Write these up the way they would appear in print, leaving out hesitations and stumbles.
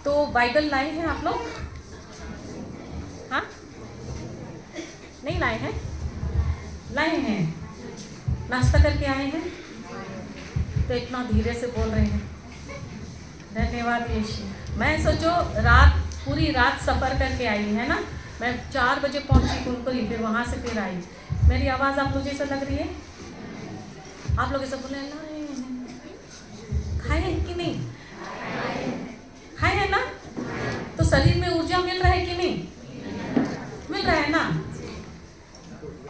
तो बाइबल लाए हैं आप लोग? हाँ, नहीं लाए हैं? लाए हैं, नाश्ता करके आए हैं, तो इतना धीरे से बोल रहे हैं। धन्यवाद यीशु। मैं सोचो पूरी रात सफ़र करके आई है ना, मैं 4 बजे पहुंची कुनकुरी, फिर वहाँ से फिर आई। मेरी आवाज़ आप लोग जैसा लग रही है? आप लोग ऐसा बोले खाए हैं कि नहीं? खाए है ना? तो शरीर में ऊर्जा मिल रहा है कि नहीं? मिल रहा है ना?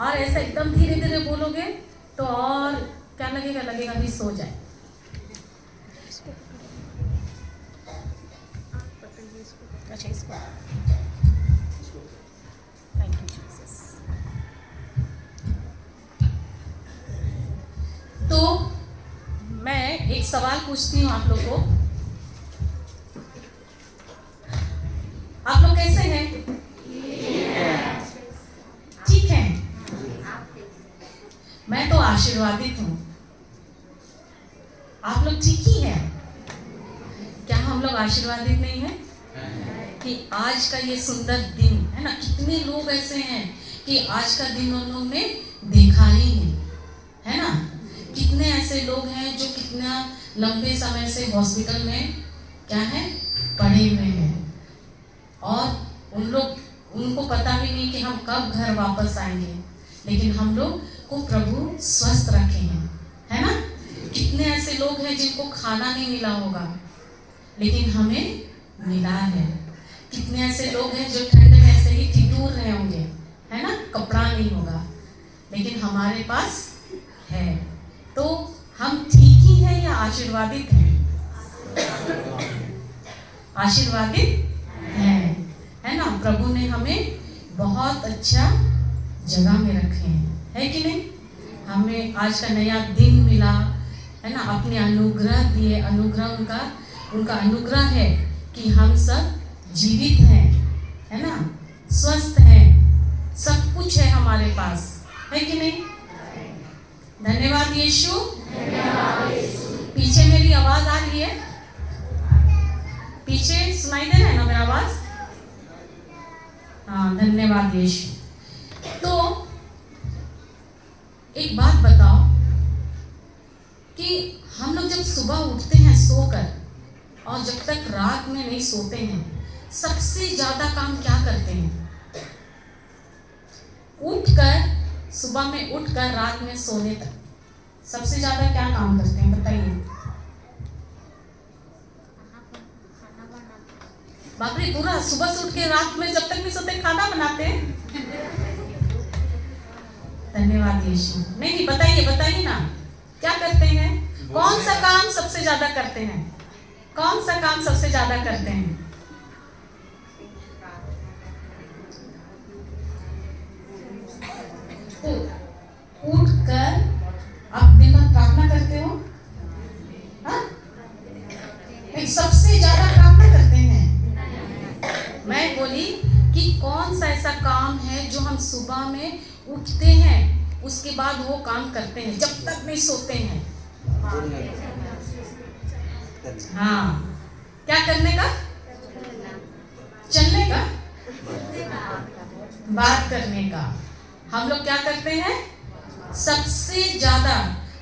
और ऐसा एकदम धीरे धीरे बोलोगे तो और क्या लगेगा अभी सो जाए। अच्छा, इसको थैंक यू जीसस। तो मैं एक सवाल पूछती हूँ आप लोग को। आप लोग कैसे हैं? ठीक है। मैं तो आशीर्वादित हूँ। आप लोग ठीक ही हैं? क्या हम लोग आशीर्वादित नहीं हैं कि आज का ये सुंदर दिन है ना? कितने लोग ऐसे हैं कि आज का दिन उन लोगों ने देखा ही नहीं, है ना? कितने ऐसे लोग हैं जो कितना लंबे समय से हॉस्पिटल में क्या है, पड़े हुए हैं, और उनको पता भी नहीं कि हम कब घर वापस आएंगे, लेकिन हम लोग को प्रभु स्वस्थ रखे हैं, है ना? कितने ऐसे लोग हैं जिनको खाना नहीं मिला होगा, लेकिन हमें मिला है। कितने ऐसे लोग हैं जो ठंड में ऐसे ही ठिठुर रहे होंगे, है ना? कपड़ा नहीं होगा, लेकिन हमारे पास है। तो हम ठीक ही हैं या आशीर्वादित हैं? आशीर्वादित हैं, है ना? प्रभु ने हमें बहुत अच्छा जगह में रखे हैं, है कि नहीं? हमें आज का नया दिन मिला, है ना? अपने अनुग्रह दिए, उनका अनुग्रह है कि हम सब जीवित हैं, है ना? स्वस्थ हैं, सब कुछ है हमारे पास, है कि नहीं? धन्यवाद यीशु। पीछे मेरी आवाज आ रही है? पीछे सुनाई दे रहा है ना मेरा आवाज? हाँ, धन्यवाद यीशु। तो एक बात बताओ कि हम लोग जब सुबह उठते हैं सोकर, और जब तक रात में नहीं सोते हैं, सबसे ज्यादा काम क्या करते हैं? सुबह में उठकर रात में सोने तक सबसे ज्यादा क्या काम करते हैं, बताइए? बाप रे, पूरा सुबह से उठ के रात में जब तक नहीं सोते खाना बनाते हैं? धन्यवाद यीशु। नहीं, बताइए ना, क्या करते हैं? कौन सा काम सबसे ज्यादा करते हैं? कौन सा काम सबसे ज्यादा करते हैं? उठकर आप दिन भर प्रार्थना करते हो? हाँ? सबसे ज्यादा प्रार्थना करते हैं। मैं बोली कि कौन सा ऐसा काम है जो हम सुबह में उठते हैं उसके बाद वो काम करते हैं जब तक नहीं सोते हैं? हाँ, क्या करने का? चलने का? बात करने का। हम लोग क्या करते हैं सबसे ज्यादा?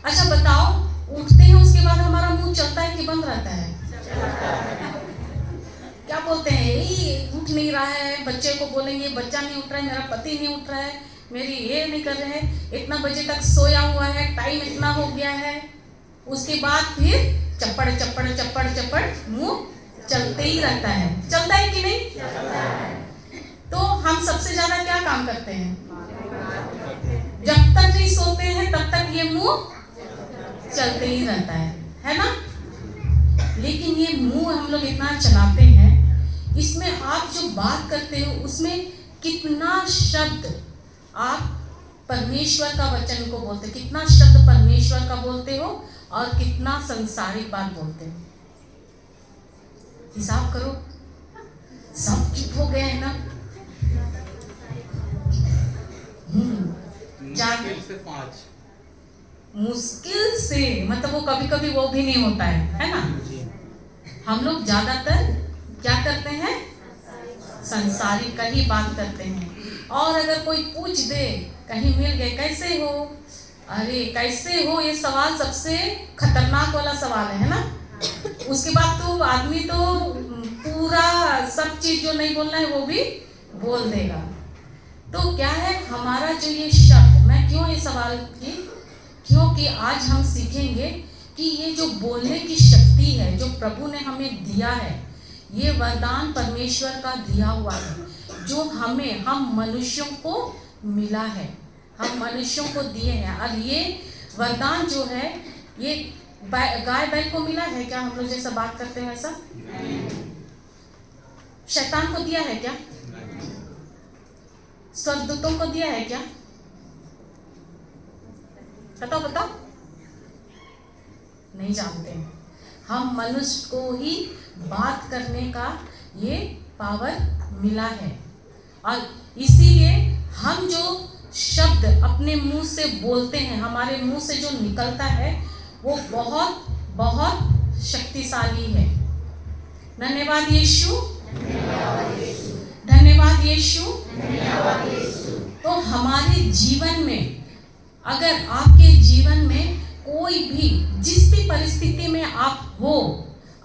अच्छा बताओ, उठते हैं उसके बाद हमारा मुंह चलता है कि बंद रहता है? क्या बोलते हैं, उठ नहीं रहा है, बच्चे को बोलेंगे बच्चा नहीं उठ रहा है, मेरा पति नहीं उठ रहा है, मेरी ये नहीं कर रहे हैं, इतना बजे तक सोया हुआ है, टाइम इतना हो गया है। उसके बाद फिर चप्पड़ चप्पड़ चप्पड़ चप्पड़ मुंह चलते ही रहता है। चलता है कि नहीं? तो हम सबसे ज्यादा क्या काम करते हैं? जब तक नहीं सोते हैं तब तक ये मुंह चलते ही रहता है ना? लेकिन ये मुंह हम लोग इतना चलाते हैं, इसमें आप जो बात करते हो उसमें कितना शब्द आप परमेश्वर का वचन को बोलते, कितना शब्द परमेश्वर का बोलते हो और कितना संसारिक बात बोलते हो? हिसाब करो, सब चुप हो गए है ना? मुश्किल से मतलब वो कभी कभी वो भी नहीं होता है ना? हम लोग ज्यादातर क्या करते हैं? संसारिक का ही बात करते हैं। और अगर कोई पूछ दे कहीं मिल गए, कैसे हो, अरे कैसे हो, ये सवाल सबसे खतरनाक वाला सवाल है ना। उसके बाद तो आदमी तो पूरा सब चीज जो नहीं बोलना है वो भी बोल देगा। तो क्या है हमारा जो ये शब्द, मैं क्यों ये सवाल की, क्योंकि आज हम सीखेंगे कि ये जो बोलने की शक्ति है जो प्रभु ने हमें दिया है, ये वरदान परमेश्वर का दिया हुआ है जो हम मनुष्यों को मिला है, हम मनुष्यों को दिए हैं। और ये वरदान जो है ये गाय बैल को मिला है क्या? हम लोग जैसा बात करते हैं ऐसा शैतान को दिया है क्या? स्वर्गदूतों को दिया है क्या? बताओ। नहीं जानते हैं। हम मनुष्य को ही बात करने का ये पावर मिला है। और इसीलिए हम जो शब्द अपने मुंह से बोलते हैं, हमारे मुंह से जो निकलता है वो बहुत बहुत शक्तिशाली है। धन्यवाद यीशु, धन्यवाद यीशु। तो हमारे जीवन में, अगर आपके जीवन में कोई भी जिस भी परिस्थिति में आप हो,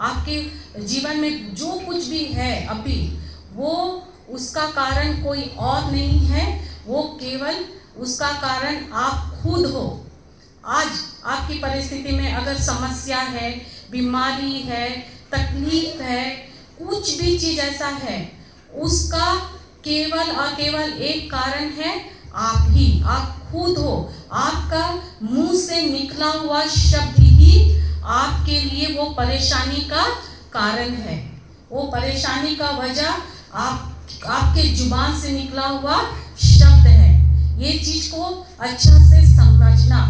आपके जीवन में जो कुछ भी है अभी, वो उसका कारण कोई और नहीं है, वो केवल उसका कारण आप खुद हो। आज आपकी परिस्थिति में अगर समस्या है, बीमारी है, तकलीफ है, कुछ भी चीज ऐसा है, उसका केवल और केवल एक कारण है आप ही, आप खुद हो। आपका मुंह से निकला हुआ शब्द ही आपके लिए वो परेशानी का कारण है, वो परेशानी का वजह आपके जुबान से निकला हुआ शब्द है। ये चीज को अच्छा से समझना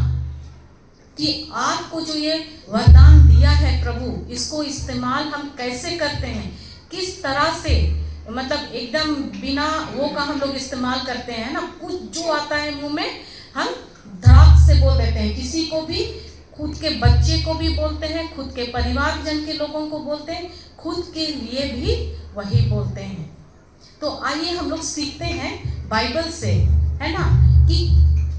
कि आपको जो ये वरदान दिया है प्रभु, इसको इस्तेमाल हम कैसे करते हैं, किस तरह से, मतलब एकदम बिना वो का हम लोग इस्तेमाल करते हैं ना। कुछ जो आता है मुंह में हम धड़ाक से बोल देते हैं, किसी को भी, खुद के बच्चे को भी बोलते हैं, खुद के परिवार जन के लोगों को बोलते हैं, खुद के लिए भी वही बोलते हैं। तो आइए हम लोग सीखते हैं बाइबल से, है ना, कि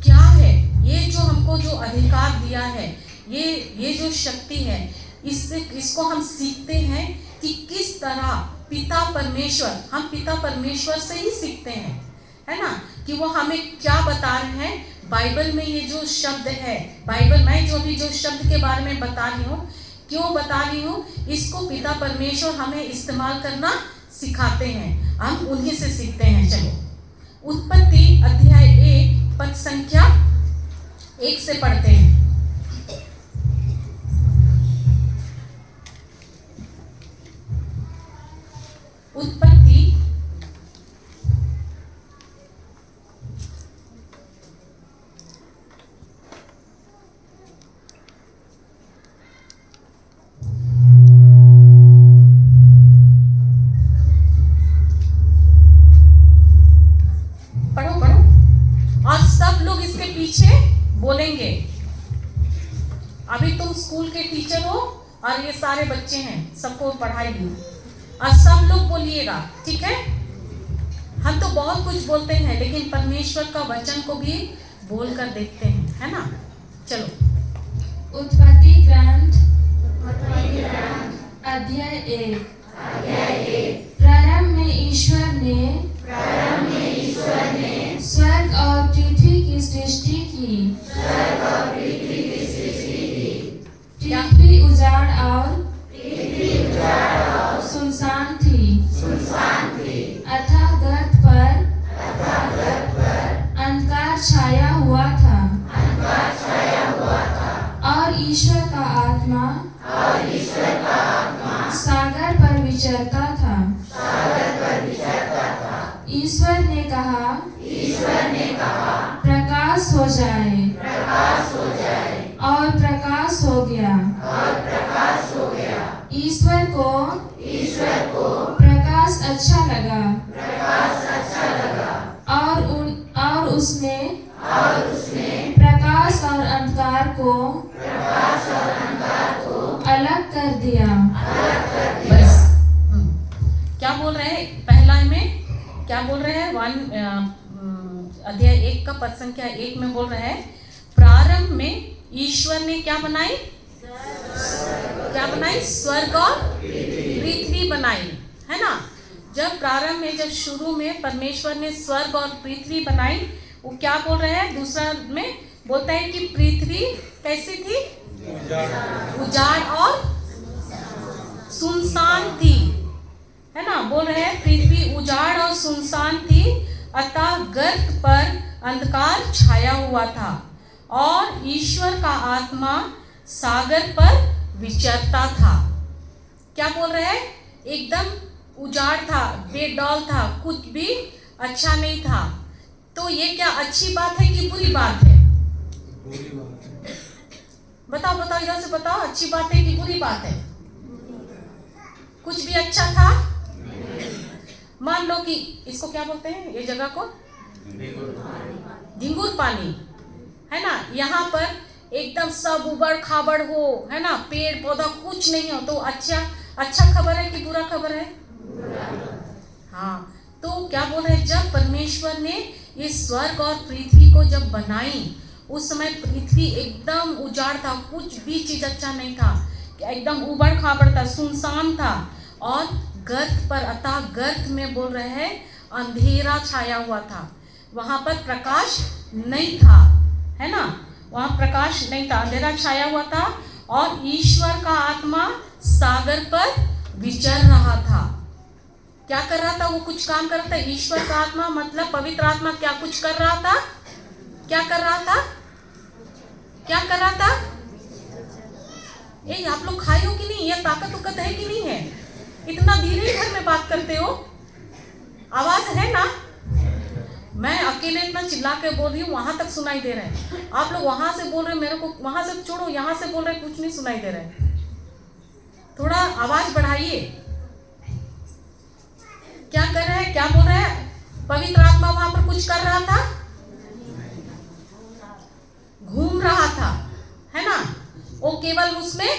क्या है ये जो हमको जो अधिकार दिया है, ये जो शक्ति है, इसको हम सीखते हैं कि किस तरह पिता परमेश्वर, हम पिता परमेश्वर से ही सीखते हैं, है ना, कि वो हमें क्या बता रहे हैं। बाइबल में ये जो शब्द है, बाइबल में जो भी जो शब्द के बारे में बता रही हूँ, क्यों बता रही हूँ, इसको पिता परमेश्वर हमें इस्तेमाल करना सिखाते हैं, हम उन्हीं से सीखते हैं। चलो उत्पत्ति अध्याय 1 पद संख्या 1 से पढ़ते हैं। उत्पत्ति पढ़ो और सब लोग इसके पीछे बोलेंगे। अभी तुम स्कूल के टीचर हो और ये सारे बच्चे हैं, सबको पढ़ाई दी और सब लोग बोलिएगा, ठीक है। हम तो बहुत कुछ बोलते हैं, लेकिन परमेश्वर का वचन को भी बोल कर देखते हैं, है ना। चलो उत्पत्ति ग्रंथ अध्याय 1। प्रारंभ में ईश्वर ने स्वर्ग और पृथ्वी की सृष्टि की। पृथ्वी उजाड़ और सुनसान थी। अथाह गर्त पर अंधकार छाया हुआ था। और ईश्वर का आत्मा सागर पर विचरता था। ईश्वर ने कहा प्रकाश हो जाए, और प्रकाश हो गया। ईश्वर को प्रकाश अच्छा लगा, और उसने प्रकाश और अंधकार को अलग कर दिया। बस अध्याय 1 का पद संख्या 1 में बोल रहा है, प्रारंभ में ईश्वर ने क्या बनाई? स्वर्ग और पृथ्वी बनाई, है ना। जब प्रारंभ में, जब शुरू में परमेश्वर ने स्वर्ग और पृथ्वी बनाई, वो क्या बोल रहे हैं? दूसरा में बोलता है कि पृथ्वी कैसी थी? उजाड़ और सुनसान थी, है ना। बोल रहे हैं पृथ्वी उजाड़ और सुनसान थी, अतः गर्त पर अंधकार छाया हुआ था और ईश्वर का आत्मा सागर पर विचरता था। क्या बोल रहे हैं? एकदम उजाड़ था, बेडौल था, कुछ भी अच्छा नहीं था। तो ये क्या अच्छी बात है कि बुरी बात है? बताओ बताओ, इधर से बताओ, अच्छी बात है कि बुरी बात है? कुछ भी अच्छा था? मान लो कि इसको क्या बोलते हैं, ये जगह को झिंगुर पानी, है ना। यहाँ पर एकदम सब उबड़ खाबड़ हो, है ना, पेड़ पौधा कुछ नहीं हो, तो अच्छा खबर है कि बुरा खबर है? हाँ। तो क्या बोल रहे हैं? जब परमेश्वर ने ये स्वर्ग और पृथ्वी को जब बनाई, उस समय पृथ्वी एकदम उजाड़ था, कुछ भी चीज अच्छा नहीं था, एकदम उबड़ खाबड़ था, सुनसान था। और गर्त पर, अतः गर्त में बोल रहे हैं अंधेरा छाया हुआ था, वहां पर प्रकाश नहीं था, है ना। वहां प्रकाश नहीं था, अंधेरा छाया हुआ था और ईश्वर का आत्मा सागर पर विचर रहा था। क्या कर रहा था? वो कुछ काम कर रहा था। ईश्वर का आत्मा मतलब पवित्र आत्मा क्या कुछ कर रहा था? क्या कर रहा था? ये आप लोग खाए हो कि नहीं? ये ताकत उकत है कि नहीं है? इतना धीरे घर में बात करते हो, आवाज है ना? मैं अकेले इतना चिल्ला के बोल रही हूँ, वहां तक सुनाई दे रहा है। आप लोग वहां से बोल रहे हैं, मेरे को वहां से छोड़ो, यहाँ से बोल रहे हैं, कुछ नहीं सुनाई दे रहा है। थोड़ा आवाज बढ़ाइए। क्या कर रहे हैं? क्या बोल रहे हैं? पवित्र आत्मा वहां पर कुछ कर रहा था, घूम रहा था, है ना। वो केवल उसमें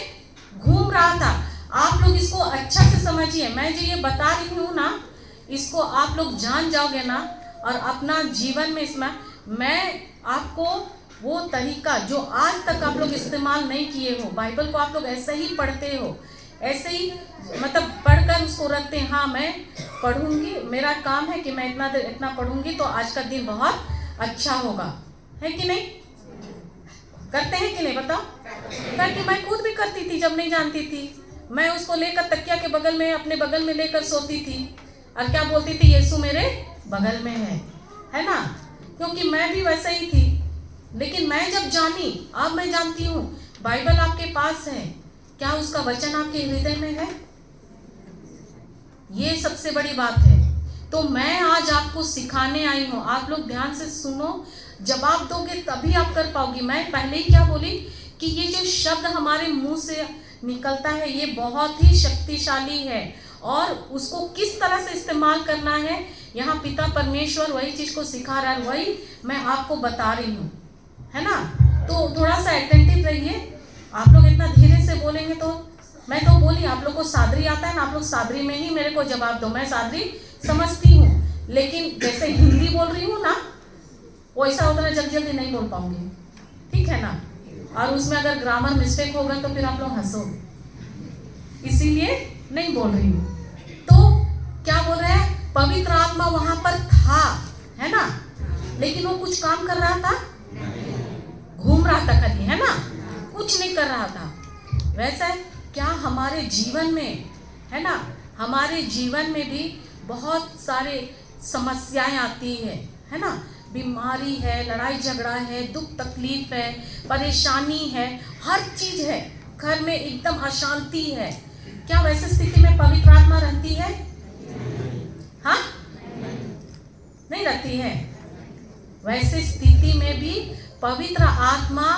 घूम रहा था। आप लोग इसको अच्छा से समझिए। मैं जो ये बता रही हूँ ना, इसको आप लोग जान जाओगे ना, और अपना जीवन में इसमें मैं आपको वो तरीका जो आज तक आप लोग इस्तेमाल नहीं किए हो, बाइबल को आप लोग ऐसे ही पढ़ते हो, ऐसे ही मतलब पढ़कर उसको रखते हैं। हाँ, मैं पढ़ूंगी, मेरा काम है कि मैं इतना पढ़ूंगी तो आज का दिन बहुत अच्छा होगा, है कि नहीं? करते हैं कि नहीं बताओ? ताकि मैं खुद भी करती थी, जब नहीं जानती थी। मैं उसको लेकर तकिया के बगल में, अपने बगल में लेकर सोती थी और क्या बोलती थी? यीशु मेरे बगल में है ना। क्योंकि मैं भी वैसे ही थी। लेकिन मैं जब जानी, अब मैं जानती हूँ बाइबल आपके पास है, क्या उसका वचन आपके हृदय में है? ये सबसे बड़ी बात है। तो मैं आज आपको सिखाने आई हूँ, आप लोग ध्यान से सुनो। जवाब दोगे तभी आप कर पाओगी। मैं पहले ही क्या बोली कि ये जो शब्द हमारे मुंह से निकलता है, ये बहुत ही शक्तिशाली है, और उसको किस तरह से इस्तेमाल करना है, यहाँ पिता परमेश्वर वही चीज को सिखा रहा है, वही मैं आपको बता रही हूँ, है ना। तो थोड़ा सा अटेंटिव रहिए। आप लोग इतना धीरे से बोलेंगे तो मैं तो बोली, आप लोग को सादरी आता है ना, आप लोग सादरी में ही मेरे को जवाब दो। मैं सादरी समझती हूँ, लेकिन जैसे हिंदी बोल रही हूँ ना, वैसा उतना जल्दी जल्दी नहीं बोल पाऊंगी, ठीक है ना। और उसमें अगर ग्रामर मिस्टेक होगा तो फिर आप लोग हंसोगे, इसीलिए नहीं बोल रही हूँ। तो क्या बोल रहे हैं? पवित्र आत्मा वहां पर था, है ना, लेकिन वो कुछ काम कर रहा था, घूम रहा था खाली, है ना, कुछ नहीं कर रहा था। वैसे क्या हमारे जीवन में, है ना, हमारे जीवन में भी बहुत सारे समस्याएं आती है ना। बीमारी है, लड़ाई झगड़ा है, दुख तकलीफ है, परेशानी है, हर चीज है, घर में एकदम अशांति है। क्या वैसे स्थिति में पवित्र आत्मा रहती है? हाँ, नहीं रहती है। वैसे स्थिति में भी पवित्र आत्मा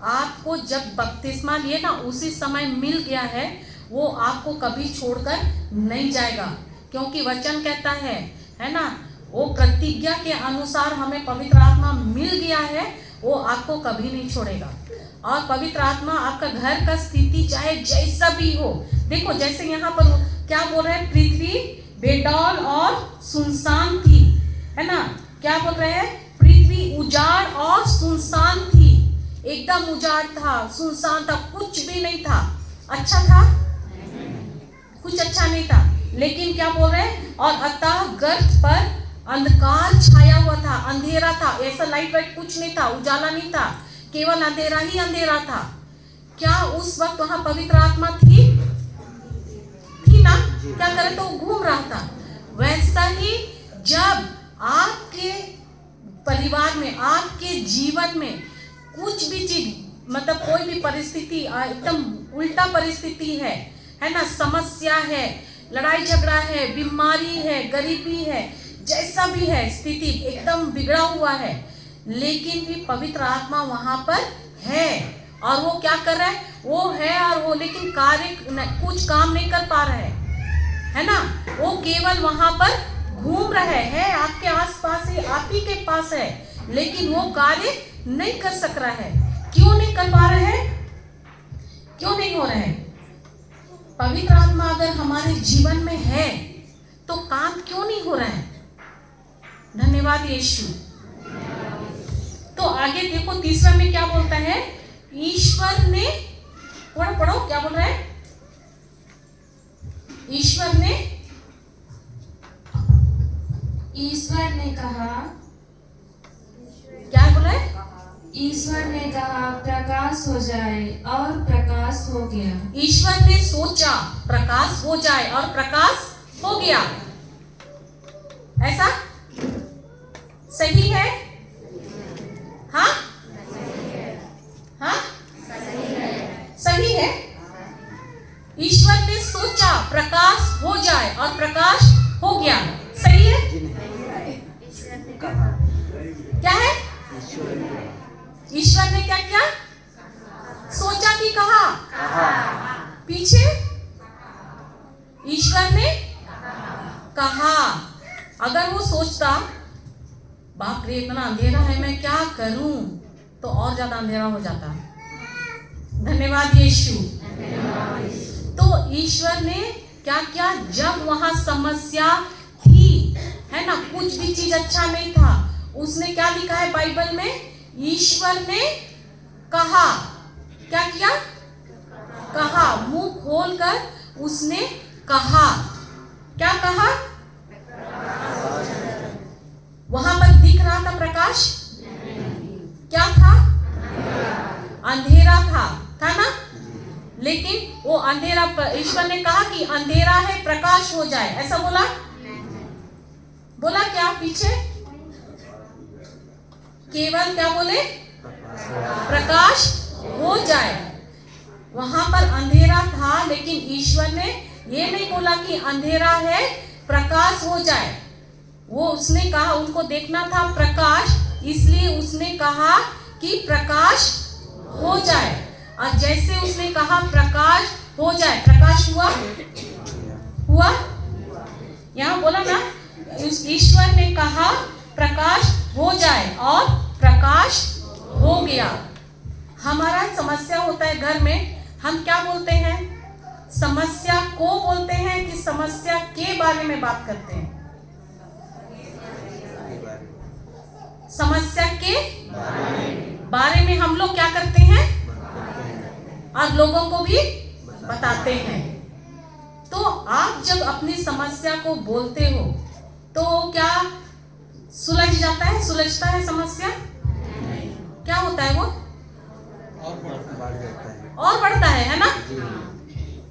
आपको जब बपतिस्मा लिए ना, उसी समय मिल गया है, वो आपको कभी छोड़कर नहीं जाएगा, क्योंकि वचन कहता है ना, वो प्रतिज्ञा के अनुसार हमें पवित्र आत्मा मिल गया है, वो आपको कभी नहीं छोड़ेगा। और पवित्र आत्मा आपका घर का स्थिति चाहे जैसा भी हो, देखो जैसे यहाँ पर क्या बोल रहे हैं, पृथ्वी बेडौल और सुनसान थी, है ना, क्या बोल रहे हैं, पृथ्वी उजाड़ और सुनसान थी, एकदम उजाड़ था, सुनसान था, कुछ भी नहीं था। अच्छा था? कुछ अच्छा नहीं था। लेकिन क्या बोल रहे हैं, और अतः गर्त पर अंधकार छाया हुआ था, अंधेरा था, ऐसा लाइट वाइट कुछ नहीं था, उजाला नहीं था, केवल अंधेरा ही अंधेरा था। क्या उस वक्त वहां पवित्र आत्मा थी ना? क्या करे, तो घूम रहा था। वैसा ही जब आपके परिवार में, आपके जीवन में कुछ भी चीज, मतलब कोई भी परिस्थिति एकदम उल्टा परिस्थिति है ना, समस्या है, लड़ाई झगड़ा है, बीमारी है, गरीबी है, जैसा भी है, स्थिति एकदम बिगड़ा हुआ है, लेकिन भी पवित्र आत्मा वहां पर है। और वो क्या कर रहा है, वो है, और वो लेकिन कुछ काम नहीं कर पा रहा है ना, वो केवल वहां पर घूम रहे हैं, आपके आसपास ही, आप ही के पास है, लेकिन वो कार्य नहीं कर सक रहा है। क्यों नहीं कर पा रहे हैं? क्यों नहीं हो रहा है? पवित्र आत्मा अगर हमारे जीवन में है तो काम क्यों नहीं हो रहा है? धन्यवाद यीशु। तो आगे देखो, तीसरा में क्या बोलता है, ईश्वर ने, पढ़ो क्या बोल रहा है, ईश्वर ने कहा, क्या बोल रहा है, ईश्वर ने कहा प्रकाश हो जाए और प्रकाश हो गया। ईश्वर ने सोचा प्रकाश हो जाए और प्रकाश हो गया। ऐसा सही है? हाँ हाँ, सही है। ईश्वर ने सोचा प्रकाश हो जाए और प्रकाश हो गया, सही है? क्या है? ईश्वर ने क्या किया? सोचा कि कहा? पीछे ईश्वर ने कहा। अगर वो सोचता, बाप रे इतना अंधेरा है, मैं क्या करूं, तो और ज्यादा अंधेरा हो जाता। धन्यवाद यीशु। तो ईश्वर ने क्या किया, जब वहां समस्या थी, है ना, कुछ भी चीज अच्छा नहीं था, उसने क्या लिखा है बाइबल में, ईश्वर ने कहा, क्या किया, कहा, मुंह खोलकर उसने कहा। क्या कहा? वहां पर दिख रहा था प्रकाश? क्या था? अंधेरा था ना? लेकिन वो अंधेरा पर ईश्वर ने कहा कि अंधेरा है, प्रकाश हो जाए, ऐसा बोला क्या पीछे? केवल क्या बोले? प्रकाश हो जाए। वहां पर अंधेरा था, लेकिन ईश्वर ने ये नहीं बोला कि अंधेरा है, प्रकाश हो जाए। वो उसने कहा, उनको देखना था प्रकाश, इसलिए उसने कहा कि प्रकाश हो जाए। और जैसे उसने कहा प्रकाश हो जाए, प्रकाश हुआ। यहाँ बोला ना, ईश्वर ने कहा प्रकाश हो जाए और प्रकाश हो गया। हमारा समस्या होता है घर में, हम क्या बोलते हैं? समस्या को बोलते हैं कि समस्या के बारे में बात करते हैं? समस्या के बारे में हम लोग क्या करते हैं, और लोगों को भी बताते हैं। तो आप जब अपनी समस्या को बोलते हो तो क्या सुलझ जाता है? सुलझता है समस्या? क्या होता है वो? और बढ़ता है ना?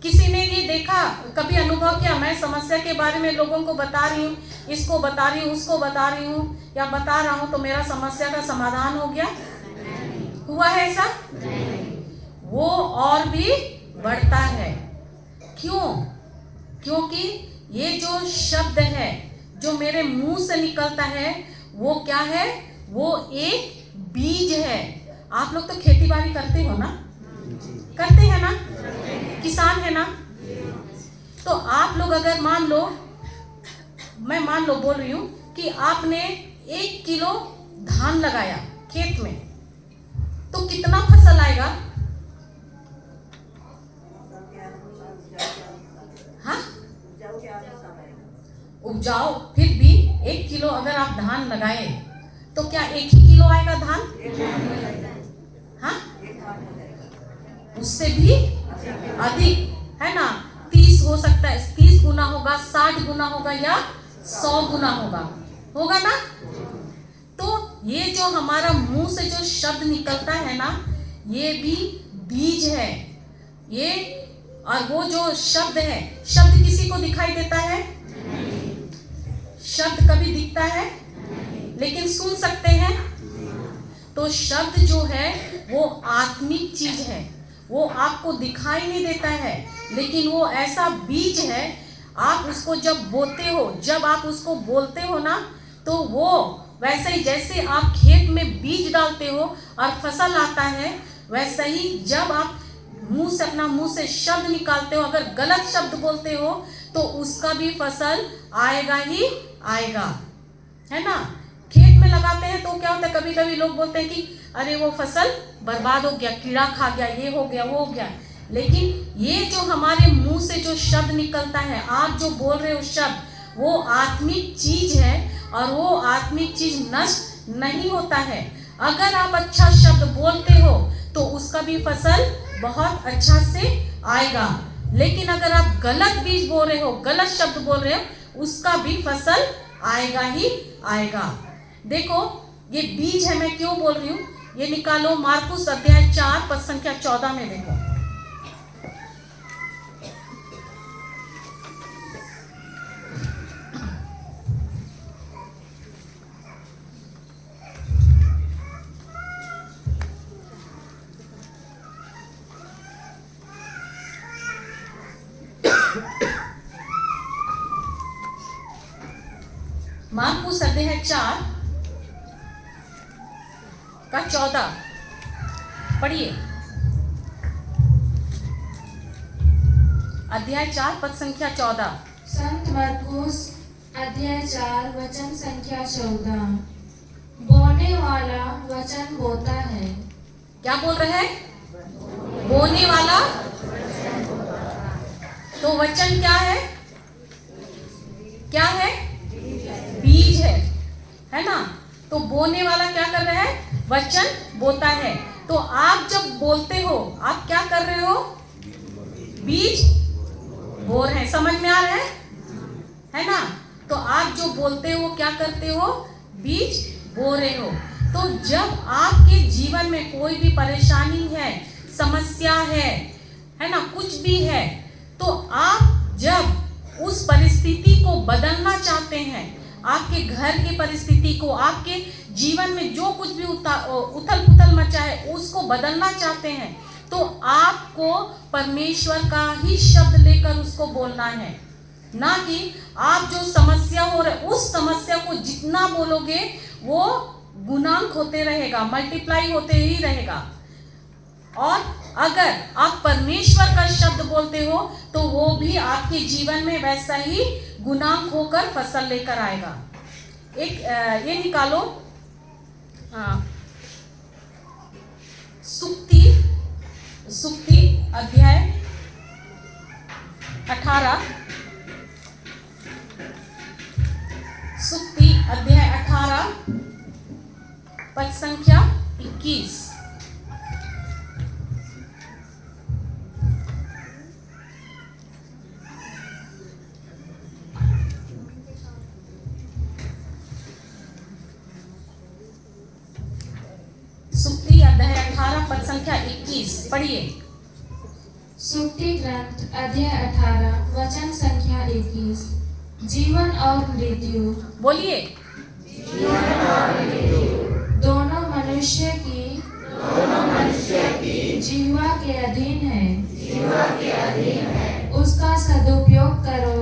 किसी ने ये देखा, कभी अनुभव किया, मैं समस्या के बारे में लोगों को बता रही हूँ, इसको बता रही हूँ, उसको बता रही हूँ, या बता रहा हूँ, तो मेरा समस्या का समाधान हो गया? हुआ है ऐसा? वो और भी बढ़ता है। क्यों? क्योंकि ये जो शब्द है जो मेरे मुंह से निकलता है, वो क्या है? वो एक बीज है। आप लोग तो खेती बाड़ी करते हो ना? करते हैं ना? किसान है ना? तो आप लोग अगर मान लो, मैं मान लो बोल रही हूँ कि आपने 1 किलो धान लगाया खेत में, तो कितना फसल आएगा? हाँ, उपजाऊ फिर भी 1 किलो अगर आप धान लगाए तो क्या 1 ही किलो आएगा धान? हाँ, उससे भी अधिक, है ना? 30 हो सकता है, 30 गुना होगा, 60 गुना होगा या 100 गुना होगा ना? तो ये जो हमारा मुंह से जो शब्द निकलता है ना, ये भी बीज है ये। और वो जो शब्द है, शब्द किसी को दिखाई देता है? शब्द कभी दिखता है? लेकिन सुन सकते हैं। तो शब्द जो है वो आत्मिक चीज है, वो आपको दिखाई नहीं देता है, लेकिन वो ऐसा बीज है, आप उसको जब बोते हो, जब आप उसको बोलते हो ना, तो वो वैसे ही जैसे आप खेत में बीज डालते हो और फसल आता है, वैसे ही जब आप अपना मुंह से शब्द निकालते हो, अगर गलत शब्द बोलते हो तो उसका भी फसल आएगा ही आएगा, है ना? खेत में लगाते हैं तो क्या होता है, कभी कभी लोग बोलते हैं कि अरे वो फसल बर्बाद हो गया, कीड़ा खा गया, ये हो गया, वो हो गया। लेकिन ये जो हमारे मुंह से जो शब्द निकलता है, आप जो बोल रहे हो शब्द, वो आत्मिक चीज है और वो आत्मिक चीज नष्ट नहीं होता है। अगर आप अच्छा शब्द बोलते हो तो उसका भी फसल बहुत अच्छा से आएगा, लेकिन अगर आप गलत बीज बोल रहे हो, गलत शब्द बोल रहे हो, उसका भी फसल आएगा ही आएगा। देखो ये बीज है, मैं क्यों बोल रही हूँ, ये निकालो मार्कुस अध्याय 4 पद संख्या 14 में देखो। मार्कुस अध्याय 4 का 14 पढ़िए। अध्याय 4 पद संख्या 14। संत मरकुस अध्याय 4 वचन संख्या 14। बोने वाला वचन बोता है। क्या बोल रहे हैं? बोने वाला। तो वचन क्या है? क्या है? बीज है ना? तो बोने वाला क्या कर रहा है? वचन बोता है। तो आप जब बोलते हो, आप क्या कर रहे हो? बीज बो रहे हैं। समझ में आ रहा है ना? तो आप जो बोलते हो क्या करते हो? बीज बो रहे हो। तो जब आपके जीवन में कोई भी परेशानी है, समस्या है ना, कुछ भी है, तो आप जब उस परिस्थिति को बदलना चाहते हैं, आपके घर की परिस्थिति को, आपके जीवन में जो कुछ भी उथल पुथल मचा है उसको बदलना चाहते हैं, तो आपको परमेश्वर का ही शब्द लेकर उसको बोलना है, ना कि आप जो समस्या हो रहा है उस समस्या को जितना बोलोगे वो गुणांक होते रहेगा, मल्टीप्लाई होते ही रहेगा। और अगर आप परमेश्वर का शब्द बोलते हो तो वो भी आपके जीवन में वैसा ही गुणांक होकर फसल लेकर आएगा। एक ये निकालो सुक्ति अध्याय 18। सुक्ति अध्याय 18 पद संख्या 21। सुक्ति अध्याय 18 पद संख्या 21 पढ़िए। सुक्ति ग्रंथ अध्याय 18 वचन संख्या 21। जीवन और मृत्यु। बोलिए। दोनों मनुष्य की जीवा के अधीन है। उसका सदुपयोग करो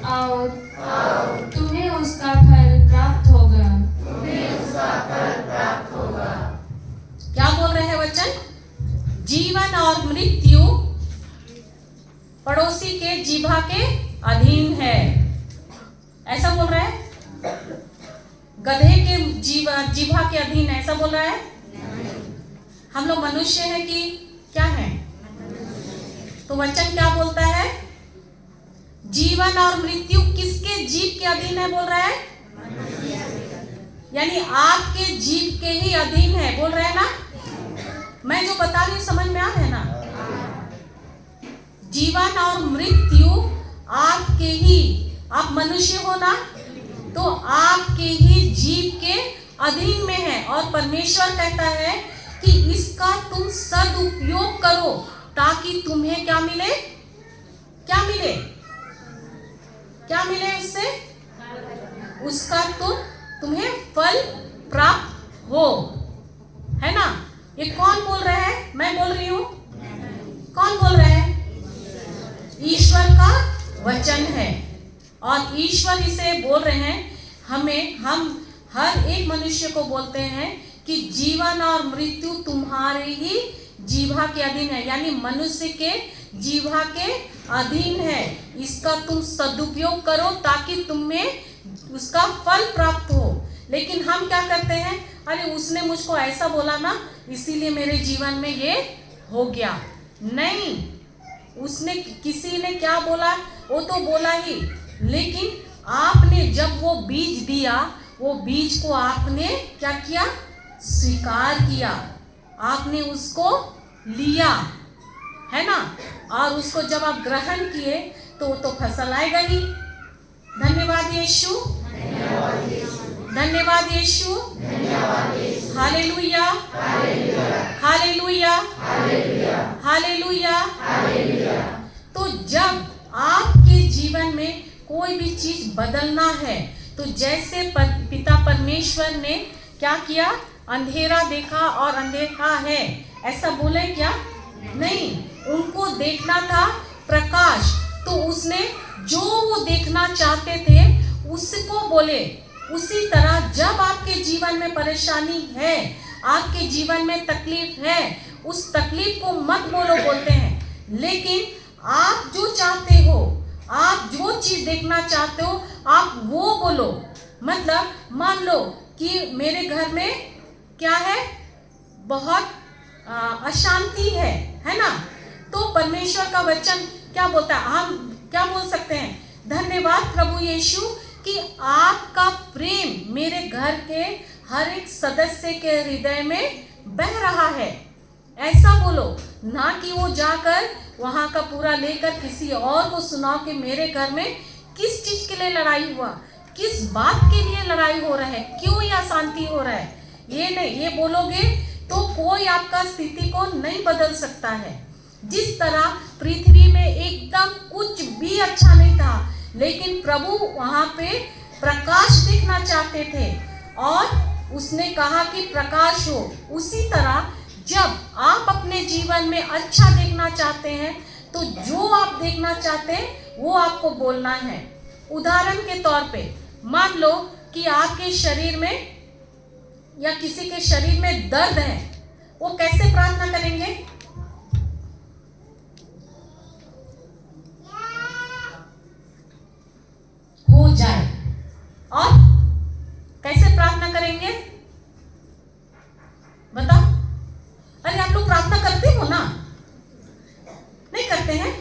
और तुम्हें उसका फल प्राप्त होगा। क्या बोल रहे हैं वचन? जीवन और मृत्यु पड़ोसी के जीवा के अधीन है, ऐसा बोल रहा है। गधे के जीवा के अधीन है, ऐसा बोल रहा है। हम लोग मनुष्य हैं कि क्या है? तो वचन क्या बोलता है? जीवन और मृत्यु किसके जीव के अधीन है बोल रहा है, यानी आपके जीव के ही अधीन है बोल रहे हैं ना। मैं जो बता रही हूँ समझ में आ रहा है ना। जीवन और मृत्यु आपके ही, आप मनुष्य हो ना, तो आपके ही जीव के अधीन में है। और परमेश्वर कहता है कि इसका तुम सदुपयोग करो ताकि तुम्हें क्या मिले, क्या मिले, क्या मिले उससे, उसका तुम्हें फल प्राप्त हो, है ना। ये कौन बोल रहा है, मैं बोल रही हूं, कौन बोल रहा है, ईश्वर का वचन है। और ईश्वर इसे बोल रहे हैं हमें, हम हर एक मनुष्य को बोलते हैं कि जीवन और मृत्यु तुम्हारे ही जीवा के अधीन है, यानी मनुष्य के जीवा के अधीन है। इसका तुम सदुपयोग करो ताकि तुम्हें उसका फल प्राप्त हो। लेकिन हम क्या करते हैं, अरे उसने मुझको ऐसा बोला ना इसीलिए मेरे जीवन में ये हो गया। नहीं, उसने किसी ने क्या बोला वो तो बोला ही, लेकिन आपने जब वो बीज दिया, वो बीज को आपने क्या किया, स्वीकार किया, आपने उसको लिया, है ना। और उसको जब आप ग्रहण किए तो फसल आएगा ही। धन्यवाद यीशु, धन्यवाद यीशु, हालेलुया, हालेलुया, हालेलुया। तो जब आपके जीवन में कोई भी चीज बदलना है, तो जैसे पिता परमेश्वर ने क्या किया, अंधेरा देखा और अंधेरा है ऐसा बोले क्या, नहीं, उनको देखना था प्रकाश। तो उसने जो वो देखना चाहते थे उसको बोले। उसी तरह जब आपके जीवन में परेशानी है, आपके जीवन में तकलीफ है, उस तकलीफ को मत बोलो बोलते हैं, लेकिन आप जो चाहते हो, आप जो चीज देखना चाहते हो आप वो बोलो। मतलब मान लो कि मेरे घर में क्या है, बहुत अशांति है ना। तो परमेश्वर का वचन क्या बोलता है, हम क्या बोल सकते हैं, धन्यवाद प्रभु यीशु कि आपका प्रेम मेरे घर के हर एक सदस्य के हृदय में बह रहा है। ऐसा बोलो, ना कि वो जाकर वहां का पूरा लेकर किसी और को सुनाओ कि मेरे घर में किस चीज के लिए लड़ाई हुआ, किस बात के लिए लड़ाई हो रहा है, क्यों ये अशांति हो रहा है। ये नहीं, ये बोलोगे तो कोई आपका स्थिति को नहीं बदल सकता है। जिस तरह पृथ्वी में एकदम कुछ भी अच्छा नहीं था, लेकिन प्रभु वहां पे प्रकाश देखना चाहते थे और उसने कहा कि प्रकाश हो। उसी तरह जब आप अपने जीवन में अच्छा देखना चाहते हैं तो जो आप देखना चाहते हैं वो आपको बोलना है। उदाहरण के तौर पे मान लो कि आपके शरीर में या किसी के शरीर में दर्द है, वो कैसे प्रार्थना करेंगे, हो जाए। और कैसे प्रार्थना करेंगे बताओ। अरे आप लोग प्रार्थना करते हो ना, नहीं करते हैं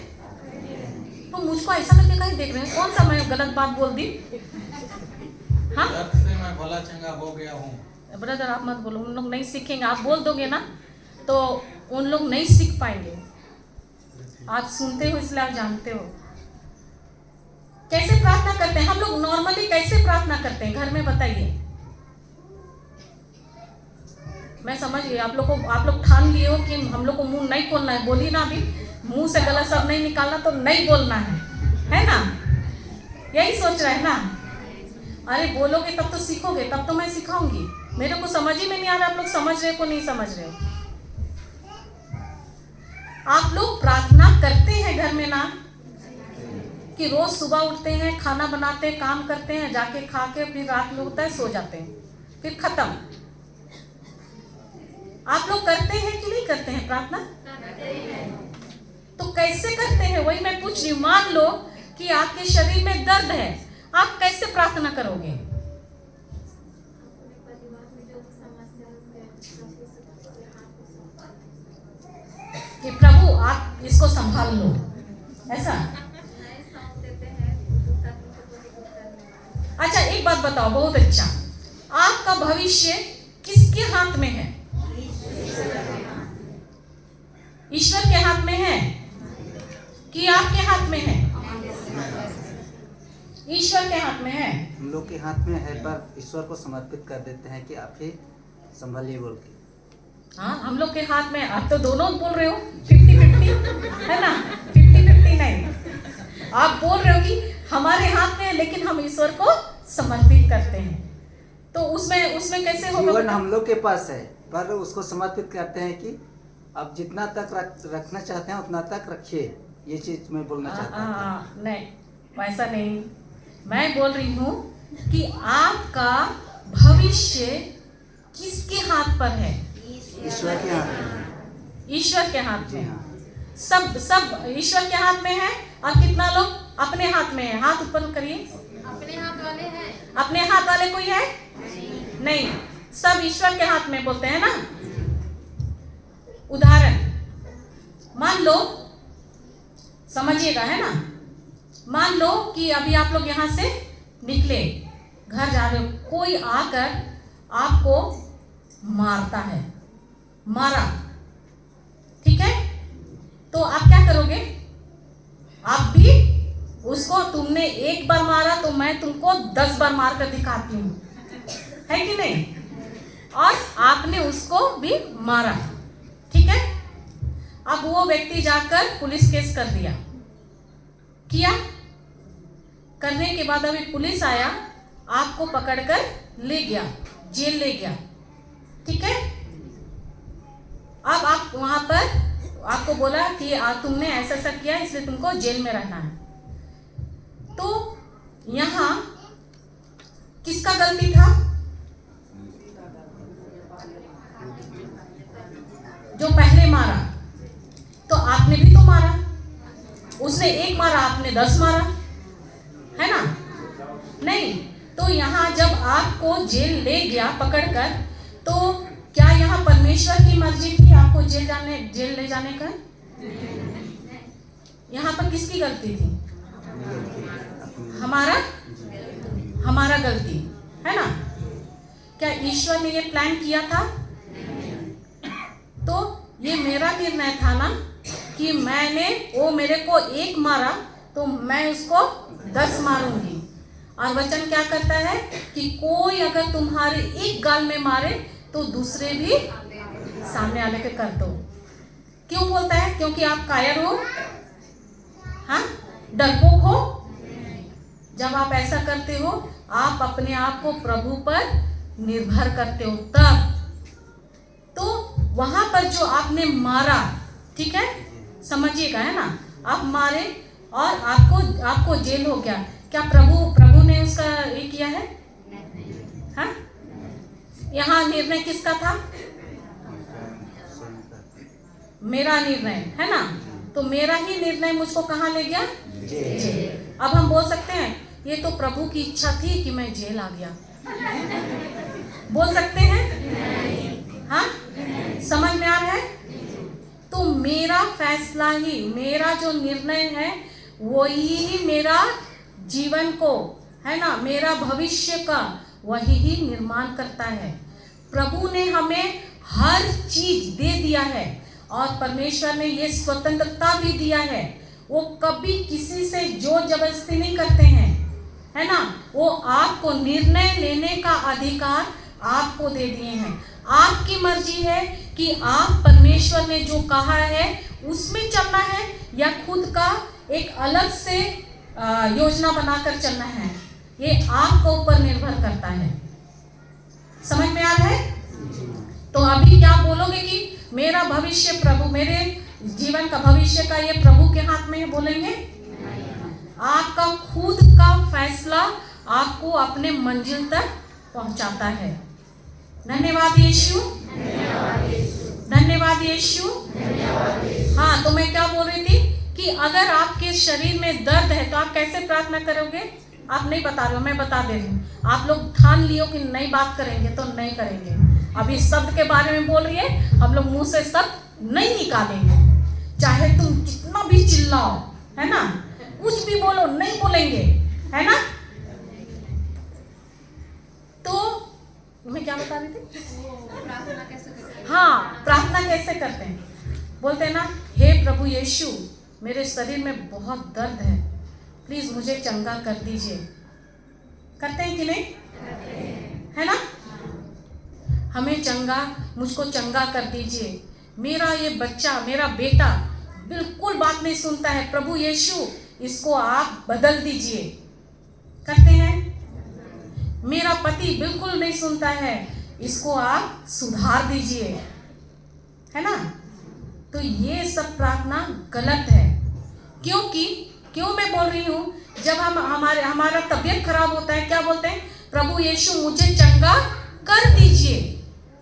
तो मुझको ऐसा करके कहीं देख रहे हैं, कौन सा मैं गलत बात बोल दी। हाँ, मैं भला चंगा हो गया हूँ। ब्रदर आप मत बोलो, उन लोग नहीं सीखेंगे। आप बोल दोगे ना तो उन लोग नहीं सीख पाएंगे। आप सुनते हो इसलिए आप जानते हो। कैसे प्रार्थना करते हैं हम लोग, नॉर्मली कैसे प्रार्थना करते हैं घर में, बताइए। मैं समझ गई आप लोग ठान लिए हो कि हम लोग को मुंह नहीं खोलना है। बोली ना अभी, मुंह से गलत शब्द नहीं निकालना, तो नहीं बोलना है ना, यही सोच रहे हैं ना। अरे बोलोगे तब तो सीखोगे, तब तो मैं सिखाऊंगी। मेरे को समझ ही में नहीं आ रहा आप लोग समझ रहे को नहीं समझ रहे हो। आप लोग प्रार्थना करते हैं घर में ना, कि रोज सुबह उठते हैं, खाना बनाते हैं, काम करते हैं, जाके खा के फिर रात में होता है सो जाते हैं, फिर खत्म। आप लोग करते हैं कि नहीं करते हैं प्रार्थना? तो कैसे करते हैं वही मैं पूछ रही हूँ। मान लो कि आपके शरीर में दर्द है, आप कैसे प्रार्थना करोगे? कि प्रभु आप इसको संभाल लो, ऐसा। बात बताओ, बहुत अच्छा, आपका भविष्य किसके हाथ में है? ईश्वर के हाथ में है कि आपके हाथ में है? ईश्वर के हाथ में है। हम लोग के हाथ में है, पर ईश्वर को समर्पित कर देते हैं कि आप ही संभालिए बोल के। हाँ, हम लोग के हाथ में। आप तो दोनों बोल रहे हो 50-50, है ना? 50-50 नहीं, आप बोल रहे हो कि हमारे हाथ में है, लेकिन हम ईश्वर को समर्पित करते हैं। तो उसमें कैसे होगा? जीवन हम लोग के पास है, पर उसको समर्पित करते हैं कि आप जितना तक रखना चाहते हैं उतना तक रखिए। ये चीज मैं बोलना चाहता हूँ। नहीं, वैसा नहीं। मैं बोल रही हूँ कि आपका भविष्य किसके हाथ पर है? ईश्वर के हाथ में। ईश्वर के हाथ जी में। हाँ। सब ईश्वर के हाथ में है। और कितना लोग अपने हाथ में है? हाथ ऊपर करिए। अपने हाथ वाले हैं? अपने हाथ वाले कोई है? नहीं, सब ईश्वर के हाथ में बोलते हैं ना। उदाहरण मान लो, समझिएगा, है ना? मान लो कि अभी आप लोग यहाँ से निकले, घर जा रहे हो, कोई आकर आपको मारता है, मारा, ठीक है? तो आप क्या करोगे? आप भी उसको, तुमने एक बार मारा तो मैं तुमको 10 बार मार कर दिखाती हूँ, है कि नहीं? और आपने उसको भी मारा, ठीक है? अब वो व्यक्ति जाकर पुलिस केस कर किया। करने के बाद अभी पुलिस आया, आपको पकड़कर ले गया, जेल ले गया, ठीक है? अब आप वहां पर आपको बोला कि तुमने ऐसा ऐसा किया, इसलिए तुमको जेल में रहना है। तो यहाँ किसका गलती था? जो पहले मारा। तो आपने भी तो मारा, उसने एक मारा, आपने 10 मारा, है ना? नहीं, तो यहाँ जब आपको जेल ले गया पकड़कर, तो क्या यहाँ परमेश्वर की मर्जी थी आपको जेल ले जाने का? यहाँ पर किसकी गलती थी? हमारा गलती, है ना? क्या ईश्वर ने ये प्लान किया था? तो ये मेरा निर्णय था ना कि वो मेरे को एक मारा तो मैं उसको 10 मारूंगी। और वचन क्या करता है कि कोई अगर तुम्हारे एक गाल में मारे तो दूसरे भी सामने आने के कर दो। क्यों बोलता है? क्योंकि आप कायर हो, हाँ, डरपोक हो। जब आप ऐसा करते हो, आप अपने आप को प्रभु पर निर्भर करते हो। तब तो वहां पर जो आपने मारा, ठीक है, समझिएगा, है ना? आप मारे और आपको जेल हो गया। क्या प्रभु ने उसका ये किया है? हाँ, यहाँ निर्णय किसका था? मेरा निर्णय, है ना? तो मेरा ही निर्णय मुझको कहाँ ले गया? जेल। अब हम बोल सकते हैं ये तो प्रभु की इच्छा थी कि मैं जेल आ गया, बोल सकते हैं? हाँ, समझ में आ रहा है? तो मेरा फैसला ही, मेरा जो निर्णय है वही मेरा जीवन को, है ना, मेरा भविष्य का वही ही निर्माण करता है। प्रभु ने हमें हर चीज दे दिया है और परमेश्वर ने ये स्वतंत्रता भी दिया है। वो कभी किसी से जोर जबरदस्ती नहीं करते हैं, है ना? वो आपको निर्णय लेने का अधिकार आपको दे दिए हैं। आपकी मर्जी है कि आप परमेश्वर ने जो कहा है उसमें चलना है या खुद का एक अलग से योजना बनाकर चलना है। ये आपके ऊपर निर्भर करता है। समझ में आ रहा है? तो अभी क्या बोलोगे कि मेरा भविष्य प्रभु, मेरे जीवन का भविष्य का ये प्रभु के हाथ में है, बोलेंगे? आपका खुद का फैसला आपको अपने मंजिल तक पहुंचाता है। धन्यवाद यीशु, धन्यवाद यीशु। हाँ, तो मैं क्या बोल रही थी कि अगर आपके शरीर में दर्द है तो आप कैसे प्रार्थना करोगे? आप नहीं बता रहे हो, मैं बता दे रही हूँ। आप लोग ठान लियो कि नहीं बात करेंगे तो नहीं करेंगे। अभी शब्द के बारे में बोल रही है, हम लोग मुंह से शब्द नहीं निकालेंगे, चाहे तुम कितना भी चिल्लाओ, है ना, कुछ भी बोलो, नहीं बोलेंगे, है ना? बता रही थी? प्रार्थना कैसे करते हैं? हाँ, प्रार्थना कैसे करते हैं? बोलते हैं ना, हे प्रभु यीशु, मेरे शरीर में बहुत दर्द है, प्लीज मुझे चंगा कर दीजिए। करते हैं कि नहीं? है ना? हमें मुझको चंगा कर दीजिए। मेरा ये बच्चा, मेरा बेटा बिल्कुल बात नहीं सुनता है, प्रभु यीशु इसको आप बदल दीजिए। करते हैं? मेरा पति बिल्कुल नहीं सुनता है, इसको आप सुधार दीजिए। है ना? तो ये सब प्रार्थना गलत है। क्यों मैं बोल रही हूँ? जब हमारा तबीयत खराब होता है, क्या बोलते हैं? प्रभु यीशु मुझे चंगा कर दीजिए।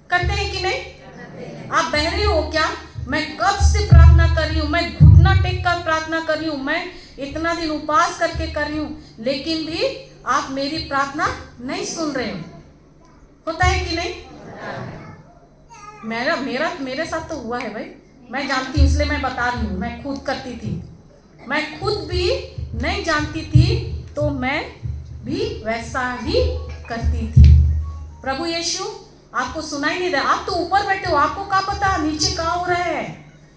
करते हैं कि नहीं? आप बहरे हो क्या? मैं कब से प्रार्थना कर रही हूँ, मैं घुटना टेक कर प्रार्थना कर रही हूँ, मैं इतना दिन उपवास करके कर रही हूँ, लेकिन भी आप मेरी प्रार्थना नहीं सुन रहे हो। होता है कि नहीं? मेरे साथ तो हुआ है भाई, मैं जानती हूँ इसलिए मैं बता रही हूँ। मैं खुद करती थी, मैं खुद भी नहीं जानती थी तो मैं भी वैसा ही करती थी। प्रभु यीशु आपको सुनाई नहीं दे, आप तो ऊपर बैठे हो, आपको क्या पता नीचे क्या हो रहा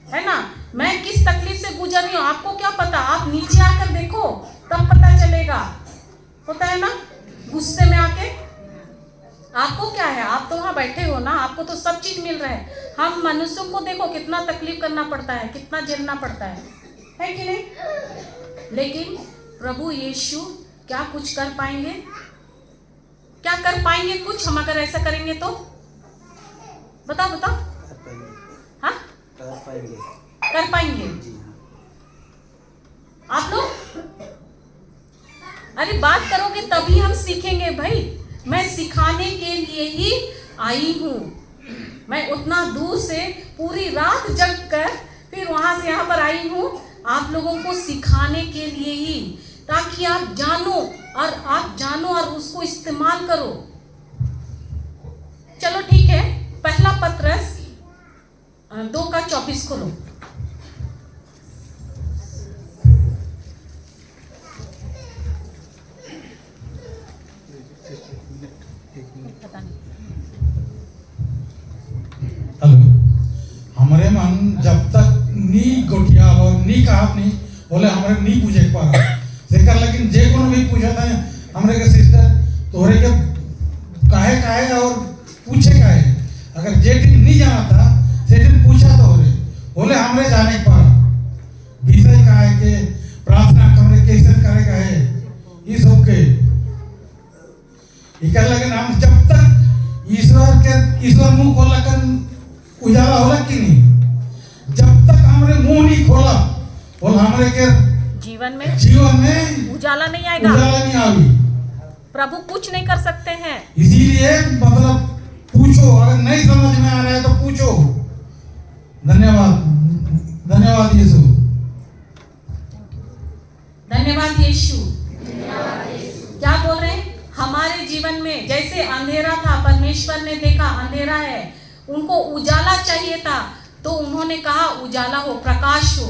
है ना? मैं किस तकलीफ से गुजर रही हूँ आपको क्या पता? आप नीचे आकर देखो तब पता चलेगा। होता है ना? गुस्से में आके आपको क्या है, आप तो वहाँ बैठे हो ना, आपको तो सब चीज मिल रहा है। हम मनुष्यों को देखो कितना तकलीफ करना पड़ता है, कितना झेलना पड़ता है कि नहीं? लेकिन प्रभु यीशु क्या कुछ कर पाएंगे? क्या कर पाएंगे कुछ हम अगर ऐसा करेंगे तो? बताओ। हाँ, कर पाएंगे आप लोग? अरे बात करोगे तभी हम सीखेंगे भाई। मैं सिखाने के लिए ही आई हूँ। मैं उतना दूर से पूरी रात जग कर फिर वहां से यहाँ पर आई हूँ आप लोगों को सिखाने के लिए ही, ताकि आप जानो और उसको इस्तेमाल करो। चलो ठीक है, पहला पत्रस 2:24 खोलो। पता नहीं। हेलो, हमारे मन जब तक नी गोटिया और नी कहा नहीं बोले हमारे नी पूछे पारा जेकर, लेकिन जे कोनो भी पूछा था हमरे के सिस्टर तोहरे के काहे और पूछे काहे, अगर जे दिन नहीं जाना था से दिन पूछा तो बोले हमरे जाने पारा विषय काहे के प्रार्थना हमरे कैसे करे काहे इस सब के इकर लगन हम जब तक ईश्वर मुंह खोला कर उजाला होला कि नहीं, जब तक हमरे मुंह नहीं खोला बोल हमरे के जीवन में उजाला नहीं आएगा, उजाला नहीं आवी, प्रभु कुछ नहीं कर सकते हैं। इसीलिए मतलब पूछो, अगर नहीं समझ में आ रहा है तो पूछो। धन्यवाद यीशु। धन्यवाद यीशु। क्या बोल रहे हैं? हमारे जीवन में जैसे अंधेरा था, परमेश्वर ने देखा अंधेरा है, उनको उजाला चाहिए था तो उन्होंने कहा उजाला हो, प्रकाश हो।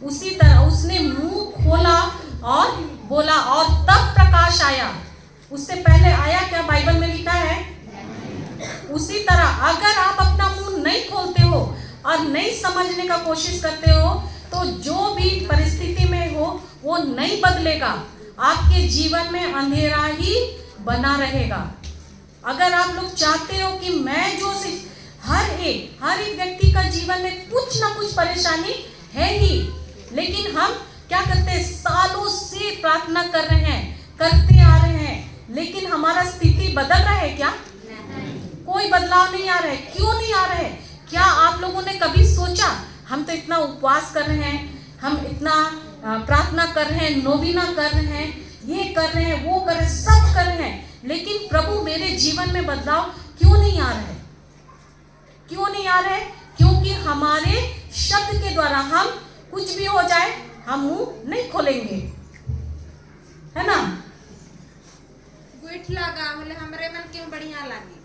उसी तरह उसने मुंह खोला और बोला और तब प्रकाश आया। उससे पहले आया क्या? बाइबल में लिखा है। उसी तरह अगर आप अपना मुंह नहीं खोलते हो और नहीं समझने का कोशिश करते हो तो जो भी परिस्थिति में हो वो नहीं बदलेगा, आपके जीवन में अंधेरा ही बना रहेगा। अगर आप लोग चाहते हो कि मैं जो हर एक व्यक्ति का जीवन में कुछ ना कुछ परेशानी है ही, लेकिन हम क्या करते हैं? सालों से प्रार्थना कर रहे हैं, करते आ रहे हैं, लेकिन हमारा स्थिति बदल रहा है क्या? कोई बदलाव नहीं आ रहा है। क्यों नहीं आ रहा है? क्या आप लोगों ने कभी सोचा? हम तो इतना उपवास कर रहे हैं, हम इतना प्रार्थना कर रहे हैं, नोविना कर रहे हैं, ये कर रहे हैं, वो कर रहे हैं, सब कर रहे हैं, लेकिन प्रभु मेरे जीवन में बदलाव क्यों नहीं आ रहा है? क्यों नहीं आ रहा है? क्योंकि हमारे शब्द के द्वारा हम कुछ भी हो जाए हम मुंह नहीं खोलेंगे, है ना? गुठ लगा बोले हमरे मन क्यों बढ़िया लगी।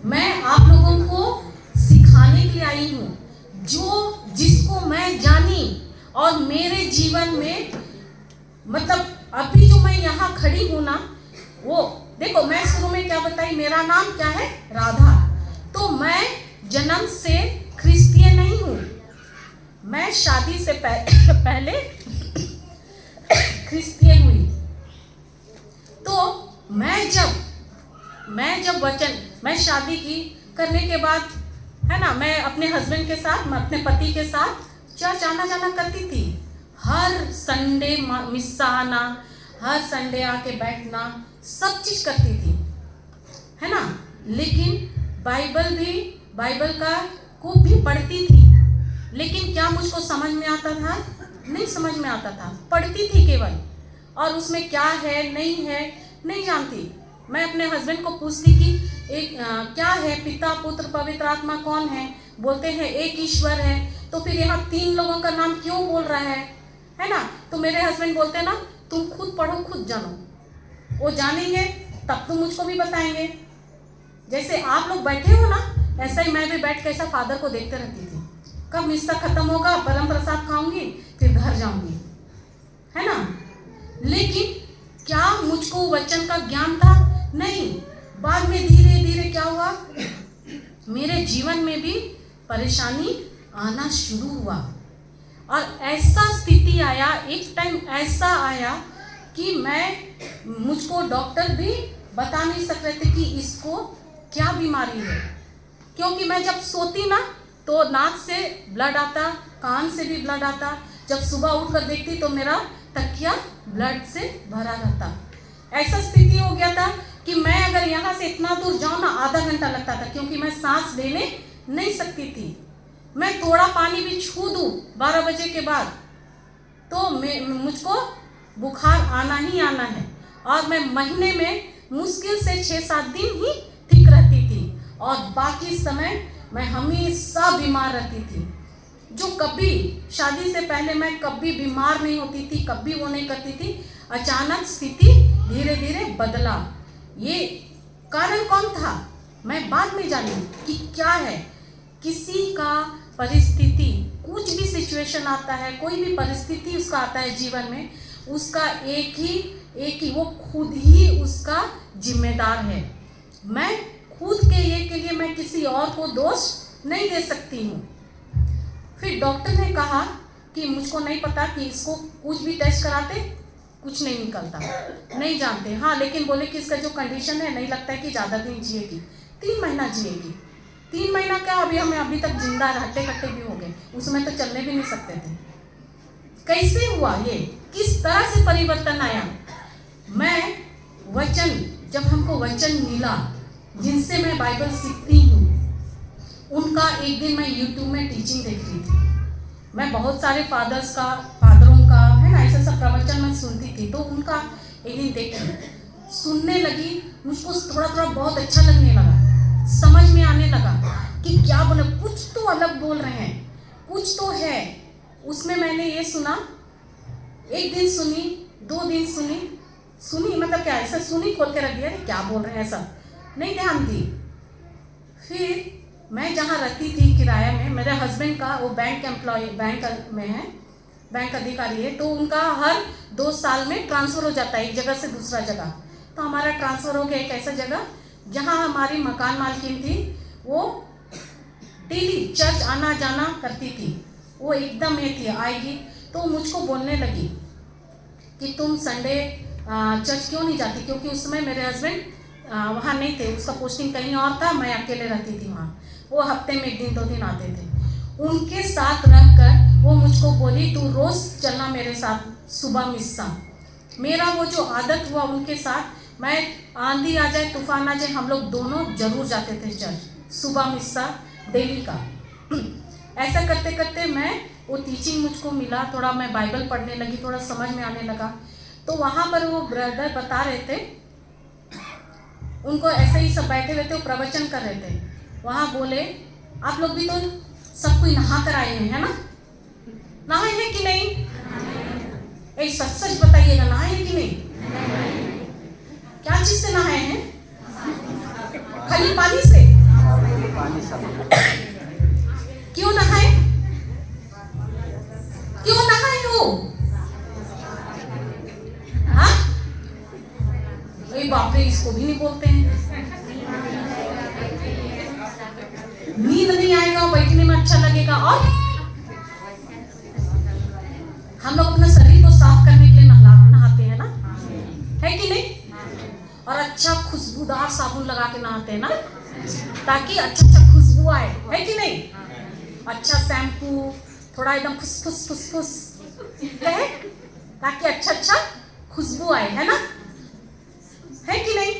मैं आप लोगों को सिखाने के लिए आई हूँ, जिसको मैं जानी और मेरे जीवन में मतलब अभी जो मैं यहाँ खड़ी हूँ ना, वो देखो मैं शुरू में क्या बताई, मेरा नाम क्या है, राधा। तो मैं जन्म से क्रिश्चियन नहीं हूँ, मैं शादी से पहले क्रिश्चियन हुई। तो मैं जब मैं शादी की करने के बाद, है ना, मैं अपने हस्बैंड के साथ, मैं अपने पति के साथ चर्च आना जाना करती थी। हर संडे मिस्सा आना, हर संडे आके बैठना, सब चीज करती थी, है ना। लेकिन बाइबल को भी पढ़ती थी, लेकिन क्या मुझको समझ में आता था, नहीं समझ में आता था। पढ़ती थी केवल, और उसमें क्या है नहीं है नहीं जानती। मैं अपने हस्बैंड को पूछती कि क्या है, पिता पुत्र पवित्र आत्मा कौन है, बोलते हैं एक ईश्वर है, तो फिर यहाँ 3 लोगों का नाम क्यों बोल रहा है ना। तो मेरे हस्बैंड बोलते हैं ना, तुम खुद पढ़ो खुद जानो, वो जानेंगे तब तुम मुझको भी बताएंगे। जैसे आप लोग बैठे हो ना, ऐसा ही मैं भी बैठ के ऐसा फादर को देखते रहती थी, कब मिस्सा खत्म होगा, परम प्रसाद खाऊंगी, फिर घर जाऊंगी, है ना। लेकिन क्या मुझको वचन का ज्ञान था, नहीं। बाद में धीरे धीरे क्या हुआ, मेरे जीवन में भी परेशानी आना शुरू हुआ, और ऐसा स्थिति आया, एक टाइम ऐसा आया कि मुझको डॉक्टर भी बता नहीं सक रहे थे कि इसको क्या बीमारी है। क्योंकि मैं जब सोती ना तो नाक से ब्लड आता, कान से भी ब्लड आता, जब सुबह उठकर देखती तो मेरा तकिया ब्लड से भरा रहता। ऐसा स्थिति हो गया था कि मैं अगर यहाँ से इतना दूर जाऊँ ना, आधा घंटा लगता था, क्योंकि मैं सांस लेने नहीं सकती थी। मैं थोड़ा पानी भी छू दूँ 12 बजे के बाद तो मुझको बुखार आना ही आना है, और मैं महीने में मुश्किल से 6-7 दिन ही ठीक रहती थी, और बाकी समय मैं हमेशा बीमार रहती थी। जो कभी शादी से पहले मैं कभी बीमार नहीं होती थी, कभी वो नहीं करती थी। अचानक स्थिति धीरे धीरे बदला। ये कारण कौन था, मैं बाद में जानी कि क्या है। किसी का परिस्थिति, कुछ भी सिचुएशन आता है, कोई भी परिस्थिति उसका आता है जीवन में, उसका एक ही वो खुद ही उसका जिम्मेदार है। मैं खुद के ये के लिए मैं किसी और को दोष नहीं दे सकती हूँ। फिर डॉक्टर ने कहा कि मुझको नहीं पता कि इसको कुछ भी टेस्ट कराते कुछ नहीं निकलता, नहीं जानते। हाँ, लेकिन बोले कि इसका जो कंडीशन है नहीं लगता है कि ज़्यादा दिन जिएगी, 3 महीना जिएगी। 3 महीना क्या, अभी तक जिंदा हट्टे कट्टे भी हो गए, उसमें तो चलने भी नहीं सकते थे। कैसे हुआ ये, किस तरह से परिवर्तन आया। मैं वचन, जब हमको वचन मिला, जिनसे मैं बाइबल सीखती हूँ, उनका एक दिन मैं यूट्यूब में टीचिंग देख रही थी। मैं बहुत सारे फादरों का है ना, ऐसा सब प्रवचन मैं सुनती थी, तो उनका एक दिन देखी, सुनने लगी, मुझको थोड़ा थोड़ा बहुत अच्छा लगने लगा, समझ में आने लगा कि क्या बोले, कुछ तो अलग बोल रहे हैं, कुछ तो है उसमें। मैंने ये सुना, एक दिन सुनी, 2 दिन सुनी मतलब क्या, ऐसा सुनी, खोल के रख दिया, क्या बोल रहे हैं, ऐसा नहीं ध्यान दी। फिर मैं जहाँ रहती थी किराया में, मेरे हस्बैंड का वो बैंक में है, बैंक अधिकारी है, तो उनका हर 2 साल में ट्रांसफ़र हो जाता है एक जगह से दूसरा जगह। तो हमारा ट्रांसफ़र हो गया एक ऐसा जगह जहाँ हमारी मकान मालकिन थी, वो डेली चर्च आना जाना करती थी, वो एकदम ये थी, आएगी तो मुझको बोलने लगी कि तुम संडे चर्च क्यों नहीं जाती, क्योंकि उस समय मेरे हस्बैंड वहाँ नहीं थे, उसका पोस्टिंग कहीं और था, मैं अकेले रहती थी वहाँ। वो हफ्ते में 1 दिन 2 दिन आते थे। उनके साथ रहकर वो मुझको बोली, तू रोज़ चलना मेरे साथ सुबह मिस्सा। मेरा वो जो आदत हुआ उनके साथ, मैं आंधी आ जाए तूफान आ जाए, हम लोग दोनों जरूर जाते थे चर्च, सुबह मिस्सा डेली का। ऐसा करते करते मैं वो टीचिंग मुझको मिला, थोड़ा मैं बाइबल पढ़ने लगी, थोड़ा समझ में आने लगा। तो वहाँ पर वो ब्रदर बता रहे थे, उनको ऐसे ही सब बैठे हुए थे, वो प्रवचन कर रहे थे। वहाँ बोले, आप लोग भी तो सब कोई नहा कर आए हैं, है ना, नहाए हैं कि नहीं? एक सच बताइएगा, नहाए हैं कि नहीं? क्या चीज से नहाए हैं? खाली पानी से? पानी सब। क्यों नहाए? क्यों नहाए हो? हाँ, ए बाप रे, इसको भी नहीं बोलते हैं। नींद नहीं आएगा, बैठने में अच्छा लगेगा। और हम लोग अपने शरीर को साफ करने के लिए नहाते हैं ना, है कि नहीं? और अच्छा खुशबूदार साबुन लगा के नहाते हैं ना, ताकि अच्छा खुशबू आए, है कि नहीं? अच्छा शैम्पू, थोड़ा एकदम फुस है, ताकि अच्छा खुशबू आए, है ना, है कि नहीं?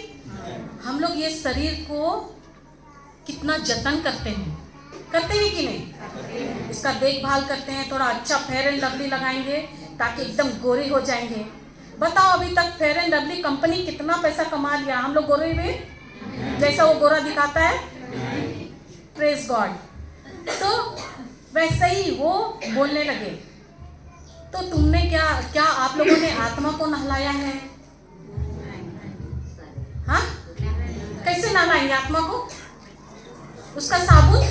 हम लोग ये शरीर को कितना जतन करते हैं कि नहीं? इसका देखभाल करते हैं, थोड़ा अच्छा फेयर एंड लवली लगाएंगे ताकि एकदम गोरे हो जाएंगे। बताओ अभी तक फेयर एंड लवली कंपनी कितना पैसा कमा लिया? हम लोग गोरे हुए जैसा वो गोरा दिखाता है, प्रेज गॉड। तो वैसे ही वो बोलने लगे। तो तुमने क्या आप लोगों ने आत्मा को नहलाया है? हाँ, कैसे नहलाएंगे आत्मा को? उसका साबुन,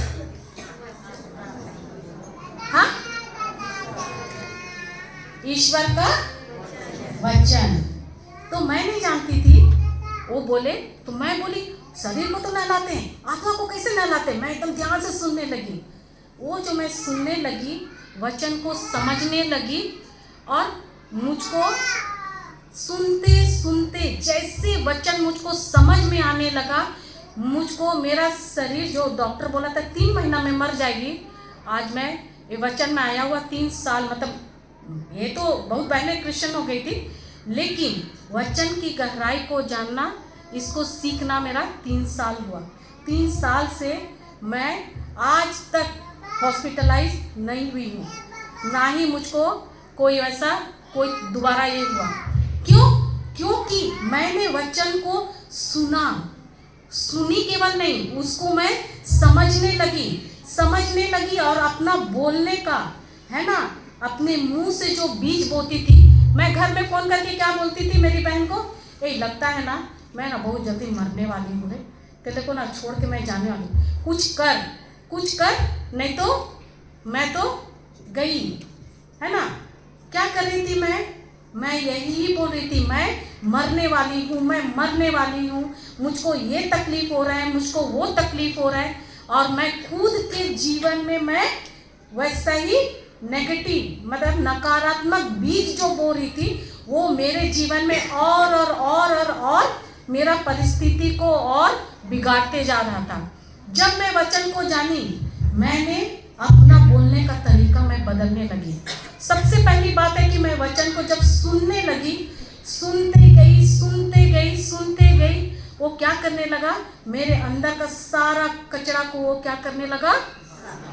हाँ, ईश्वर का वचन। तो मैं नहीं जानती थी, वो बोले तो मैं बोली शरीर को तो नहलाते हैं, आत्मा को कैसे नहलाते हैं? मैं एकदम ध्यान से सुनने लगी। वो जो मैं सुनने लगी, वचन को समझने लगी, और मुझको सुनते सुनते जैसे वचन मुझको समझ में आने लगा, मुझको मेरा शरीर, जो डॉक्टर बोला था 3 महीना में मर जाएगी, आज मैं ये वचन में आया हुआ 3 साल, मतलब ये तो बहुत पहले क्रिश्चियन हो गई थी, लेकिन वचन की गहराई को जानना, इसको सीखना मेरा 3 साल हुआ। 3 साल से मैं आज तक हॉस्पिटलाइज नहीं हुई हूँ, ना ही मुझको कोई दोबारा ये हुआ। क्यों? क्योंकि मैंने वचन को सुनी केवल नहीं, उसको मैं समझने लगी और अपना बोलने का, है ना, अपने मुंह से जो बीज बोती थी। मैं घर में फोन करके क्या बोलती थी मेरी बहन को, लगता है ना मैं ना बहुत जल्दी मरने वाली हूँ, तेरे को ना छोड़ के मैं जाने वाली, कुछ कर, नहीं तो मैं तो गई, है ना। क्या कर रही थी मैं यही बोल रही थी, मैं मरने वाली हूँ, मुझको ये तकलीफ हो रहा है, मुझको वो तकलीफ हो रहा है। और मैं खुद के जीवन में मैं वैसा ही नेगेटिव, मतलब नकारात्मक बीज जो बो रही थी, वो मेरे जीवन में और मेरा परिस्थिति को और बिगाड़ते जा रहा था। जब मैं वचन को जानी, मैंने अपना बोलने का तरीका मैं बदलने लगी। सबसे पहली बात है कि मैं वचन को जब सुनने लगी, सुनते गई, वो क्या करने लगा, मेरे अंदर का सारा कचरा को वो क्या करने लगा,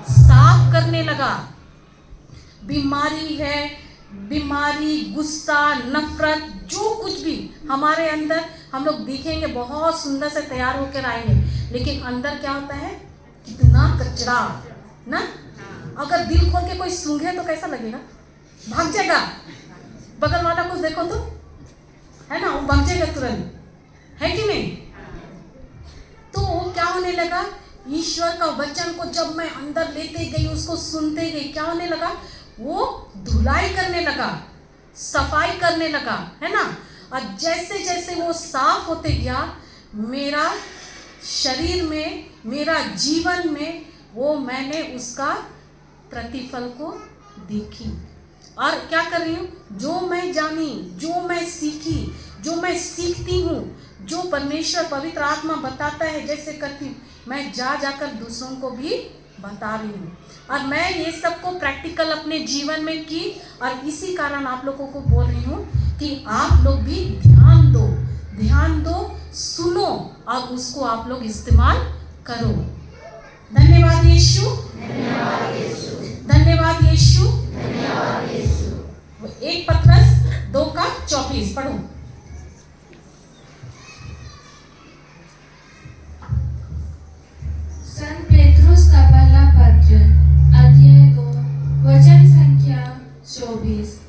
साफ करने लगा। बीमारी, गुस्सा, नफरत, जो कुछ भी हमारे अंदर, हम लोग दिखेंगे बहुत सुंदर से तैयार होकर आएंगे, लेकिन अंदर क्या होता है, कितना कचरा ना। अगर दिल खोल के कोई सूंघे तो कैसा लगेगा, भाग जाएगा। बगल वाला कुछ देखो तो, है ना, वो भाग जाएगा तुरंत, है कि नहीं। तो वो क्या होने लगा, ईश्वर का वचन को जब मैं अंदर लेते गई, उसको सुनते गई, क्या होने लगा, वो धुलाई करने लगा, सफाई करने लगा, है ना। और जैसे जैसे वो साफ होते गया, मेरा शरीर में, मेरा जीवन में, वो मैंने उसका प्रतिफल को देखी। और क्या कर रही हूँ, जो मैं जानी, जो मैं सीखी, जो मैं सीखती हूँ, जो परमेश्वर पवित्र आत्मा बताता है, जैसे करती हूँ, मैं जाकर दूसरों को भी बता रही हूँ। और मैं ये सबको प्रैक्टिकल अपने जीवन में की, और इसी कारण आप लोगों को बोल रही हूँ कि आप लोग भी ध्यान दो, सुनो, और उसको आप लोग इस्तेमाल करो। धन्यवाद यीशु, धन्यवाद यीशु। 1 पत्रस 2:24 पढ़ो। संत पेत्रुस का पहला पत्र, अध्याय 2, वचन संख्या 24।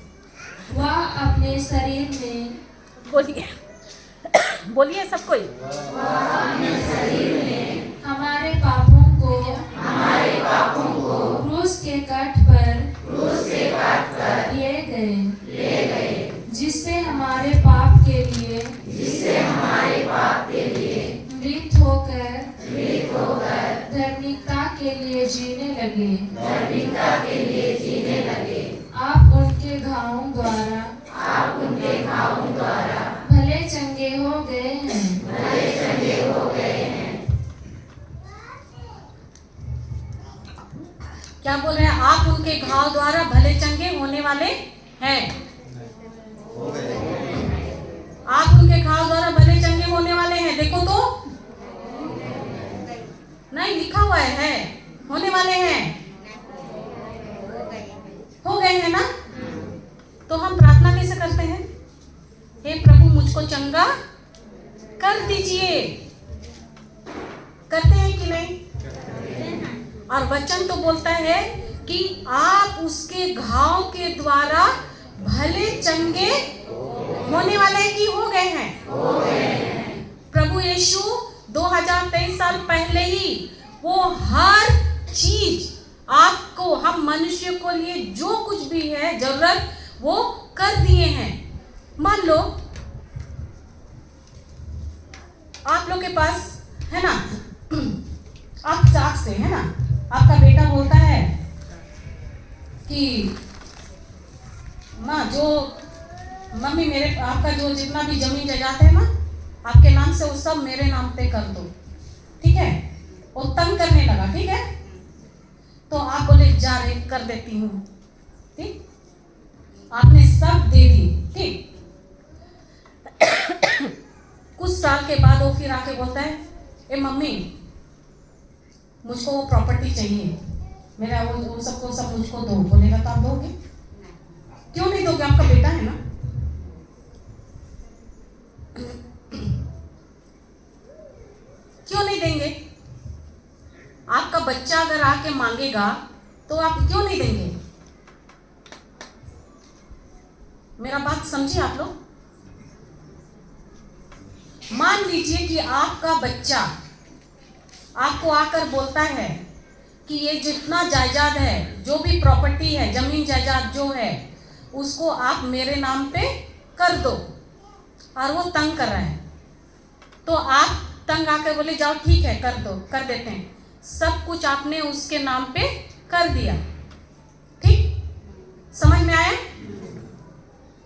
वह अपने शरीर में, बोलिए सब कोई, अपने शरीर में हमारे पापों को क्रूस के काट पर ले गए, जिससे हमारे पाप के लिए मृत होकर धार्मिकता के लिए जीने लगे। आप उनके घावों द्वारा भले चंगे हो गए हैं। क्या बोल रहे हैं? आप उनके घाव द्वारा भले चंगे होने वाले हैं। आप उनके घाव द्वारा भले चंगे होने वाले हैं। देखो तो, नहीं लिखा हुआ है होने वाले हैं, हो गए हैं ना। तो हम प्रार्थना कैसे करते हैं? हे प्रभु मुझको चंगा कर दीजिए। करते हैं कि नहीं? और वचन तो बोलता है कि आप उसके घाव के द्वारा भले चंगे होने वाले हैं कि हो गए हैं। प्रभु यीशु 2023 साल पहले ही वो हर चीज आपको, हम मनुष्य को लिए जो कुछ भी है जरूरत वो कर दिए हैं। मान लो आप लोग के पास है ना, आप साथ से है ना, आपका बेटा बोलता है कि माँ जो मम्मी मेरे आपका जो जितना भी जमीन जायदाद है ना आपके नाम से वो सब मेरे नाम पे कर दो, ठीक है। वो तंग करने लगा, ठीक है। तो आप बोले जा रहे कर देती हूँ, ठीक। आपने सब दे दी, ठीक। कुछ साल के बाद वो फिर आके बोलता है ए मम्मी मुझको वो प्रॉपर्टी चाहिए, मेरा वो सबको सब मुझको दो। बोलेगा तो आप दोगे? क्यों नहीं दोगे? आपका बेटा है ना। क्यों नहीं देंगे? आपका बच्चा अगर आके मांगेगा तो आप क्यों नहीं देंगे? मेरा बात समझिए आप लोग। मान लीजिए कि आपका बच्चा आपको आकर बोलता है कि ये जितना जायदाद है, जो भी प्रॉपर्टी है, जमीन जायदाद जो है, उसको आप मेरे नाम पे कर दो, और वो तंग कर रहा है। तो आप तंग आकर बोले जाओ ठीक है कर दो, कर देते हैं। सब कुछ आपने उसके नाम पे कर दिया, ठीक। समझ में आया?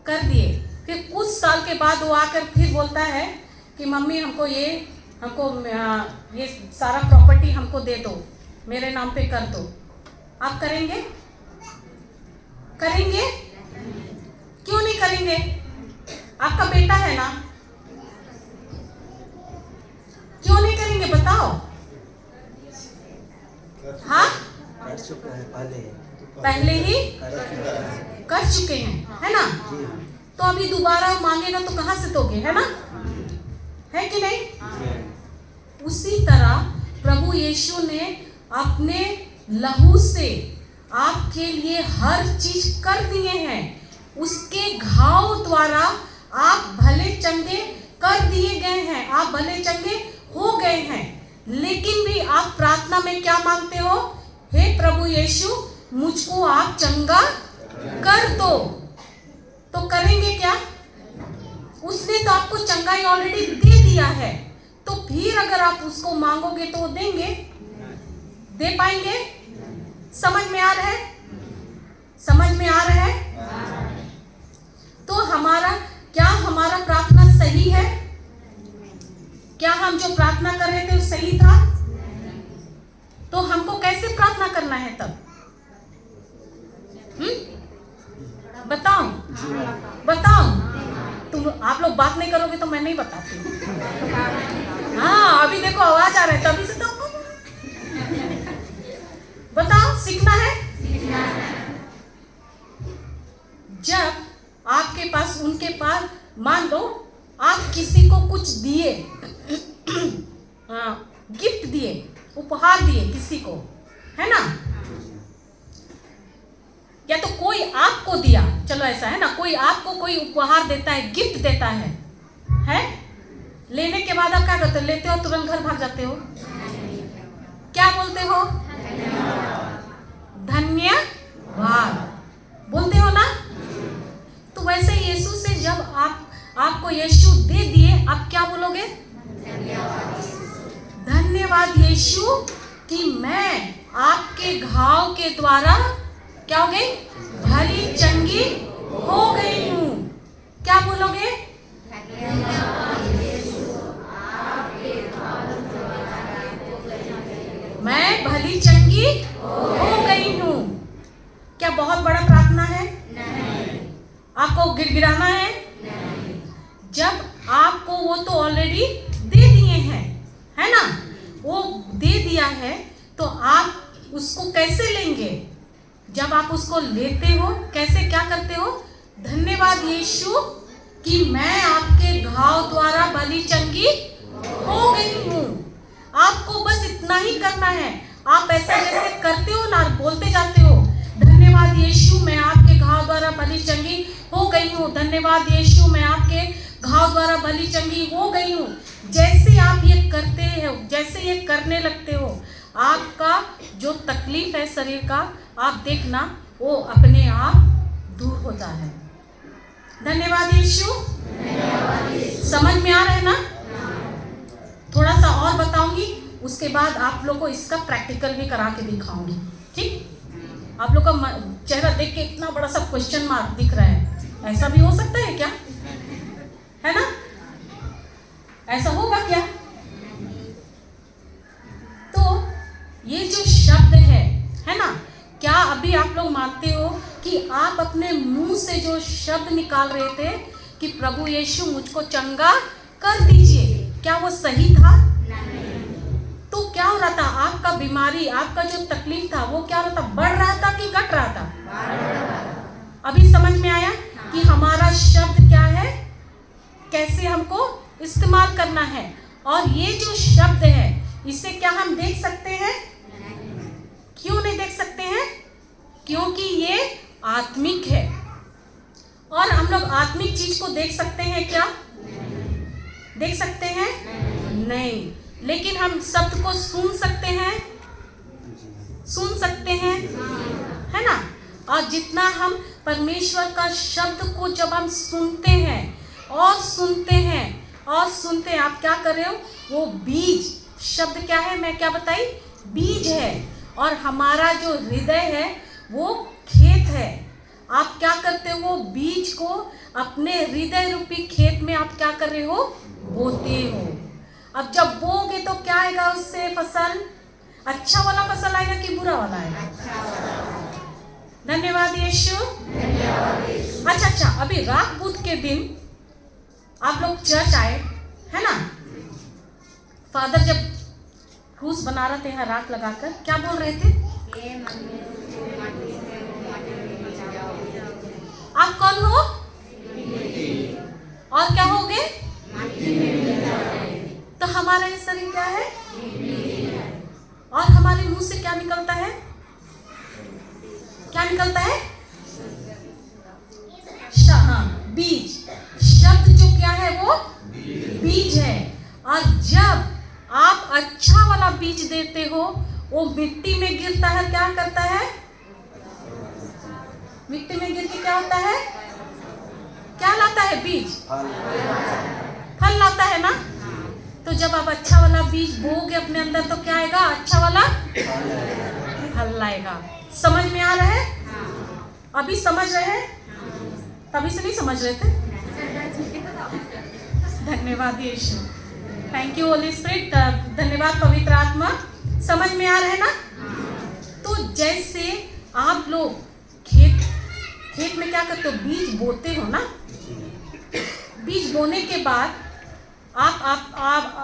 कर दिए। फिर कुछ साल के बाद वो आकर फिर बोलता है कि मम्मी हमको ये सारा प्रॉपर्टी हमको दे दो, मेरे नाम पे कर दो। आप करेंगे? करेंगे? क्यों नहीं करेंगे? आपका बेटा है ना, क्यों नहीं करेंगे बताओ? हाँ, कर चुका है, पहले ही कर चुके हैं, है ना। तो अभी दोबारा मांगेगा तो कहाँ से दोगे, है ना, है कि नहीं? उसी तरह प्रभु यीशु ने अपने लहू से आपके लिए हर चीज कर दिए हैं। उसके घाव द्वारा आप भले चंगे कर दिए गए हैं, आप भले चंगे हो गए हैं। लेकिन भी आप प्रार्थना में क्या मांगते हो? हे प्रभु यीशु मुझको आप चंगा कर दो। तो करेंगे क्या? उसने तो आपको चंगाई ऑलरेडी दे दिया है। तो फिर अगर आप उसको मांगोगे तो वो देंगे? दे पाएंगे? समझ में आ रहा है? समझ में आ रहा है? तो हमारा प्रार्थना सही है? क्या हम जो प्रार्थना कर रहे थे वो सही था? तो हमको कैसे प्रार्थना करना है तब? बताओ बताओ। तुम आप लोग बात नहीं करोगे तो मैं नहीं बताती। हाँ, अभी देखो आवाज आ रहा है तभी से तो बताओ। सीखना है। जब आपके पास, उनके पास, मान लो आप किसी को कुछ दिए, गिफ्ट दिए, उपहार दिए किसी को, है ना, या तो कोई आपको दिया, चलो ऐसा है ना, कोई आपको कोई उपहार देता है, गिफ्ट देता है? लेने के बाद आप क्या करते हो? लेते हो तुरंत घर भाग जाते हो? क्या बोलते हो? धन्यवाद बोलते हो ना। तो वैसे यीशु से जब आपको यीशु दे दिए, आप क्या बोलोगे? धन्यवाद यीशु कि मैं आपके घाव के द्वारा क्या हो गई? भली चंगी हो गई हूँ। क्या बोलोगे? मैं भली चंगी हो गई हूँ। क्या बहुत बड़ा प्रार्थना है? नहीं। आपको गिड़गिड़ाना है? नहीं। जब आपको वो तो ऑलरेडी दे दिए हैं, है ना? वो दे दिया है तो आप उसको कैसे लेंगे? जब आप उसको लेते हो कैसे, क्या करते हो? धन्यवाद यीशु कि मैं आपके घाव द्वारा भली चंगी हो गई हूँ। आपको बस इतना ही करना है। आप ऐसा जैसे करते हो ना, बोलते जाते हो, धन्यवाद यीशु मैं आपके घाव द्वारा भली चंगी हो गई हूँ, धन्यवाद यीशु मैं आपके घाव द्वारा भली चंगी हो गई हूँ। जैसे आप ये करते हो, जैसे ये करने लगते हो, आपका जो तकलीफ है शरीर का, आप देखना वो अपने आप दूर होता है। धन्यवाद यीशु। समझ में आ रहा है ना? थोड़ा सा और बताऊंगी, उसके बाद आप लोग को इसका प्रैक्टिकल भी करा के दिखाऊंगी। ठीक? आप लोग का चेहरा देख के इतना बड़ा सा क्वेश्चन मार्क दिख रहा है, ऐसा भी हो सकता है क्या? है ना? ऐसा होगा क्या? तो ये जो शब्द है ना, क्या अभी आप लोग मानते हो कि आप अपने मुंह से जो शब्द निकाल रहे थे कि प्रभु यीशु मुझको चंगा कर दीजिए, क्या वो सही था? तो क्या हो रहा था? आपका बीमारी, आपका जो तकलीफ था वो क्या हो रहा था? बढ़ रहा था कि घट रहा था? अभी समझ में आया कि हमारा शब्द क्या है, कैसे हमको इस्तेमाल करना है। और ये जो शब्द है इसे क्या हम देख सकते हैं? क्यों नहीं देख सकते हैं? क्योंकि ये आत्मिक है। और हम लोग आत्मिक चीज को देख सकते हैं क्या? देख सकते हैं? नहीं। लेकिन हम शब्द को सुन सकते हैं, सुन सकते हैं, है ना? और जितना हम परमेश्वर का शब्द को जब हम सुनते हैं और सुनते हैं और सुनते हैं, आप क्या कर रहे हो? वो बीज, शब्द क्या है, मैं क्या बताई? बीज है। और हमारा जो हृदय है वो खेत है। आप क्या करते हो? वो बीज को अपने हृदय रूपी खेत में आप क्या कर रहे हो? बोते हो। अब जब बोगे तो क्या आएगा उससे फसल? अच्छा वाला फसल आएगा कि बुरा वाला आएगा? धन्यवाद यीशु। अच्छा, अभी रात बुध के दिन आप लोग चर्च आए, है ना? फादर जब क्रूस बना रहे थे यहाँ राख लगाकर, क्या बोल रहे थे? आप कौन हो? और क्या हो गए? तो हमारा ये शरीर क्या है? और हमारे मुंह से क्या निकलता है? क्या निकलता है? बीज। शब्द जो क्या है? वो बीज है। और जब आप अच्छा वाला बीज देते हो, वो मिट्टी में गिरता है, क्या करता है? मिट्टी में गिर के क्या होता है? क्या लाता है? बीज, फल लाता है ना? तो जब आप अच्छा वाला बीज बोगे अपने अंदर तो क्या आएगा? अच्छा वाला फल लाएगा। समझ में आ रहा है? अभी समझ रहे हैं? तभी से नहीं समझ रहे थे? धन्यवाद Yeshu. Thank you holy spirit. धन्यवाद पवित्र आत्मा। समझ में आ रहा है ना? तो जैसे आप लोग खेत में क्या करते हो? बीज बोते हो ना? बीज बोने के बाद आप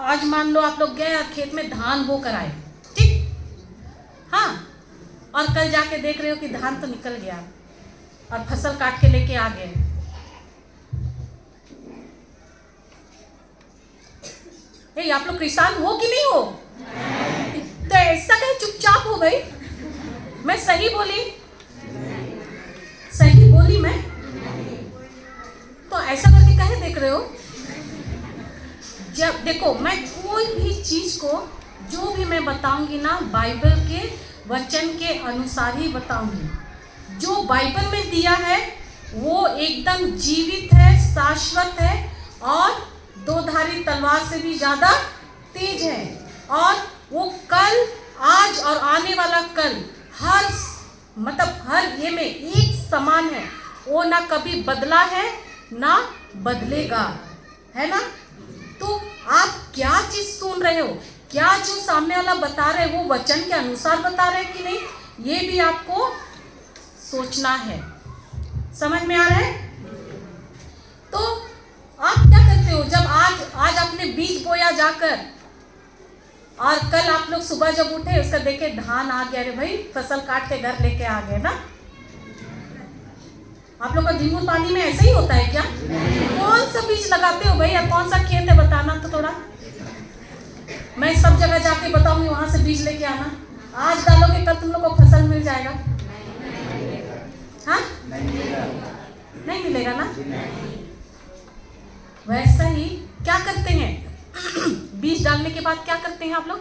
आज मान लो आप लोग गए और खेत में धान बो कर आए, ठीक? हाँ, और कल जाके देख रहे हो कि धान तो निकल गया और फसल काट के लेके आ गए। आप लोग किसान हो कि नहीं हो? तो ऐसा कहीं चुपचाप हो गई? मैं सही बोली? सही बोली मैं? तो ऐसा करके कहे देख रहे हो? जब देखो, मैं कोई भी चीज को जो भी मैं बताऊंगी ना, बाइबल के वचन के अनुसार ही बताऊंगी। जो बाइबल में दिया है वो एकदम जीवित है, शाश्वत है और दो धारी तलवार से भी ज्यादा तेज है। और वो कल, आज और आने वाला कल हर ये में एक समान है। वो ना कभी बदला है ना बदलेगा, है ना। तो आप क्या चीज सुन रहे हो, क्या जो सामने वाला बता रहे वो वचन के अनुसार बता रहे कि नहीं, ये भी आपको सोचना है। समझ में आ रहा है। तो आप क्या करते हो, जब आज आपने बीज बोया जाकर और कल आप लोग सुबह जब उठे उसका देखे धान आ गया, अरे भाई फसल काट के घर लेके आ गए ना। आप लोग का झींगुर पानी में ऐसे ही होता है क्या? कौन सा बीज लगाते हो भाई, या कौन सा खेत है बताना तो थोड़ा। मैं सब जगह जाके बताऊंगी, वहां से बीज लेके आना। आज डालोगे कल तुम लोग को फसल मिल जाएगा। हाँ, नहीं मिलेगा ना। वैसा ही क्या करते हैं, बीज डालने के बाद क्या करते हैं आप लोग?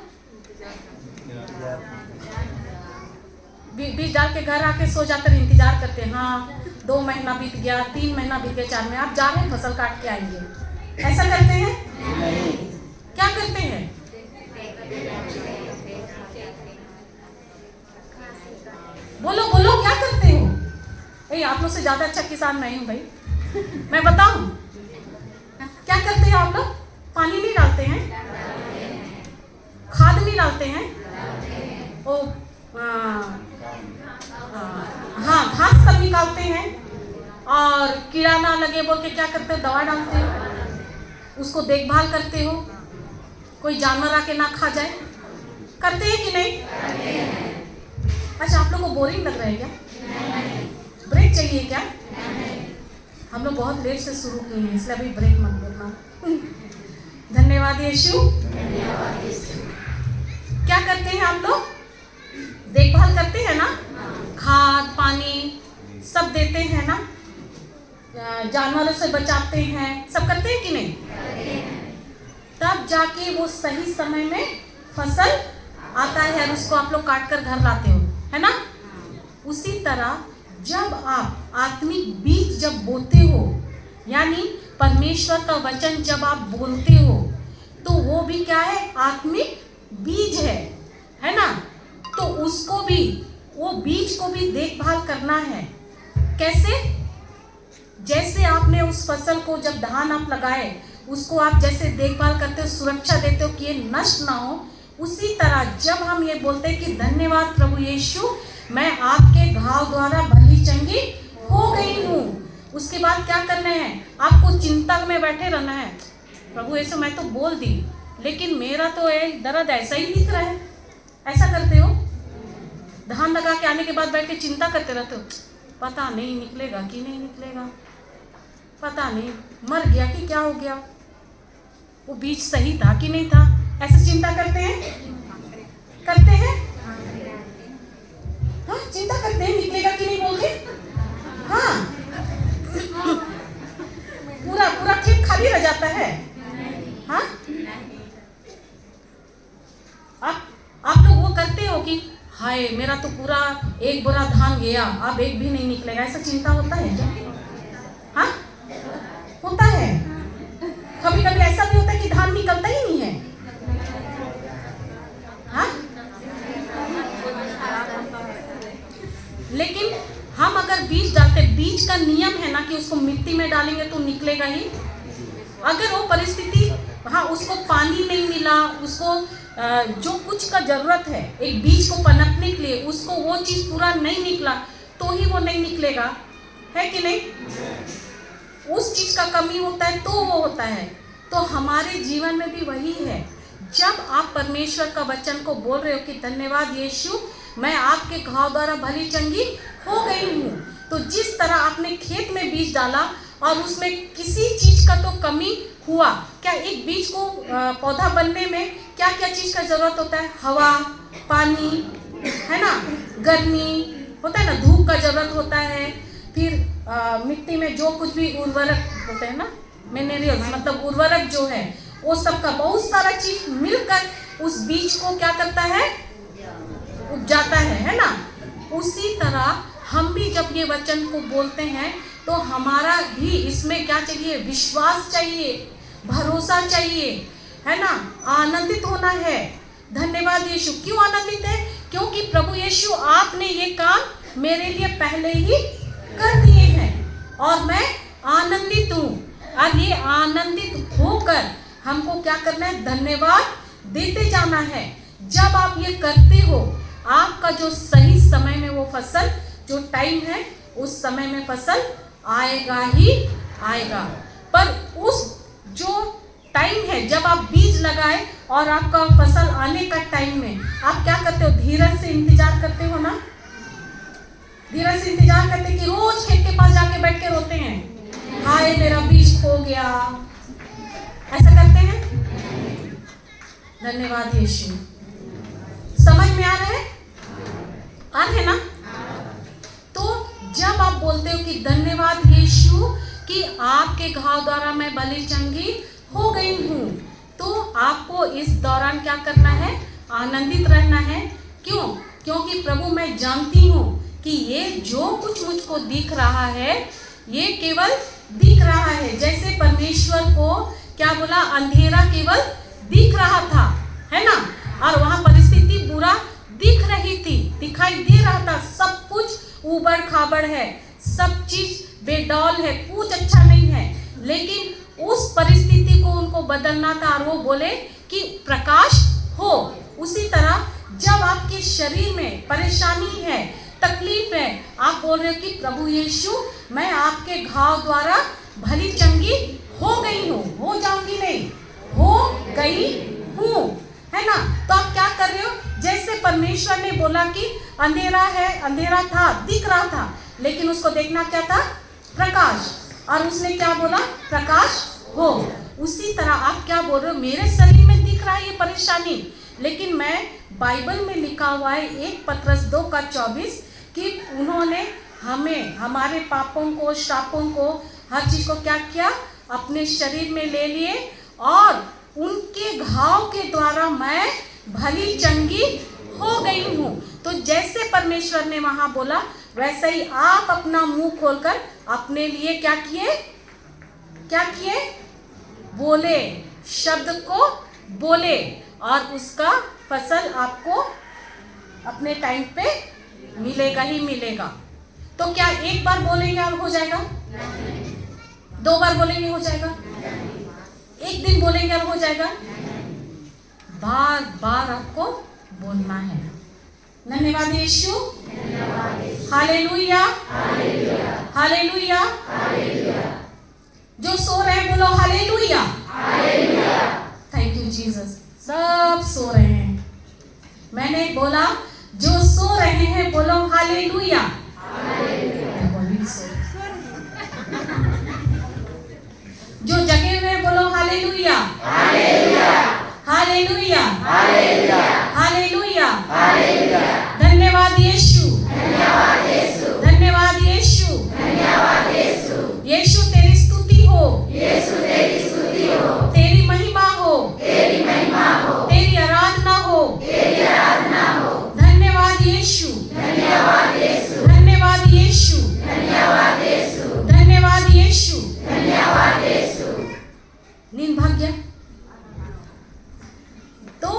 बीज डाल के घर आके सो जाकर इंतजार करते हैं। हाँ 2 महीना बीत गया, 3 महीना बीत गया, 4 महीना, आप जा रहे हैं फसल काट के आएंगे, ऐसा करते हैं? क्या करते हैं? बोलो बोलो, क्या करते हो? आप लोग से ज्यादा अच्छा किसान मैं हूँ भाई, मैं बताऊं क्या करते हैं आप लोग? पानी नहीं डालते हैं, खाद नहीं डालते हैं, ओ हाँ घास सब निकालते हैं, और कीड़ा ना लगे बोल के क्या करते हो, दवा डालते हो, उसको देखभाल करते हो, कोई जानवर आके ना खा जाए, करते हैं कि नहीं? अच्छा, आप लोग को बोरिंग लग रहा है क्या? ब्रेक चाहिए क्या? हम लोग बहुत लेट से शुरू किए हैं, इसलिए अभी ब्रेक मत बोलना। धन्यवाद यीशु। क्या करते हैं आप लोग? देखभाल करते हैं ना, खाद पानी सब देते हैं ना, जानवरों से बचाते हैं, सब करते हैं कि नहीं? तब जाके वो सही समय में फसल आता है और उसको आप लोग काट कर घर लाते हो, है ना। उसी तरह जब आप आत्मिक बीज जब बोते हो, यानी परमेश्वर का वचन जब आप बोलते हो, तो वो भी क्या है? आत्मिक बीज है ना। तो उसको भी, वो बीज को भी देखभाल करना है। कैसे? जैसे आपने उस फसल को, जब धान आप लगाए, उसको आप जैसे देखभाल करते हो, सुरक्षा देते हो कि ये नष्ट ना हो, उसी तरह जब हम ये बोलते हैं कि धन्यवाद प्रभु यीशु, मैं आपके घाव द्वारा भली चंगी हो गई हूँ, उसके बाद क्या करना है? आपको चिंता में बैठे रहना है। प्रभु यीशु मैं तो बोल दी, लेकिन मेरा तो दर्द ऐसा ही दिख रहा है। ऐसा करते हो? धान लगा के आने के बाद बैठ के चिंता करते रहते हो, पता नहीं निकलेगा कि नहीं निकलेगा, पता नहीं मर गया कि क्या हो गया, वो बीज सही था कि नहीं था, ऐसे चिंता करते हैं? करते हैं? हाँ, चिंता करते हैं निकलेगा कि नहीं बोल के। हाँ, पूरा पूरा खेत खाली रह जाता है। हाँ, आप लोग वो करते हो कि हाय मेरा तो पूरा एक बोरा धान गया, अब एक भी नहीं निकलेगा, ऐसा चिंता होता है क्या? हाँ, होता है। कभी कभी ऐसा भी होता है कि धान निकलता ही नहीं है। हाँ? लेकिन हम अगर बीज डालते, बीज का नियम है ना कि उसको मिट्टी में डालेंगे तो निकलेगा ही। अगर वो परिस्थिति, हाँ, उसको पानी नहीं मिला, उसको जो कुछ का जरूरत है एक बीज को पनपने के लिए, उसको वो चीज पूरा नहीं निकला तो ही वो नहीं निकलेगा, है कि नहीं? उस चीज का कमी होता है तो वो होता है। तो हमारे जीवन में भी वही है। जब आप परमेश्वर का वचन को बोल रहे हो कि धन्यवाद यीशु, मैं आपके घाव द्वारा भली चंगी हो गई हूँ, तो जिस तरह आपने खेत में बीज डाला और उसमें किसी चीज का तो कमी हुआ, क्या एक बीज को पौधा बनने में क्या क्या चीज का जरूरत होता है? हवा, पानी, है ना, गर्मी होता है ना, धूप का जरूरत होता है, फिर मिट्टी में जो कुछ भी उर्वरक होते हैं ना, मिनरल्स मतलब उर्वरक जो है, वो सब का बहुत सारा चीज मिलकर उस बीज को क्या करता है? उपजाता है ना। उसी तरह हम भी जब ये वचन को बोलते हैं तो हमारा भी इसमें क्या चाहिए? विश्वास चाहिए, भरोसा चाहिए, है ना? आनंदित होना है। धन्यवाद यीशु। क्यों आनंदित है? क्योंकि प्रभु यीशु आपने ये काम मेरे लिए पहले ही कर दिए हैं और मैं आनंदित हूँ। और ये आनंदित होकर हमको क्या करना है? धन्यवाद देते जाना है। जब आप ये करते हो, आपका जो सही समय में वो फसल, जो टाइम है, उस समय में फसल आएगा ही आएगा। पर उस जो टाइम है जब आप बीज लगाए और आपका फसल आने का टाइम में आप क्या करते हो? धीरज से इंतजार करते हो ना? धीरज से इंतजार करते कि रोज खेत के पास जाके बैठ के रोते हैं, हाय मेरा बीज खो गया। ऐसा करते हैं? धन्यवाद यीशु। समझ में आ रहा है? आ रहा है ना? तो जब आप बोलते हो कि धन्यवाद यीशु कि आपके घाव द्वारा मैं भली चंगी हो गई हूँ, तो आपको इस दौरान क्या करना है? आनंदित रहना है। क्यों? क्योंकि प्रभु मैं जानती हूँ कि ये जो कुछ मुझको दिख रहा है, ये केवल दिख रहा है। जैसे परमेश्वर को क्या बोला? अंधेरा केवल दिख रहा था, है ना? और वहाँ परिस्थिति बुरा दिख रही थी, दिखाई दे रहा था, सब कुछ ऊबड़ खाबड़ है, सब चीज बेडौल है, कुछ अच्छा नहीं है। लेकिन उस परिस्थिति को उनको बदलना था और वो बोले कि प्रकाश हो। उसी तरह जब आपके शरीर में परेशानी है, तकलीफ है, आप बोल रहे हो कि प्रभु यीशु मैं आपके घाव द्वारा भली चंगी हो गई हूँ, हो जाऊंगी नहीं, हो गई हूँ, है ना? तो आप क्या कर रहे हो? जैसे परमेश्वर ने बोला कि अंधेरा है, अंधेरा था, दिख रहा था, लेकिन उसको देखना क्या था? प्रकाश। और उसने क्या बोला? प्रकाश हो। उसी तरह आप क्या बोल रहे हो? मेरे शरीर में दिख रहा है ये परेशानी, लेकिन मैं बाइबल में लिखा हुआ है 1 पत्रस 2:24 कि उन्होंने हमें हमारे पापों को, श्रापों को, हर चीज को क्या किया? अपने शरीर में ले लिए और उनके घाव के द्वारा मैं भली चंगी हो गई हूँ। तो जैसे परमेश्वर ने वहां बोला, वैसे ही आप अपना मुंह खोलकर अपने लिए क्या किए? क्या किए? बोले, शब्द को बोले और उसका फसल आपको अपने टाइम पे मिलेगा ही मिलेगा। तो क्या एक बार बोलेंगे और हो जाएगा? 2 बार बोलेंगे हो जाएगा? एक दिन बोलेंगे और हो जाएगा? बार बार आपको बोलना है। धन्यवाद यीशु। Hallelujah, hallelujah. जो सो रहे हैं बोलो हालेलुया। Thank you Jesus. सब सो रहे हैं। मैंने बोला जो सो रहे हैं बोलो हालेलुया। जो जगे हुए बोलो हालेलुया, हालेलुया, हालेलुया। धन्यवाद यीशु, धन्यवाद यीशु। यीशु तेरी स्तुति हो, तेरी महिमा हो, तेरी आराधना हो। धन्यवाद यीशु, धन्यवाद यीशु, धन्यवाद यीशु। नींद भाग गया। तो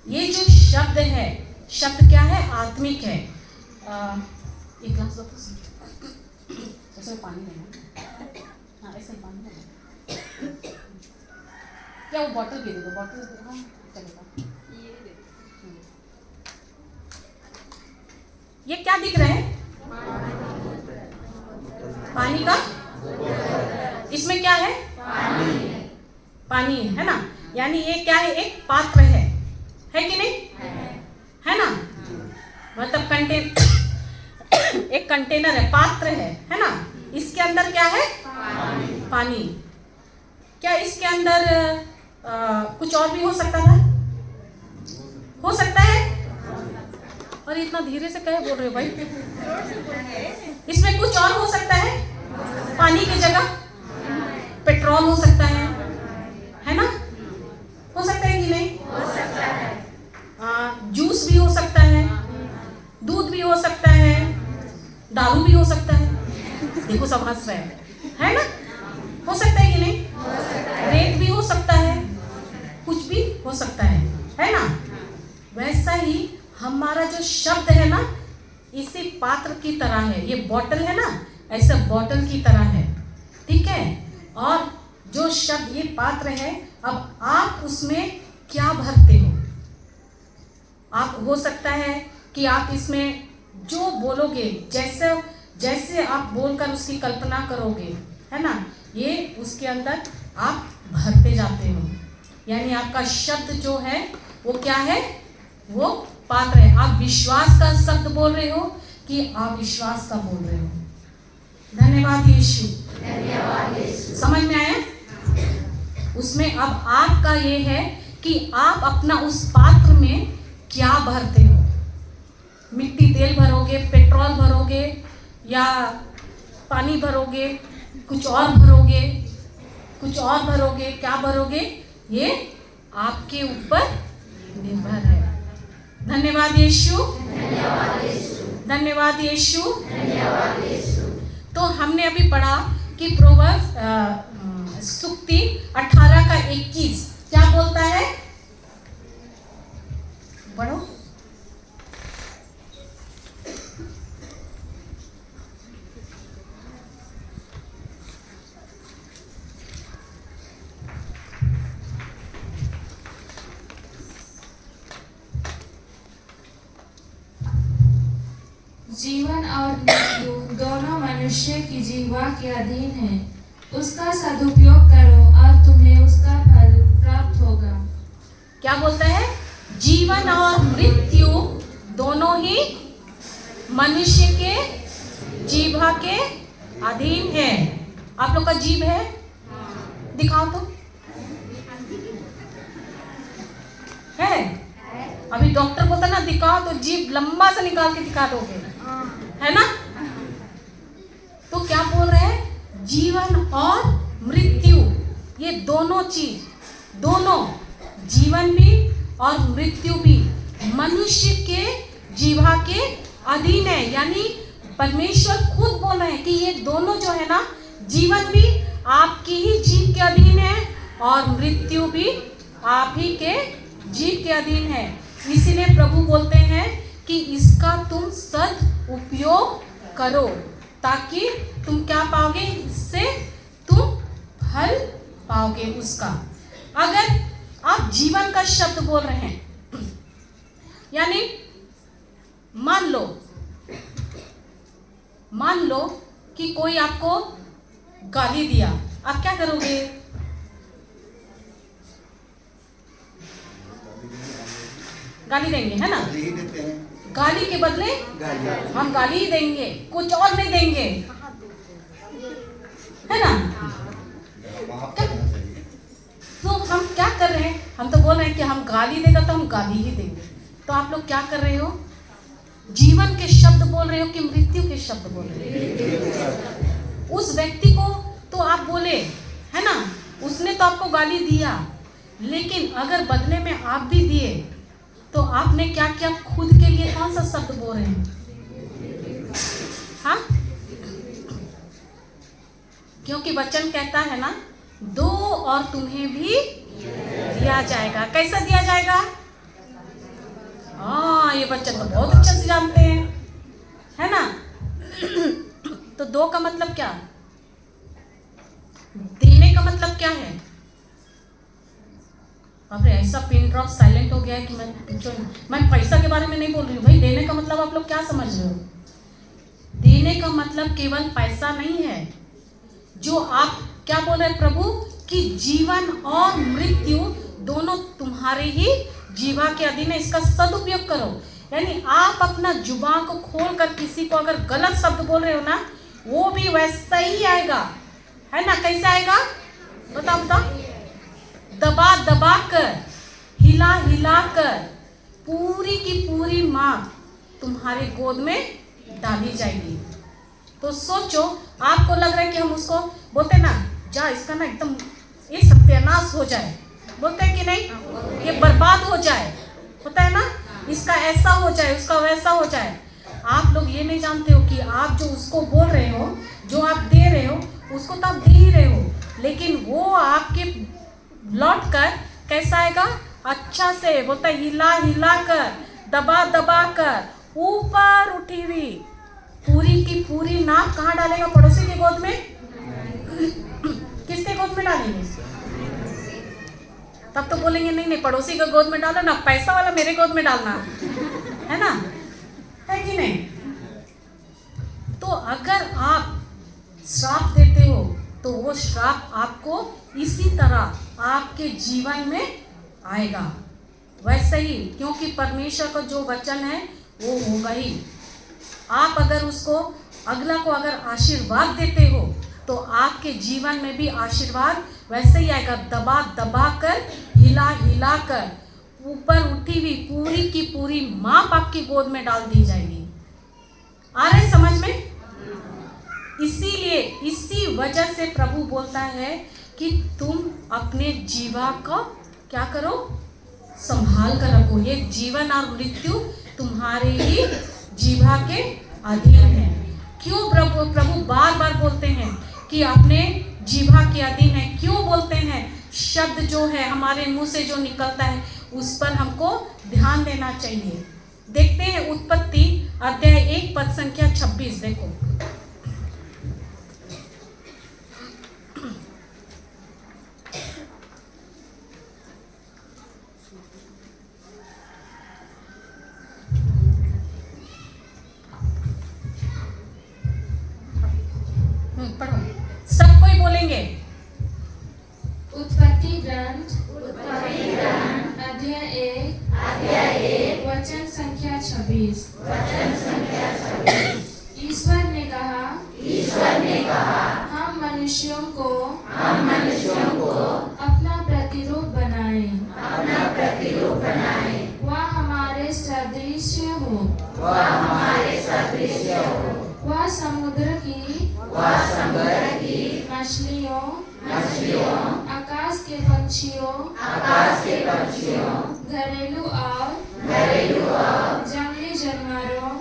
ये जो शब्द है, शब्द क्या है? आत्मिक है। एक गिलास दो, ऐसे पानी लेना। हाँ, ऐसे पानी लेना। क्या वो बॉटल भी दे दो, बॉटल दे दो। हाँ, चलेगा। ये क्या दिख रहा है? पानी का। इसमें क्या है? पानी है ना? यानी ये क्या है? एक पात्र है कि नहीं? है ना? मतलब एक कंटेनर है, पात्र है ना? इसके अंदर क्या है? पानी। क्या इसके अंदर कुछ और भी हो सकता था? हो सकता है? और इतना धीरे से कहे बोल रहे हो भाई? इसमें कुछ और हो सकता है? पानी की जगह पेट्रोल हो सकता है ना? हो सकता है कि नहीं? हो सकता है। जूस भी हो सकता है, दूध भी हो सकता है, दारू भी हो सकता है। देखो सब हंस रहे हैं, है ना? हो सकता है कि नहीं? रेत भी हो सकता है, कुछ भी हो सकता है ना? वैसा ही हमारा जो शब्द है ना, इसी पात्र की तरह है। ये बॉटल है ना, ऐसे बॉटल की तरह है, ठीक है? और जो शब्द, ये पात्र है, अब आप उसमें क्या भरते हो? आप हो सकता है कि आप इसमें जो बोलोगे, जैसे जैसे आप बोलकर उसकी कल्पना करोगे, है ना, ये उसके अंदर आप भरते जाते हो। यानी आपका शब्द जो है वो क्या है? वो पात्र है। आप विश्वास का शब्द बोल रहे हो कि अविश्वास का बोल रहे हो? धन्यवाद यीशु, धन्यवाद यीशु। समझ में आया? उसमें अब आपका ये है कि आप अपना उस पात्र में क्या भरते हो। मिट्टी तेल भरोगे, पेट्रोल भरोगे, या पानी भरोगे, कुछ और भरोगे, कुछ और भरोगे, क्या भरोगे? ये आपके ऊपर निर्भर है। धन्यवाद यीशु, धन्यवाद यीशु, धन्यवाद यीशु, धन्यवाद यीशु। तो हमने अभी पढ़ा कि प्रोवर्ब्स सुक्ति 18 का 21 क्या बोलता है? पढ़ो। जीवन और मृत्यु दोनों मनुष्य की जीवा के अधीन है। उसका सदुपयोग करो और तुम्हें उसका फल प्राप्त होगा। क्या बोलता है? जीवन और मृत्यु दोनों ही मनुष्य के जीवा के अधीन है। आप लोग का जीव है? दिखाओ तो। है? अभी डॉक्टर बोलता ना दिखाओ, तो जीव लंबा सा निकाल के दिखा दोगे, है ना? तो क्या बोल रहे हैं? जीवन और मृत्यु, ये दोनों चीज, दोनों, जीवन भी और मृत्यु भी मनुष्य के जीवा के अधीन है। यानी परमेश्वर खुद बोल रहे हैं कि ये दोनों जो है ना, जीवन भी आपकी ही जीव के अधीन है और मृत्यु भी आप ही के जीव के अधीन है। इसीलिए प्रभु बोलते हैं कि इसका तुम सद उपयोग करो, ताकि तुम क्या पाओगे? इससे तुम फल पाओगे उसका। अगर आप जीवन का शब्द बोल रहे हैं, यानी मान लो कि कोई आपको गाली दिया, आप क्या करोगे? गाली देंगे, है ना? गाली के बदले हम गाली ही देंगे, कुछ और नहीं देंगे, है ना? तो हम क्या कर रहे हैं? हम तो बोल रहे हैं कि हम गाली देगा तो हम गाली ही देंगे। तो आप लोग क्या कर रहे हो? जीवन के शब्द बोल रहे हो कि मृत्यु के शब्द बोल रहे हो? उस व्यक्ति को तो आप बोले, है ना, उसने तो आपको गाली दिया, लेकिन अगर बदले में आप भी दिए तो आपने क्या किया? खुद के लिए कौन सा शब्द बोल रहे हैं? हाँ, क्योंकि वचन कहता है ना, दो और तुम्हें भी दिया जाएगा। कैसा दिया जाएगा? हाँ, ये बच्चन तो बहुत अच्छे से जानते हैं, है ना? तो दो का मतलब क्या? देने का मतलब क्या है? अरे ऐसा पिन ड्रॉप साइलेंट हो गया है कि मैं पैसा के बारे में नहीं बोल रही हूँ भाई। देने का मतलब आप लोग क्या समझ रहे हो? देने का मतलब केवल पैसा नहीं है। जो आप क्या बोल रहे हैं प्रभु कि जीवन और मृत्यु दोनों तुम्हारे ही जीवा के अधीन है, इसका सदुपयोग करो। यानी आप अपना जुबान को खोल कर किसी को अगर गलत शब्द बोल रहे हो ना, वो भी वैसा ही आएगा, है ना? कैसे आएगा? बताओ। दबा दबा कर, हिला हिला कर पूरी की पूरी माँ तुम्हारे गोद में डाली जाएगी। तो सोचो, आपको लग रहा है कि हम उसको बोलते ना, जा इसका ना एकदम ये सत्यानाश हो जाए, बोलते हैं कि नहीं? ये बर्बाद हो जाए, होता है ना, इसका ऐसा हो जाए, उसका वैसा हो जाए। आप लोग ये नहीं जानते हो कि आप जो उसको बोल रहे हो जो आप दे रहे हो उसको तो आप दे ही रहे हो, लेकिन वो आपके लौट कर कैसा आएगा? अच्छा से बोलता है, हिला हिला कर, दबा दबा कर ऊपर उठी हुई पूरी की पूरी नाप कहाँ डालेगा? पड़ोसी के गोद में? किसके गोद में डालेंगे? तब तो बोलेंगे नहीं नहीं, पड़ोसी के गोद में डालो ना, पैसा वाला मेरे गोद में डालना, है ना, है कि नहीं? तो अगर आप श्राप देते हो तो वो श्राप आपको इसी तरह आपके जीवन में आएगा। वैसे ही, क्योंकि परमेश्वर का जो वचन है वो होगा ही। आप अगर उसको अगला को अगर आशीर्वाद देते हो तो आपके जीवन में भी आशीर्वाद वैसे ही आएगा। दबा दबा कर, हिला हिला कर ऊपर उठी हुई पूरी की पूरी माप आपकी गोद में डाल दी जाएगी। आ रहे समझ में? इसीलिए इसी वजह से प्रभु बोलता है कि तुम अपने जीवा को क्या करो? संभाल कर रखो। ये जीवन और मृत्यु तुम्हारे ही जीवा के अधीन है। क्यों प्रभु बार बार बोलते हैं कि अपने जीवा के अधीन है? क्यों बोलते हैं? शब्द जो है हमारे मुंह से जो निकलता है उस पर हमको ध्यान देना चाहिए। देखते हैं उत्पत्ति अध्याय 1 पद संख्या 26। देखो, पढ़ो, सब कोई बोलेंगे। उत्पत्ति ग्रंथ अध्याय 1 वचन संख्या 26। ईश्वर ने कहा हम मनुष्यों को अपना प्रतिरूप बनाएं, वह हमारे सदृश हो, वह समुद्र की मछलियों, आकाश के पंछियों, घरेलू और जंगली जानवरों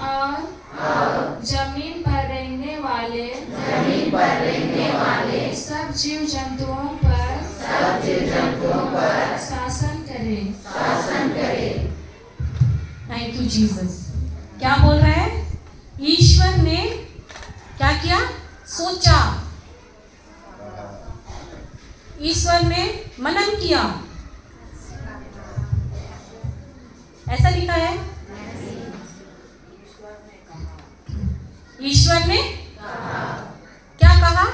और जमीन पर रहने वाले सब जीव जंतुओं पर शासन करे। Thank you Jesus. क्या बोल रहे हैं? ईश्वर ने क्या किया? सोचा, ईश्वर ने मनन किया। ऐसा लिखा है, ईश्वर ने क्या कहा?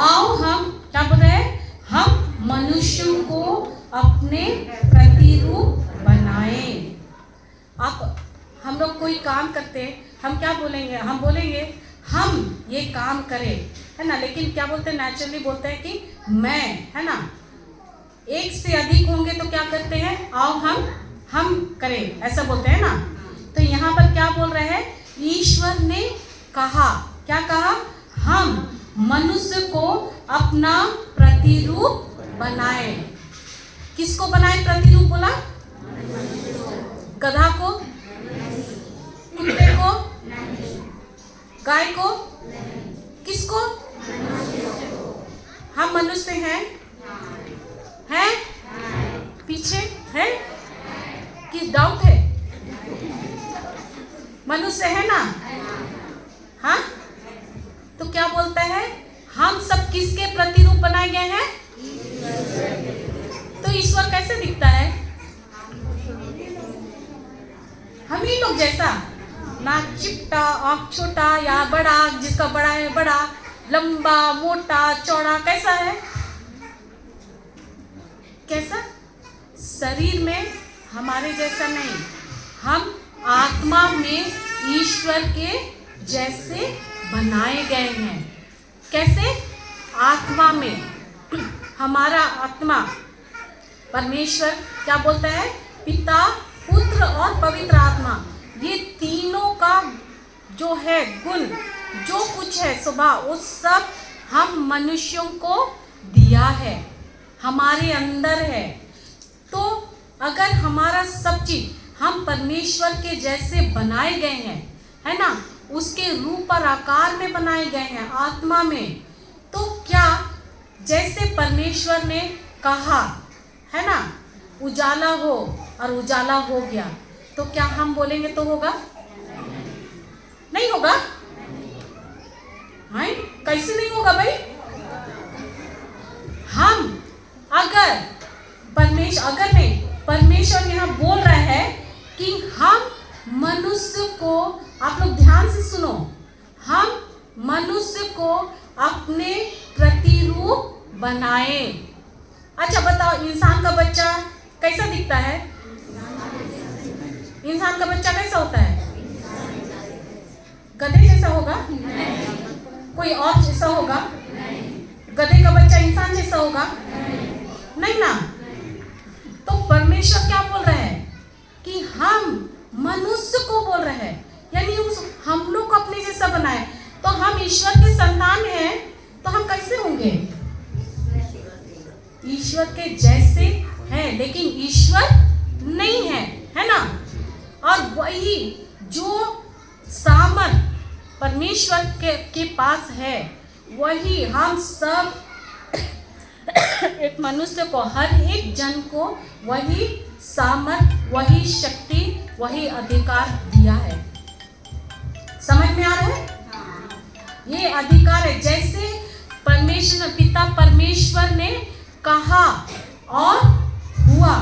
आओ हम क्या बोल रहे हैं? हम मनुष्यों को अपने प्रतिरूप बनाए। आप हम लोग कोई काम करते हैं, हम क्या बोलेंगे? हम बोलेंगे हम ये काम करें, है ना, लेकिन क्या बोलते हैं? नेचुरली बोलते हैं कि मैं, है ना। एक से अधिक होंगे तो क्या करते हैं? आओ हम करें, ऐसा बोलते हैं ना। तो यहाँ पर क्या बोल रहे हैं? ईश्वर ने कहा, क्या कहा? हम मनुष्य को अपना प्रतिरूप बनाए। किसको बनाए प्रतिरूप बोला? गधा को, कुत्ते को, गाय को, किसको? हम मनुष्य हैं? पीछे है कि डाउट है? मनुष्य है ना? हाँ, तो क्या बोलता है? हम सब किसके प्रतिरूप बनाए गए हैं? तो ईश्वर कैसे दिखता है? हम ही लोग जैसा, नाक चिपटा, आँख छोटा या बड़ा, जिसका बड़ा है बड़ा, लंबा मोटा चौड़ा, कैसा है? कैसा? शरीर में हमारे जैसा नहीं, हम आत्मा में ईश्वर के जैसे बनाए गए हैं। कैसे? आत्मा में। हमारा आत्मा, परमेश्वर क्या बोलता है? पिता, पुत्र और पवित्र आत्मा, ये तीनों का जो है गुण, जो कुछ है स्वभाव, वो सब हम मनुष्यों को दिया है, हमारे अंदर है। तो अगर हमारा सब चीज हम परमेश्वर के जैसे बनाए गए हैं, है ना, उसके रूप और आकार में बनाए गए हैं, आत्मा में। तो क्या जैसे परमेश्वर ने कहा है ना, उजाला हो, और उजाला हो गया, तो क्या हम बोलेंगे तो होगा? नहीं होगा? हाँ, कैसे नहीं होगा भाई? हम अगर परमेश्वर यहाँ बोल रहा है कि हम मनुष्य को, आप लोग ध्यान से सुनो, हम मनुष्य को अपने प्रतिरूप बनाए। अच्छा बताओ, इंसान का बच्चा कैसा दिखता है? इंसान का बच्चा कैसा होता है? गधे जैसा होगा? कोई और जैसा होगा? गधे का बच्चा इंसान जैसा होगा? नहीं ना। तो परमेश्वर क्या बोल रहे हैं कि हम मनुष्य को बोल रहे हैं, यानी हम लोग को अपने जैसा बनाए। तो हम ईश्वर के संतान हैं, तो हम कैसे होंगे? ईश्वर के जैसे हैं, लेकिन ईश्वर नहीं है ना। और वही जो सामर्थ परमेश्वर के पास है, वही हम सब एक मनुष्य को, हर एक जन को वही सामर्थ, वही शक्ति, वही अधिकार दिया है। समझ में आ रहा है? ये अधिकार है, जैसे पिता परमेश्वर ने कहा और हुआ,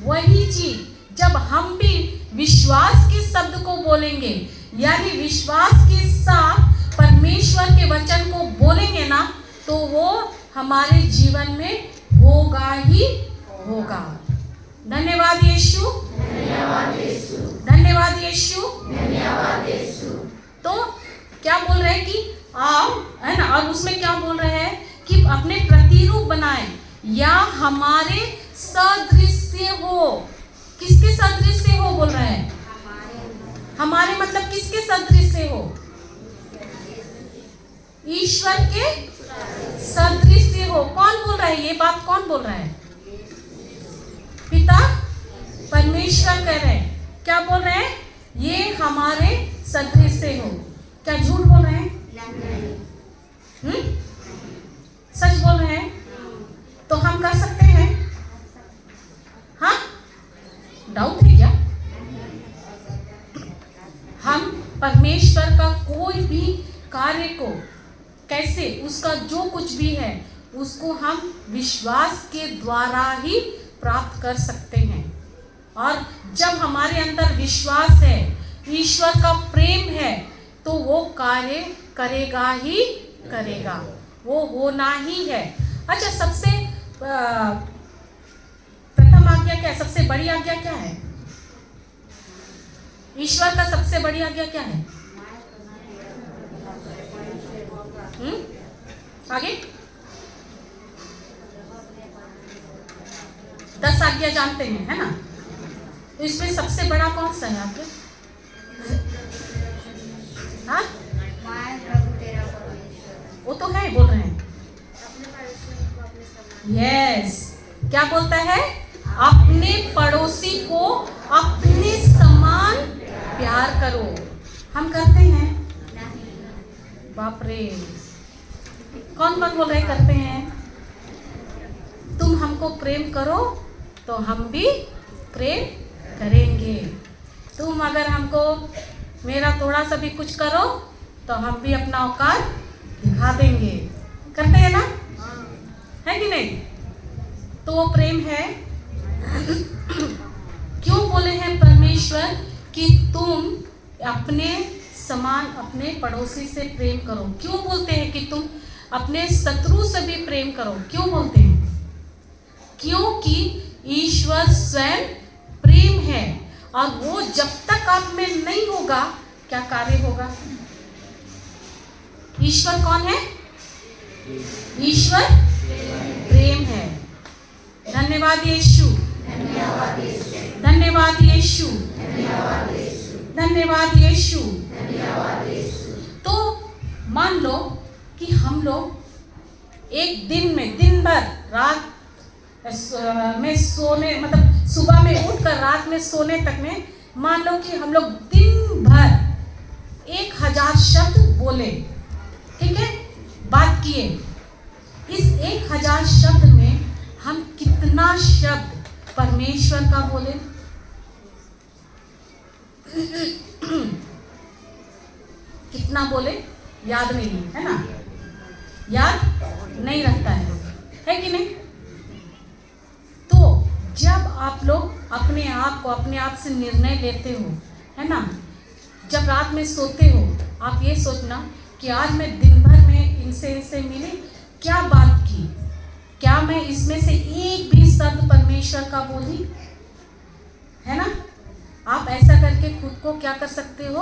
वही चीज जब हम भी विश्वास के शब्द को बोलेंगे, यानी विश्वास के साथ परमेश्वर के वचन को बोलेंगे ना, तो वो हमारे जीवन में होगा ही होगा। धन्यवाद यीशु, धन्यवाद यीशु, धन्यवाद यीशु, धन्यवाद यीशु। तो क्या बोल रहे हैं कि आओ, है ना, और उसमें क्या बोल रहे हैं कि अपने प्रतिरूप बनाए या हमारे सदृश्य हो। किसके सदृश्य हो बोल रहे हैं? हमारे मतलब किसके सदृश्य हो? ईश्वर के सदृश्य हो। कौन बोल रहा है ये बात? कौन बोल रहा है? पिता परमेश्वर कह रहे हैं। क्या बोल रहे हैं? ये हमारे सदृश्य हो। क्या झूठ बोल रहे हैं? सच बोल रहे हैं? तो हम कर सकते हैं? हाँ, डाउट है क्या? हम परमेश्वर का कोई भी कार्य को कैसे, उसका जो कुछ भी है उसको हम विश्वास के द्वारा ही प्राप्त कर सकते हैं। और जब हमारे अंदर विश्वास है, ईश्वर का प्रेम है, तो वो कार्य करेगा ही करेगा, वो होना ही है। अच्छा, सबसे प्रथम आज्ञा क्या है? सबसे बड़ी आज्ञा क्या है? ईश्वर का सबसे बड़ी आज्ञा क्या है? आगे 10 आज्ञा जानते हैं, है ना? तो इसमें सबसे बड़ा कौन सा है आपके? हाँ, वो तो है, बोल रहे हैं। यस, क्या बोलता है? अपने पड़ोसी को अपने समान प्यार करो। हम करते हैं? बाप रे, कौन कौन बोल रहे करते हैं? तुम हमको प्रेम करो तो हम भी प्रेम करेंगे। तुम अगर हमको मेरा थोड़ा सा भी कुछ करो तो हम भी अपना औकात दिखा देंगे। करते हैं ना? है कि नहीं? तो वो प्रेम है। क्यों बोले हैं परमेश्वर कि तुम अपने समान अपने पड़ोसी से प्रेम करो? क्यों बोलते हैं कि तुम अपने शत्रु से भी प्रेम करो? क्यों बोलते हैं? क्योंकि ईश्वर स्वयं प्रेम है, और वो जब तक आप में नहीं होगा, क्या कार्य होगा? ईश्वर कौन है? ईश्वर प्रेम है। धन्यवाद यीशु, धन्यवाद यीशु, धन्यवाद यीशु, धन्यवाद यीशु। तो मान लो कि हम लोग एक दिन में, दिन भर, रात में सोने, मतलब सुबह में उठकर रात में सोने तक में, मान लो कि हम लोग दिन भर 1000 शब्द बोले, ठीक है, बात किए। इस 1000 शब्द में हम कितना शब्द परमेश्वर का बोले? कितना बोले याद नहीं है ना, याद नहीं रखता है कि नहीं? तो जब आप लोग अपने आप से निर्णय लेते हो, है ना, जब रात में सोते हो, आप ये सोचना कि आज मैं दिन भर में इनसे मिली, क्या बात की, क्या मैं इसमें से एक भी शब्द परमेश्वर का बोली, है ना? आप ऐसा करके खुद को क्या कर सकते हो?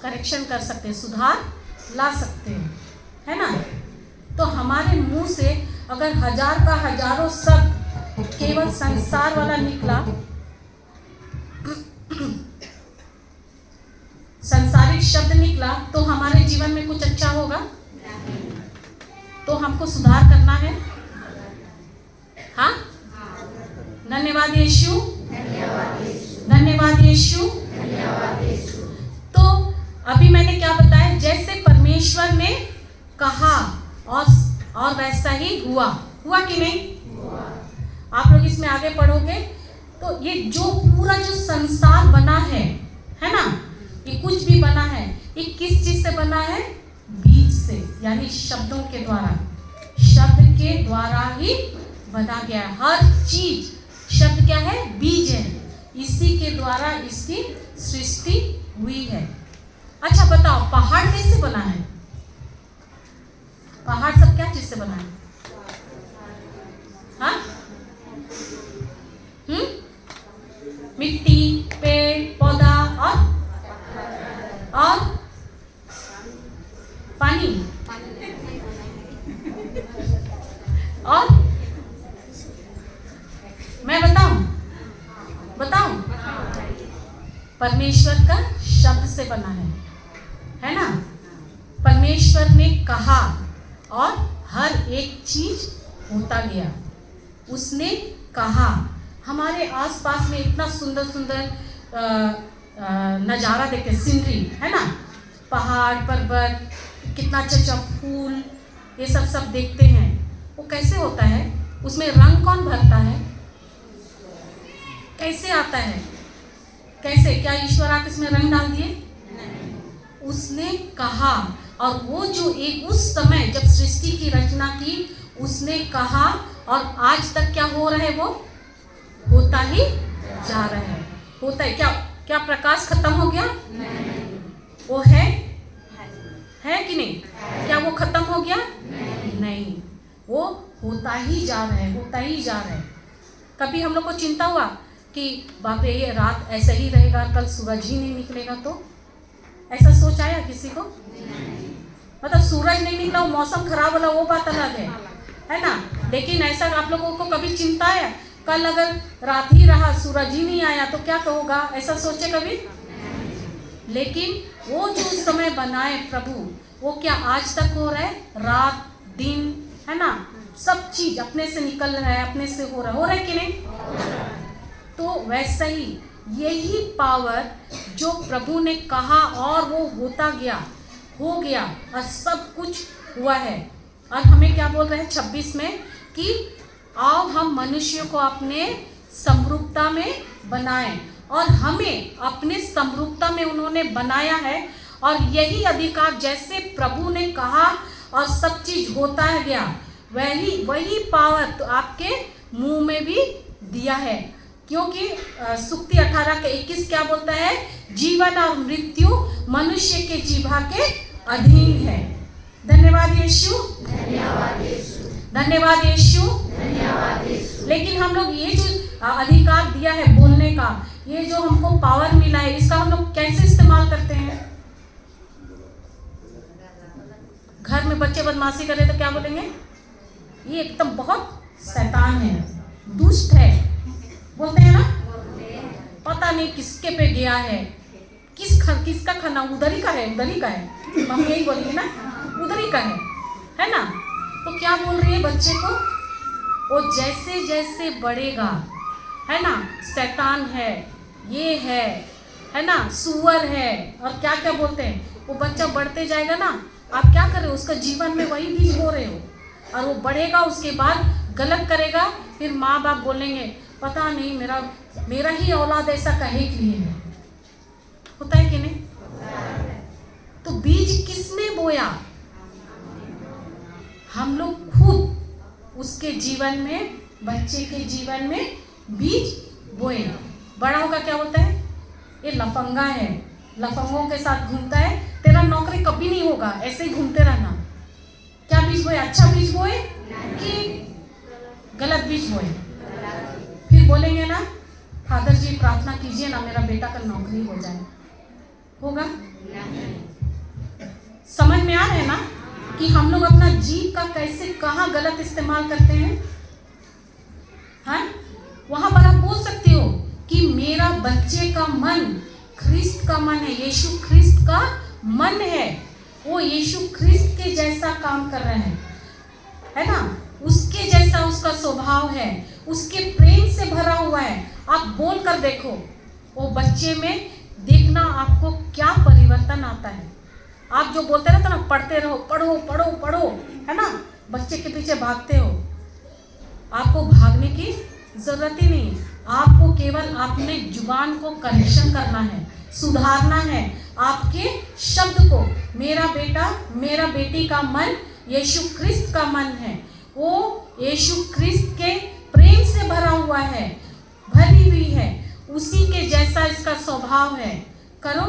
करेक्शन कर सकते हैं, सुधार ला सकते हो, है ना? तो हमारे मुंह से अगर 1000 का हजारों शब्द केवल संसार वाला निकला, संसारिक शब्द निकला, तो हमारे जीवन में कुछ अच्छा होगा? तो हमको सुधार करना है। हाँ, धन्यवाद यीशु, धन्यवाद यीशु। तो अभी मैंने क्या बताया, जैसे परमेश्वर ने कहा और वैसा ही हुआ कि नहीं? आप लोग इसमें आगे पढ़ोगे तो ये जो पूरा जो संसार बना है ना, ये कुछ भी बना है, ये किस चीज से बना है? बीज से, यानी शब्दों के द्वारा, शब्द के द्वारा ही बना गया है। हर चीज, शब्द क्या है? बीज है, इसी के द्वारा इसकी सृष्टि हुई है। अच्छा बताओ, पहाड़ कैसे बना है? पहाड़ सब क्या चीज से बना है? हाँ? मिट्टी, पेड़ पौधा और पानी और मैं बताऊं परमेश्वर का शब्द से बना है ना? परमेश्वर ने कहा और हर एक चीज होता गया। उसने कहा। हमारे आसपास में इतना सुंदर सुंदर नज़ारा देखते हैं, सीनरी, है ना, पहाड़ पर्वत, कितना अच्छा फूल, ये सब देखते हैं। वो कैसे होता है? उसमें रंग कौन भरता है? कैसे आता है? कैसे? क्या ईश्वर आके इसमें रंग डाल दिए? उसने कहा, और वो जो एक उस समय जब सृष्टि की रचना की, उसने कहा, और आज तक क्या हो रहा है? वो होता ही जा रहा है। होता है। क्या प्रकाश खत्म हो गया? वो है कि नहीं? क्या वो खत्म हो गया? नहीं, वो होता ही जा रहा है, होता ही जा रहा है। कभी हम लोग को चिंता हुआ कि बाप रे, ये रात ऐसे ही रहेगा, कल सूरज ही नहीं निकलेगा? तो ऐसा सोच आया किसी को? मतलब सूरज नहीं निकला, मौसम खराब होला, वो बात अलग है ना? लेकिन ऐसा आप लोगों को कभी चिंता है, कल अगर रात ही रहा, सूरज ही नहीं आया तो क्या होगा? ऐसा सोचे कभी? लेकिन वो जो समय बनाए प्रभु, वो क्या आज तक हो रहा है? रात दिन, है ना, सब चीज अपने से निकल रहा है, अपने से हो रहा है कि नहीं? तो वैसा ही यही पावर जो प्रभु ने कहा और वो होता गया, हो गया, और सब कुछ हुआ है। और हमें क्या बोल रहे हैं 26 में कि आओ हम मनुष्य को अपने समरूपता में बनाएं, और हमें अपने समरूपता में उन्होंने बनाया है। और यही अधिकार जैसे प्रभु ने कहा और सब चीज होता है गया, वही पावर तो आपके मुंह में भी दिया है। क्योंकि सुक्ति 18 के 21 क्या बोलता है? जीवन और मृत्यु मनुष्य के जीवा के अधीन है। धन्यवाद यीशु, धन्यवाद यीशु, धन्यवाद यीशु। लेकिन हम लोग ये जो अधिकार दिया है बोलने का, ये जो हमको पावर मिला है, इसका हम लोग कैसे इस्तेमाल करते हैं? घर में बच्चे बदमाशी करे तो क्या बोलेंगे? ये एकदम बहुत शैतान है, दुष्ट है, बोलते हैं ना? पता नहीं किसके पे गया है, किसका खाना उधर ही का है, मम्मी यही बोलेंगे ना, उधर ही का है ना? तो क्या बोल रही है बच्चे को? वो जैसे जैसे बढ़ेगा, है ना, शैतान है, ये है ना, सुअर है, और क्या क्या बोलते हैं, वो बच्चा बढ़ते जाएगा ना, आप क्या कर रहे हो, उसका जीवन में वही बीज बो रहे हो, और वो बढ़ेगा, उसके बाद गलत करेगा, फिर माँ बाप बोलेंगे पता नहीं मेरा ही औलाद ऐसा कहे के लिए है। होता है कि नहीं? तो बीज किसने बोया? हम लोग खुद उसके जीवन में, बच्चे के जीवन में बीज बोए। बड़ा होगा क्या होता है, ये लफंगा है, लफंगों के साथ घूमता है, तेरा नौकरी कभी नहीं होगा, ऐसे ही घूमते रहना। क्या बीज बोए? अच्छा बीज बोए कि गलत बीज बोए? फिर बोलेंगे ना फादर जी प्रार्थना कीजिए ना मेरा बेटा का नौकरी हो जाए, होगा? समझ में आ रहा है ना कि हम लोग अपना जीव का कैसे कहाँ गलत इस्तेमाल करते हैं? हाँ, वहां पर आप बोल सकते हो कि मेरा बच्चे का मन ख्रिस्त का मन है, यीशु ख्रिस्त का मन है, वो यीशु ख्रिस्त के जैसा काम कर रहे हैं, है ना, उसके जैसा उसका स्वभाव है, उसके प्रेम से भरा हुआ है। आप बोल कर देखो, वो बच्चे में देखना आपको क्या परिवर्तन आता है। आप जो बोलते रहते ना पढ़ते रहो, पढ़ो पढ़ो पढ़ो, है ना, बच्चे के पीछे भागते हो, आपको भागने की जरूरत ही नहीं। आपको केवल अपने जुबान को करेक्शन करना है, सुधारना है, आपके शब्द को। मेरा बेटा मेरा बेटी का मन यीशु ख्रिस्त का मन है, वो यीशु ख्रिस्त के प्रेम से भरा हुआ है, भरी हुई है, उसी के जैसा इसका स्वभाव है। करो,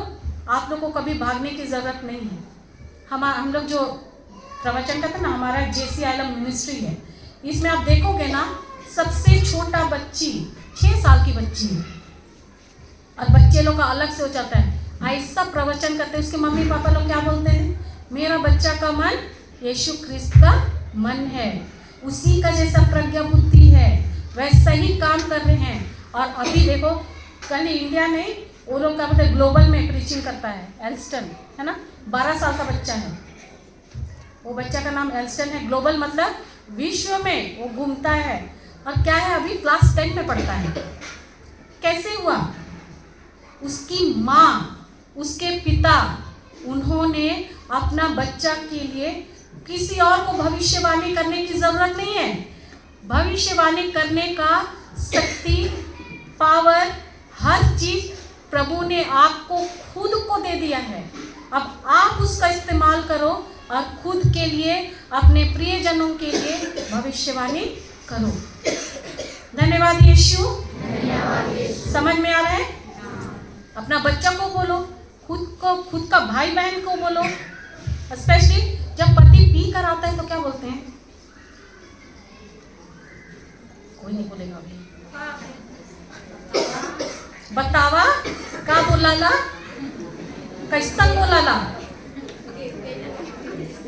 आप लोग को कभी भागने की जरूरत नहीं है। हम लोग जो प्रवचन करते हैं ना, हमारा जेसी आलम मिनिस्ट्री है, इसमें आप देखोगे ना सबसे छोटा बच्ची 6 साल की बच्ची है, और बच्चे लोग का अलग से हो जाता है, ऐसा प्रवचन करते हैं, उसके मम्मी पापा लोग क्या बोलते हैं, मेरा बच्चा का मन यीशु ख्रिस्त का मन है, उसी का जैसा प्रज्ञा बुद्धि है, वैसा ही काम कर रहे हैं। और अभी देखो कल इंडिया में वो लोग क्या बोलते हैं, ग्लोबल में प्रीचिंग करता है, एल्स्टन, है ना, 12 साल का बच्चा है, वो बच्चा का नाम एल्स्टन है। ग्लोबल मतलब विश्व में वो घूमता है, और क्या है, अभी क्लास 10 में पढ़ता है। कैसे हुआ? उसकी माँ, उसके पिता, उन्होंने अपना बच्चा के लिए, किसी और को भविष्यवाणी करने की जरूरत नहीं है, भविष्यवाणी करने का शक्ति, पावर, हर चीज प्रभु ने आपको खुद को दे दिया है। अब आप उसका इस्तेमाल करो और खुद के लिए, अपने प्रियजनों के लिए भविष्यवाणी करो। धन्यवाद यीशु। समझ में आ रहा है? अपना बच्चा को बोलो, खुद का भाई बहन को बोलो। स्पेशली जब पति पी कर आता है तो क्या बोलते हैं? कोई नहीं बोलेगा अभी। बतावा का बोलाला, कैसन बोलाला,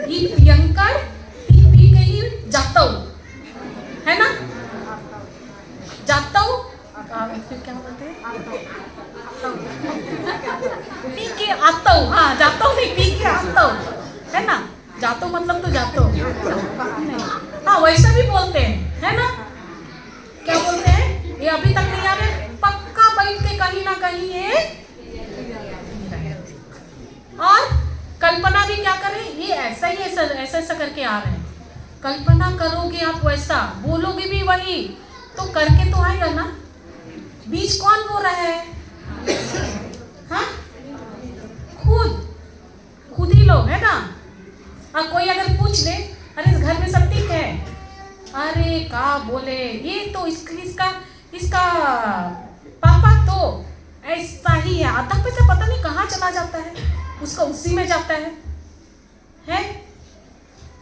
ई पियंकर पी के ही जाता हूँ, है ना, जाता हूँ, फिर क्या बोलते हैं, पी के आता हूँ, हाँ जाता हूँ नहीं, पी के आता हूँ, है ना, जाता हूँ मतलब तो जाता हूँ नहीं, हाँ वैसा भी बोलते हैं, है ना, क्या बोलते हैं, ये अभी तक नहीं आ रहे, पक्का बैठ के कहीं ना कहीं ये। और कल्पना भी क्या करें, ये ऐसा ही ऐसा करके आ रहे हैं, कल्पना करोगे आप वैसा, बोलोगे भी वही, तो करके तो आएगा ना। बीज कौन बो रहा है? हाँ, खुद ही लोग, है ना। और कोई अगर पूछ ले, अरे इस घर में सब ठीक है, अरे का बोले, ये तो इसका पापा तो ऐसा ही है, आधा पैसा पता नहीं कहाँ चला जाता है, उसका उसी में जाता है?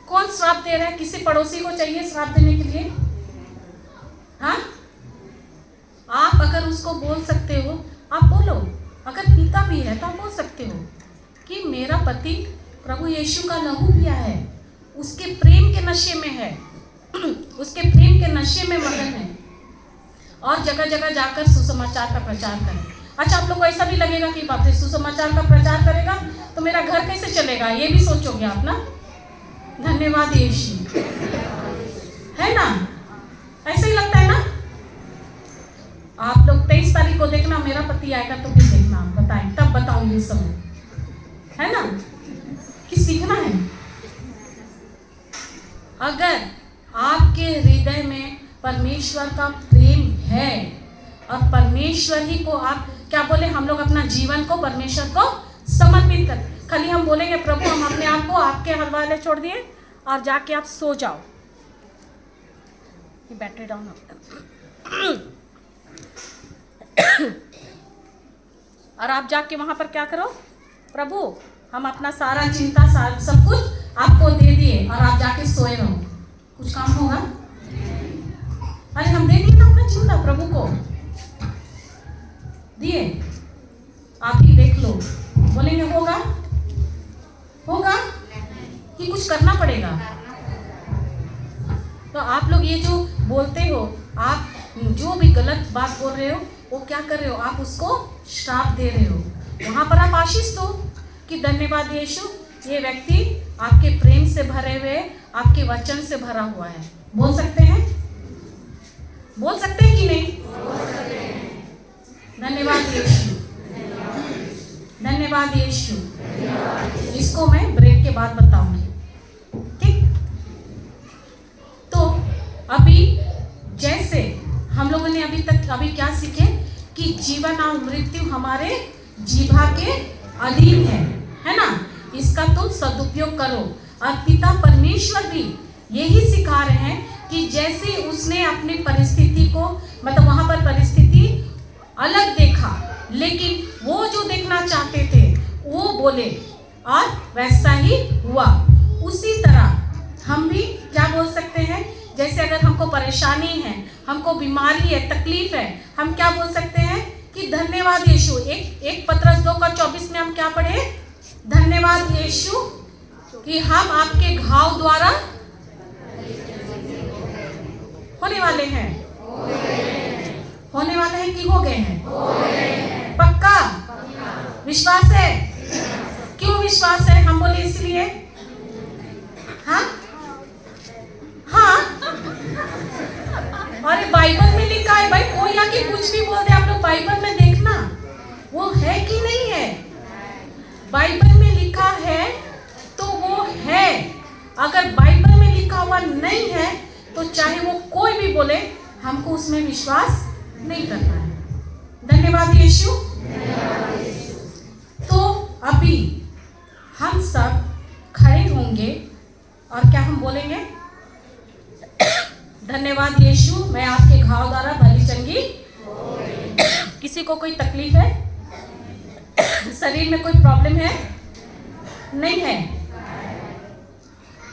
कौन श्राप दे रहा है? किसी पड़ोसी को चाहिए श्राप देने के लिए? हाँ, आप अगर उसको बोल सकते हो, आप बोलो। अगर पिता भी है तो आप बोल सकते हो कि मेरा पति प्रभु यीशु का लहू पिया है, उसके प्रेम के नशे में है, उसके प्रेम के नशे में मगन है, और जगह जगह जाकर सुसमाचार का प्रचार करें। अच्छा, आप लोग को ऐसा भी लगेगा कि बाप रे सुसमाचार का प्रचार करेगा तो मेरा घर कैसे चलेगा, ये भी सोचोगे आप ना। धन्यवाद यीशु, है ना, ऐसे ही लगता है ना। आप लोग 23 तारीख को देखना, मेरा पति आएगा तो भी देखना, आप बताएं, तब बताऊंगी सब, है ना। अगर आपके हृदय में परमेश्वर का प्रेम है और परमेश्वर ही को आप क्या बोले, हम लोग अपना जीवन को परमेश्वर को समर्पित कर, खाली हम बोलेंगे प्रभु हम अपने आप को आपके हवाले छोड़ दिए और जाके आप सो जाओ, बैटरी डाउन और आप जाके वहां पर क्या करो, प्रभु हम अपना सारा चिंता सब कुछ आपको दे दिए और आप जाके सोए रहो, कुछ काम होगा? अरे हम दे दिए ना अपना चिंता प्रभु को, दिए, आप ही देख लो, बोलेंगे होगा? होगा कि कुछ करना पड़ेगा? तो आप लोग ये जो बोलते हो, आप जो भी गलत बात बोल रहे हो वो क्या कर रहे हो, आप उसको श्राप दे रहे हो। वहां पर आप आशीष दो कि धन्यवाद यीशु, ये व्यक्ति आपके प्रेम से भरे हुए, आपके वचन से भरा हुआ है। बोल सकते हैं? बोल सकते हैं कि नहीं? धन्यवाद यीशु, धन्यवाद यीशु। इसको मैं ब्रेक के बाद बताऊंगी, ठीक? तो अभी जैसे हम लोगों ने अभी क्या सीखे कि जीवन और मृत्यु हमारे जीवा के अधीन है ना? इसका तुम सदुपयोग करो। और पिता परमेश्वर भी यही सिखा रहे हैं कि जैसे उसने अपनी परिस्थिति को, मतलब वहां पर परिस्थिति अलग देखा, लेकिन वो जो देखना चाहते थे वो बोले और वैसा ही हुआ। उसी तरह हम भी क्या बोल सकते हैं, जैसे अगर हमको परेशानी है, हमको बीमारी है, तकलीफ है, हम क्या बोल सकते हैं कि धन्यवाद यीशु। एक पत्रस 2:24 में हम क्या पढ़े? धन्यवाद यीशु कि हम आपके घाव द्वारा होने वाले हैं, होने वाले हैं कि हो गए हैं? पक्का विश्वास है? क्यों विश्वास है? हम बोले इसलिए, हाँ हाँ। अरे बाइबल में लिखा है भाई, कोई आके कुछ भी बोल दे, आप लोग बाइबल में देखना वो है कि नहीं है। बाइबल में लिखा है तो वो है, अगर बाइबल में लिखा हुआ नहीं है तो चाहे वो कोई भी बोले, हमको उसमें विश्वास नहीं करना है। धन्यवाद यीशु। तो अभी हम सब खड़े होंगे और क्या हम बोलेंगे? धन्यवाद यीशु, मैं आपके घाव द्वारा भली चंगी। किसी को कोई तकलीफ है? शरीर में कोई प्रॉब्लम है? नहीं है?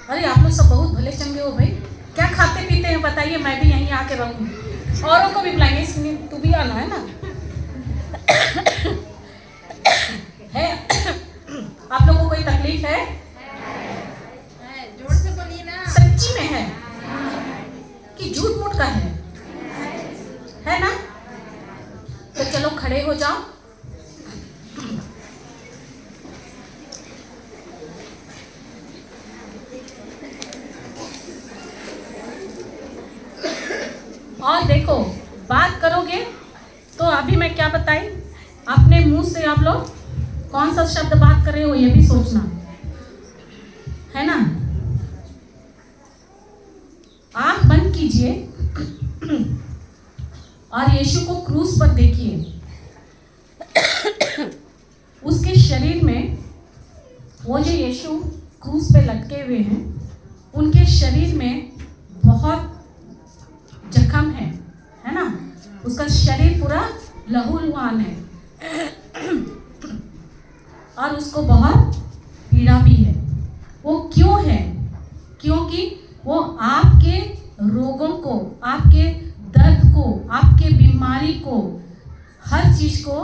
अरे आप लोग सब बहुत भले चंगे हो भाई। क्या खाते पीते हैं बताइए, मैं भी यहीं आके रहूंगी, औरों को भी बुलाएंगे, इसलिए तू भी आना है ना। है आप लोगों को कोई तकलीफ है? जोर से बोलिए ना। सच्ची में है कि झूठ मूठ का है ना? तो चलो खड़े हो जाओ। और देखो, बात करोगे तो अभी मैं क्या बताई, अपने मुंह से आप लोग कौन सा शब्द बात कर रहे हो ये भी सोचना है ना। आंख बंद कीजिए और यीशु को क्रूस पर देखिए। उसके शरीर में वो जो यीशु क्रूस पे लटके हुए हैं, उनके शरीर में बहुत जख्म है ना? उसका शरीर पूरा लहूलुहान है और उसको बहुत पीड़ा भी है। वो क्यों है? क्योंकि वो आपके रोगों को, आपके दर्द को, आपके बीमारी को, हर चीज को,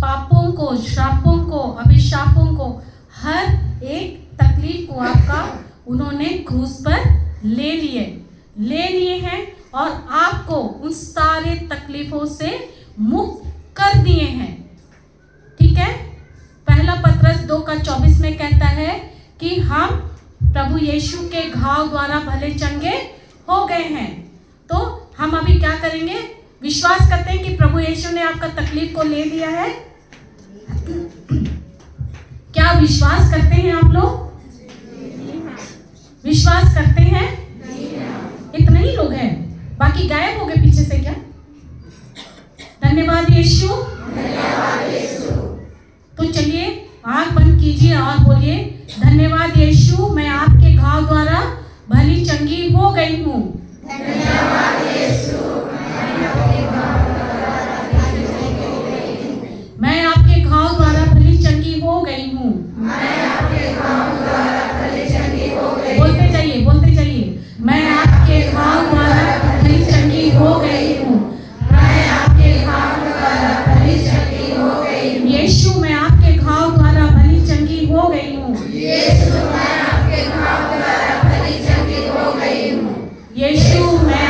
पापों को, श्रापों को, अभिशापों को, हर एक तकलीफ को आपका उन्होंने क्रूस पर ले लिए हैं और आपको उन सारे तकलीफों से मुक्त कर दिए हैं। ठीक है? पहला पत्रस 2:24 में कहता है कि हम प्रभु यीशु के घाव द्वारा भले चंगे हो गए हैं। तो हम अभी क्या करेंगे? विश्वास करते हैं कि प्रभु यीशु ने आपका तकलीफ को ले लिया है। क्या विश्वास करते हैं आप लोग? विश्वास करते हैं? बाकी गायब हो गए पीछे से क्या? धन्यवाद यीशु। तो चलिए आंख बंद कीजिए और बोलिए, धन्यवाद यीशु, मैं आपके घाव द्वारा भली चंगी हो गई हूँ। मैं आपके घाव द्वारा भली चंगी हो गई हूँ। बोलते जाइए, बोलते जाइए, मैं आपके घाव द्वारा भली चंगी हो गई हूँ। यीशु, मैं आपके घाव द्वारा भली चंगी हो गई हूँ। यीशु, मैं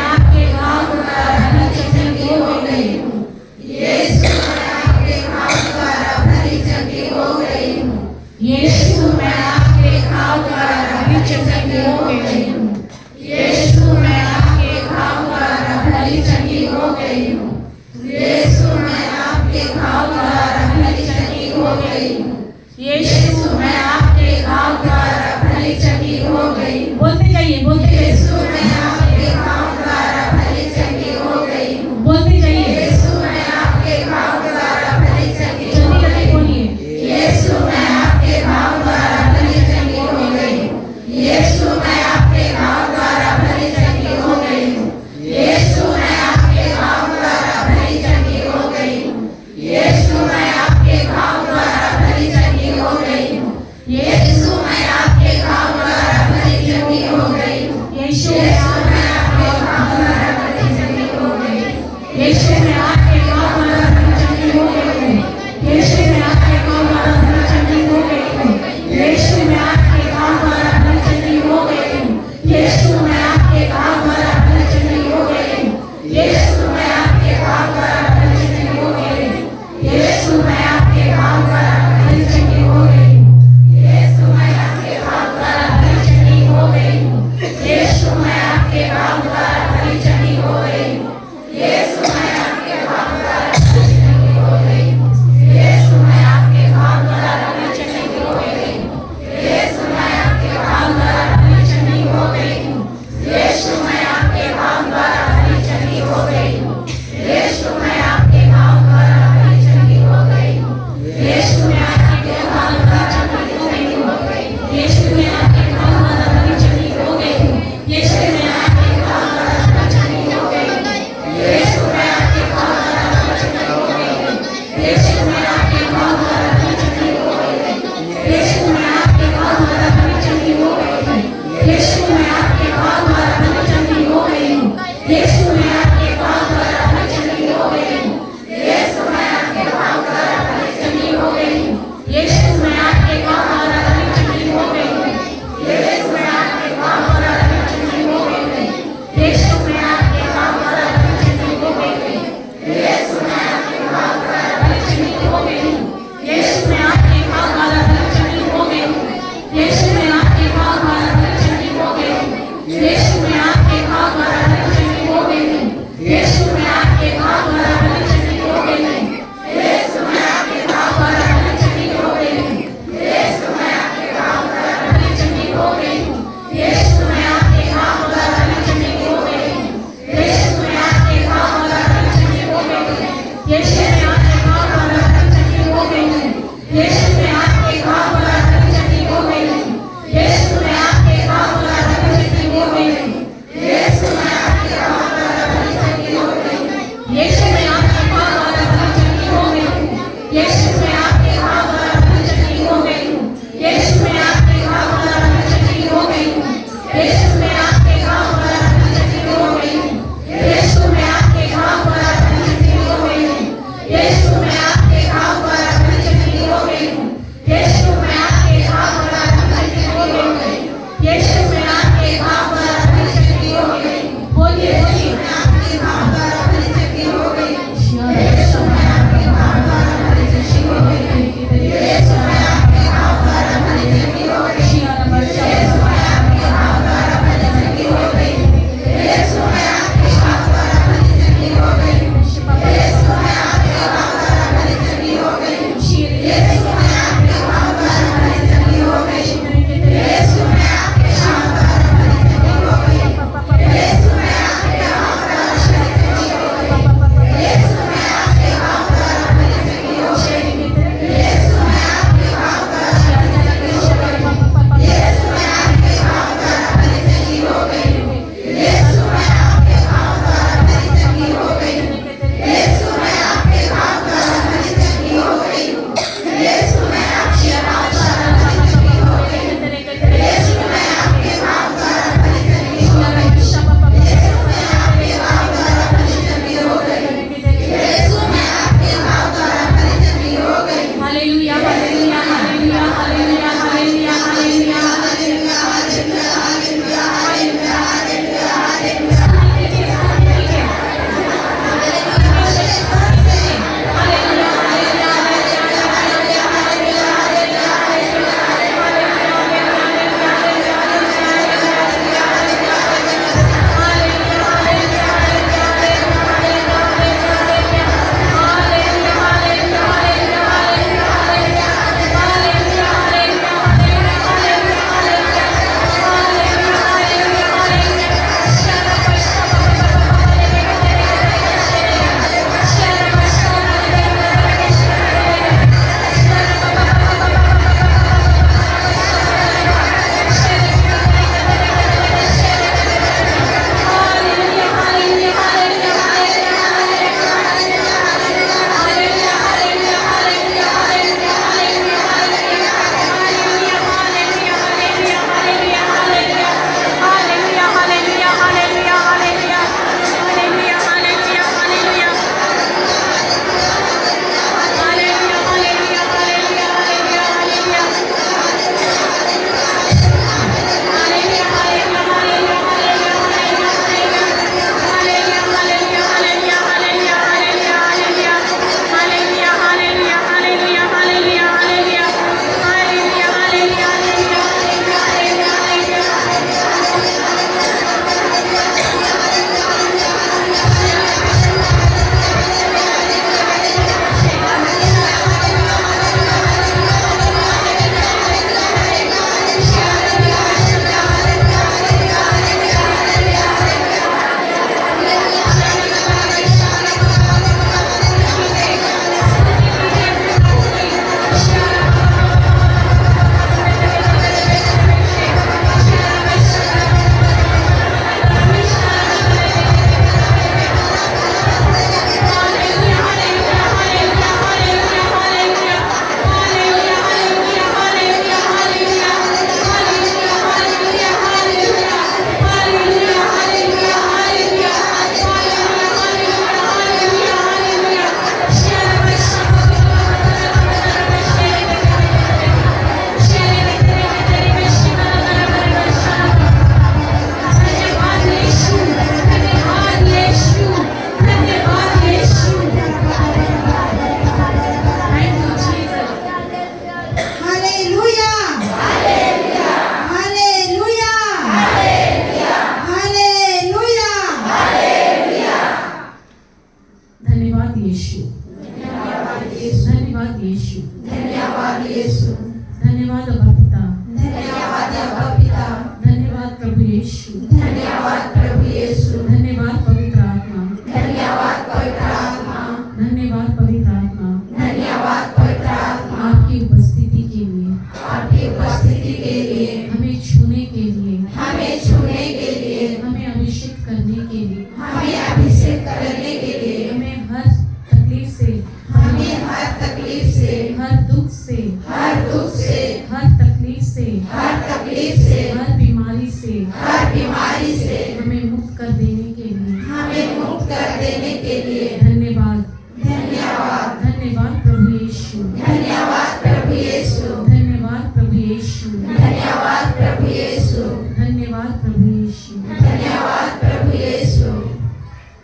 उत्तर देने के लिए धन्यवाद धन्यवाद। धन्यवाद प्रभु यीशु, धन्यवाद प्रभु यीशु, धन्यवाद प्रभु यीशु, धन्यवाद प्रभु यीशु, धन्यवाद प्रभु यीशु। धन्यवाद प्रभु Yeshu.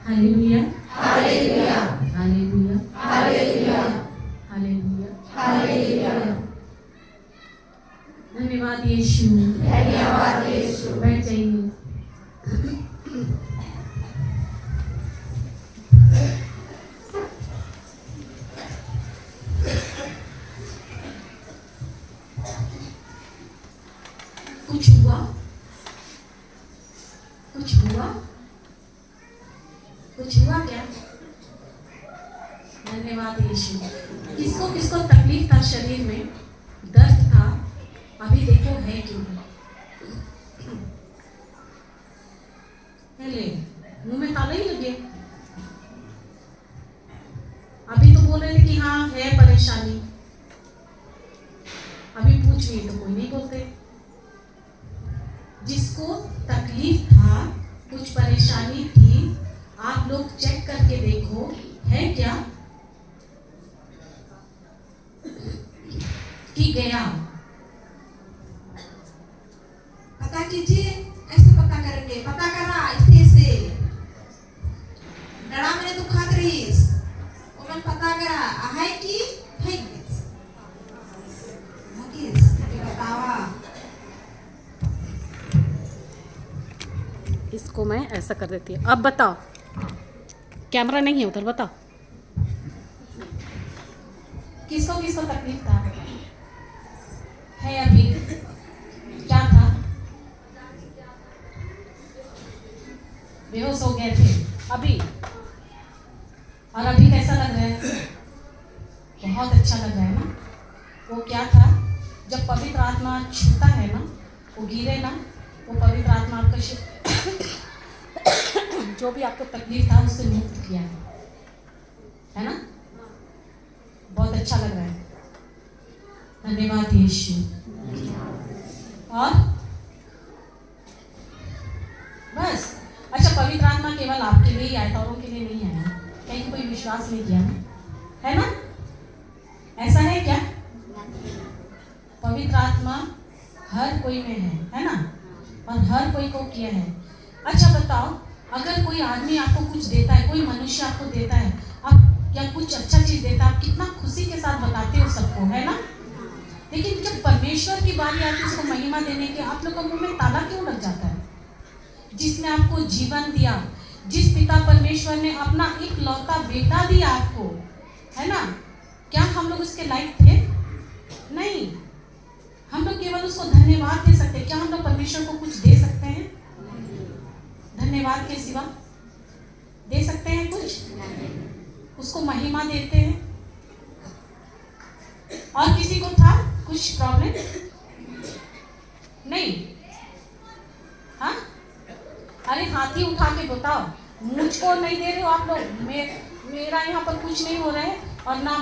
Hallelujah hallelujah hallelujah hallelujah hallelujah. Hallelujah. धन्यवाद यीशु। धन्यवाद यीशु। बैठ जाइए। कुछ हुआ? कुछ हुआ? कुछ हुआ क्या? धन्यवाद यीशु। किसको किसको तकलीफ था, शरीर में दर्द था, अभी देखो है क्यों? ले मुंह में ताला ही लगे। अभी तो बोल रहे थे कि हाँ है परेशानी, अभी पूछ लिए तो कोई नहीं बोलते। जिसको तकलीफ था, कुछ परेशानी थी, आप लोग चेक करके देखो है क्या कि गया। पता कीजिए, कैसे पता करेंगे? पता करा इससे डरा मैंने तो खात रहीस और मैं पता करा है कि फेंक बतावा। इसको मैं ऐसा कर देती हूँ। अब बताओ, कैमरा नहीं है उधर, बताओ किसको किसको तकलीफ था, है अभी क्या था? बेहोश हो गए थे अभी, और अभी कैसा लग रहा है? बहुत अच्छा लग रहा है ना? वो क्या था? जब पवित्र आत्मा छूता है ना, वो गिरे ना, वो पवित्र आत्मा आपका जो भी आपको तकलीफ था उससे मुक्त किया है ना? बहुत अच्छा लग रहा है। धन्यवाद यीशु। और बस अच्छा, पवित्र आत्मा केवल आपके लिए ही आया था, औरों के लिए नहीं आया। कहीं कोई विश्वास नहीं किया ना, है ना? ऐसा है क्या? पवित्र आत्मा हर कोई में है ना? और हर कोई को किया है। अच्छा बताओ, अगर कोई आदमी आपको कुछ देता है, कोई मनुष्य आपको देता है, आप या कुछ अच्छा चीज देता है, आप कितना खुशी के साथ बताते हो सबको, है ना? लेकिन जब परमेश्वर की बारी आती है उसको महिमा देने के, आप लोग को मुंह में ताला क्यों लग जाता है? जिसने आपको जीवन दिया, जिस पिता परमेश्वर ने अपना एक लौता बेटा दिया आपको, है ना? क्या हम लोग उसके लायक थे? नहीं। हम लोग केवल उसको धन्यवाद दे सकते हैं। क्या हम लोग परमेश्वर को कुछ दे सकते हैं धन्यवाद के सिवा? दे सकते हैं कुछ? उसको महिमा देते हैं। और किसी को था कुछ प्रॉब्लम? नहीं। हाँ, अरे हाथी उठा के बताओ। मुझको नहीं दे रहे हो आप लोग। मेरा यहाँ पर कुछ नहीं हो रहा है, और ना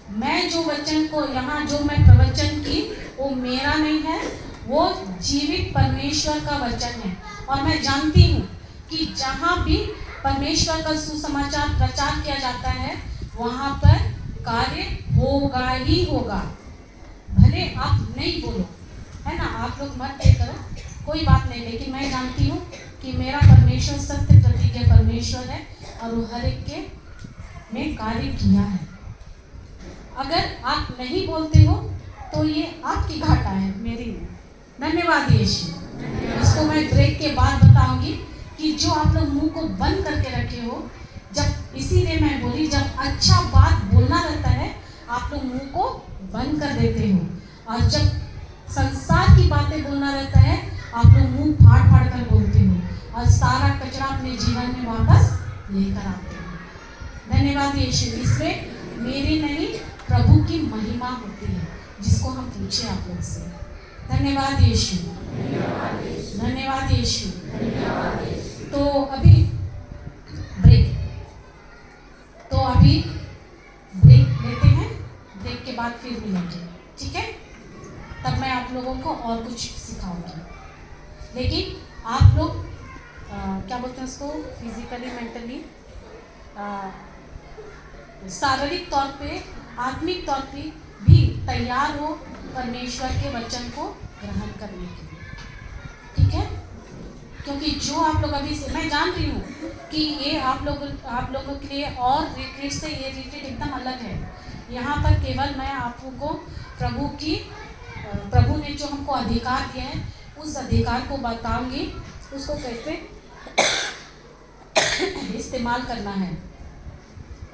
मैं जो वचन को यहाँ जो मैं प्रवचन की वो मेरा नहीं है, वो जीवित परमेश्वर का वचन है। और मैं जानती हूँ कि जहाँ भी परमेश्वर का सुसमाचार प्रचार किया जाता है वहाँ पर कार्य होगा ही होगा, भले आप नहीं बोलो, है ना? आप लोग मत ये करो, कोई बात नहीं, लेकिन मैं जानती हूँ कि मेरा परमेश्वर सत्य प्रतिज्ञा परमेश्वर है और वो हर एक के में कार्य किया है। अगर आप नहीं बोलते हो तो ये आपकी घाटा है, मेरी नहीं। धन्यवाद यीशु। इसको मैं ब्रेक के बाद बताऊंगी कि जो आप लोग मुंह को बंद करके रखे हो, जब इसीलिए मैं बोली, जब अच्छा बात बोलना रहता है आप लोग मुंह को बंद कर देते हो, और जब संसार की बातें बोलना रहता है आप लोग मुंह फाड़ फाड़ कर बोलते हो और सारा कचरा अपने जीवन में वापस लेकर आते हो। धन्यवाद यीशु। इसमें मेरी नहीं, प्रभु की महिमा होती है, जिसको हम पूछे आप लोग से। धन्यवाद यीशु। धन्यवाद यीशु। तो अभी ब्रेक लेते हैं, ब्रेक के बाद फिर मिलेंगे, ठीक है? तब मैं आप लोगों को और कुछ सिखाऊंगी, लेकिन आप लोग क्या क्या बोलते हैं उसको, फिजिकली मेंटली, शारीरिक तौर पे, आत्मिक तौर पे भी तैयार हो परमेश्वर के वचन को ग्रहण करने के लिए। ठीक है, क्योंकि जो आप लोग अभी से, मैं जान रही हूँ कि ये आप लोगों के लिए और रिट्रीट से ये रिट्रीट एकदम अलग है। यहाँ पर केवल मैं आपको को प्रभु ने जो हमको अधिकार दिया है उस अधिकार को बताऊंगी, उसको कैसे इस्तेमाल करना है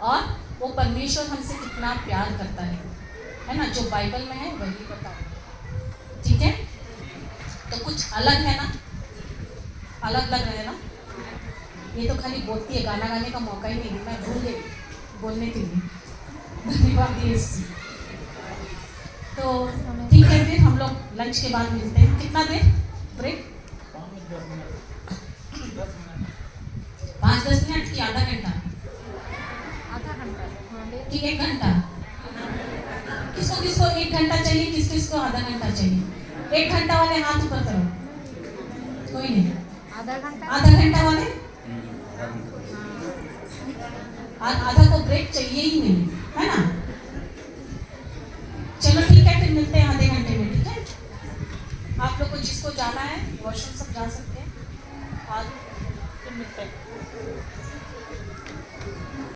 और वो परमेश्वर हमसे कितना प्यार करता है ना, जो बाइबल में है वही बताओ। ठीक है, तो कुछ अलग है ना, अलग लग रहा है ना। ये तो खाली बोलती है, गाना गाने का मौका ही नहीं, मैं भूल गई बोलने के लिए। धन्यवाद यीशु। तो ठीक है, फिर हम लोग लंच के बाद मिलते हैं। कितना देर ब्रेक? 5-10 मिनट की आधा घंटा? ठीक, 1 घंटा। किसको किसको 1 घंटा चाहिए, किस किसको आधा घंटा चाहिए? 1 घंटा वाले हाथ ऊपर करो, कोई नहीं। आधा घंटा वाले, आधा को ब्रेक चाहिए ही नहीं, है ना।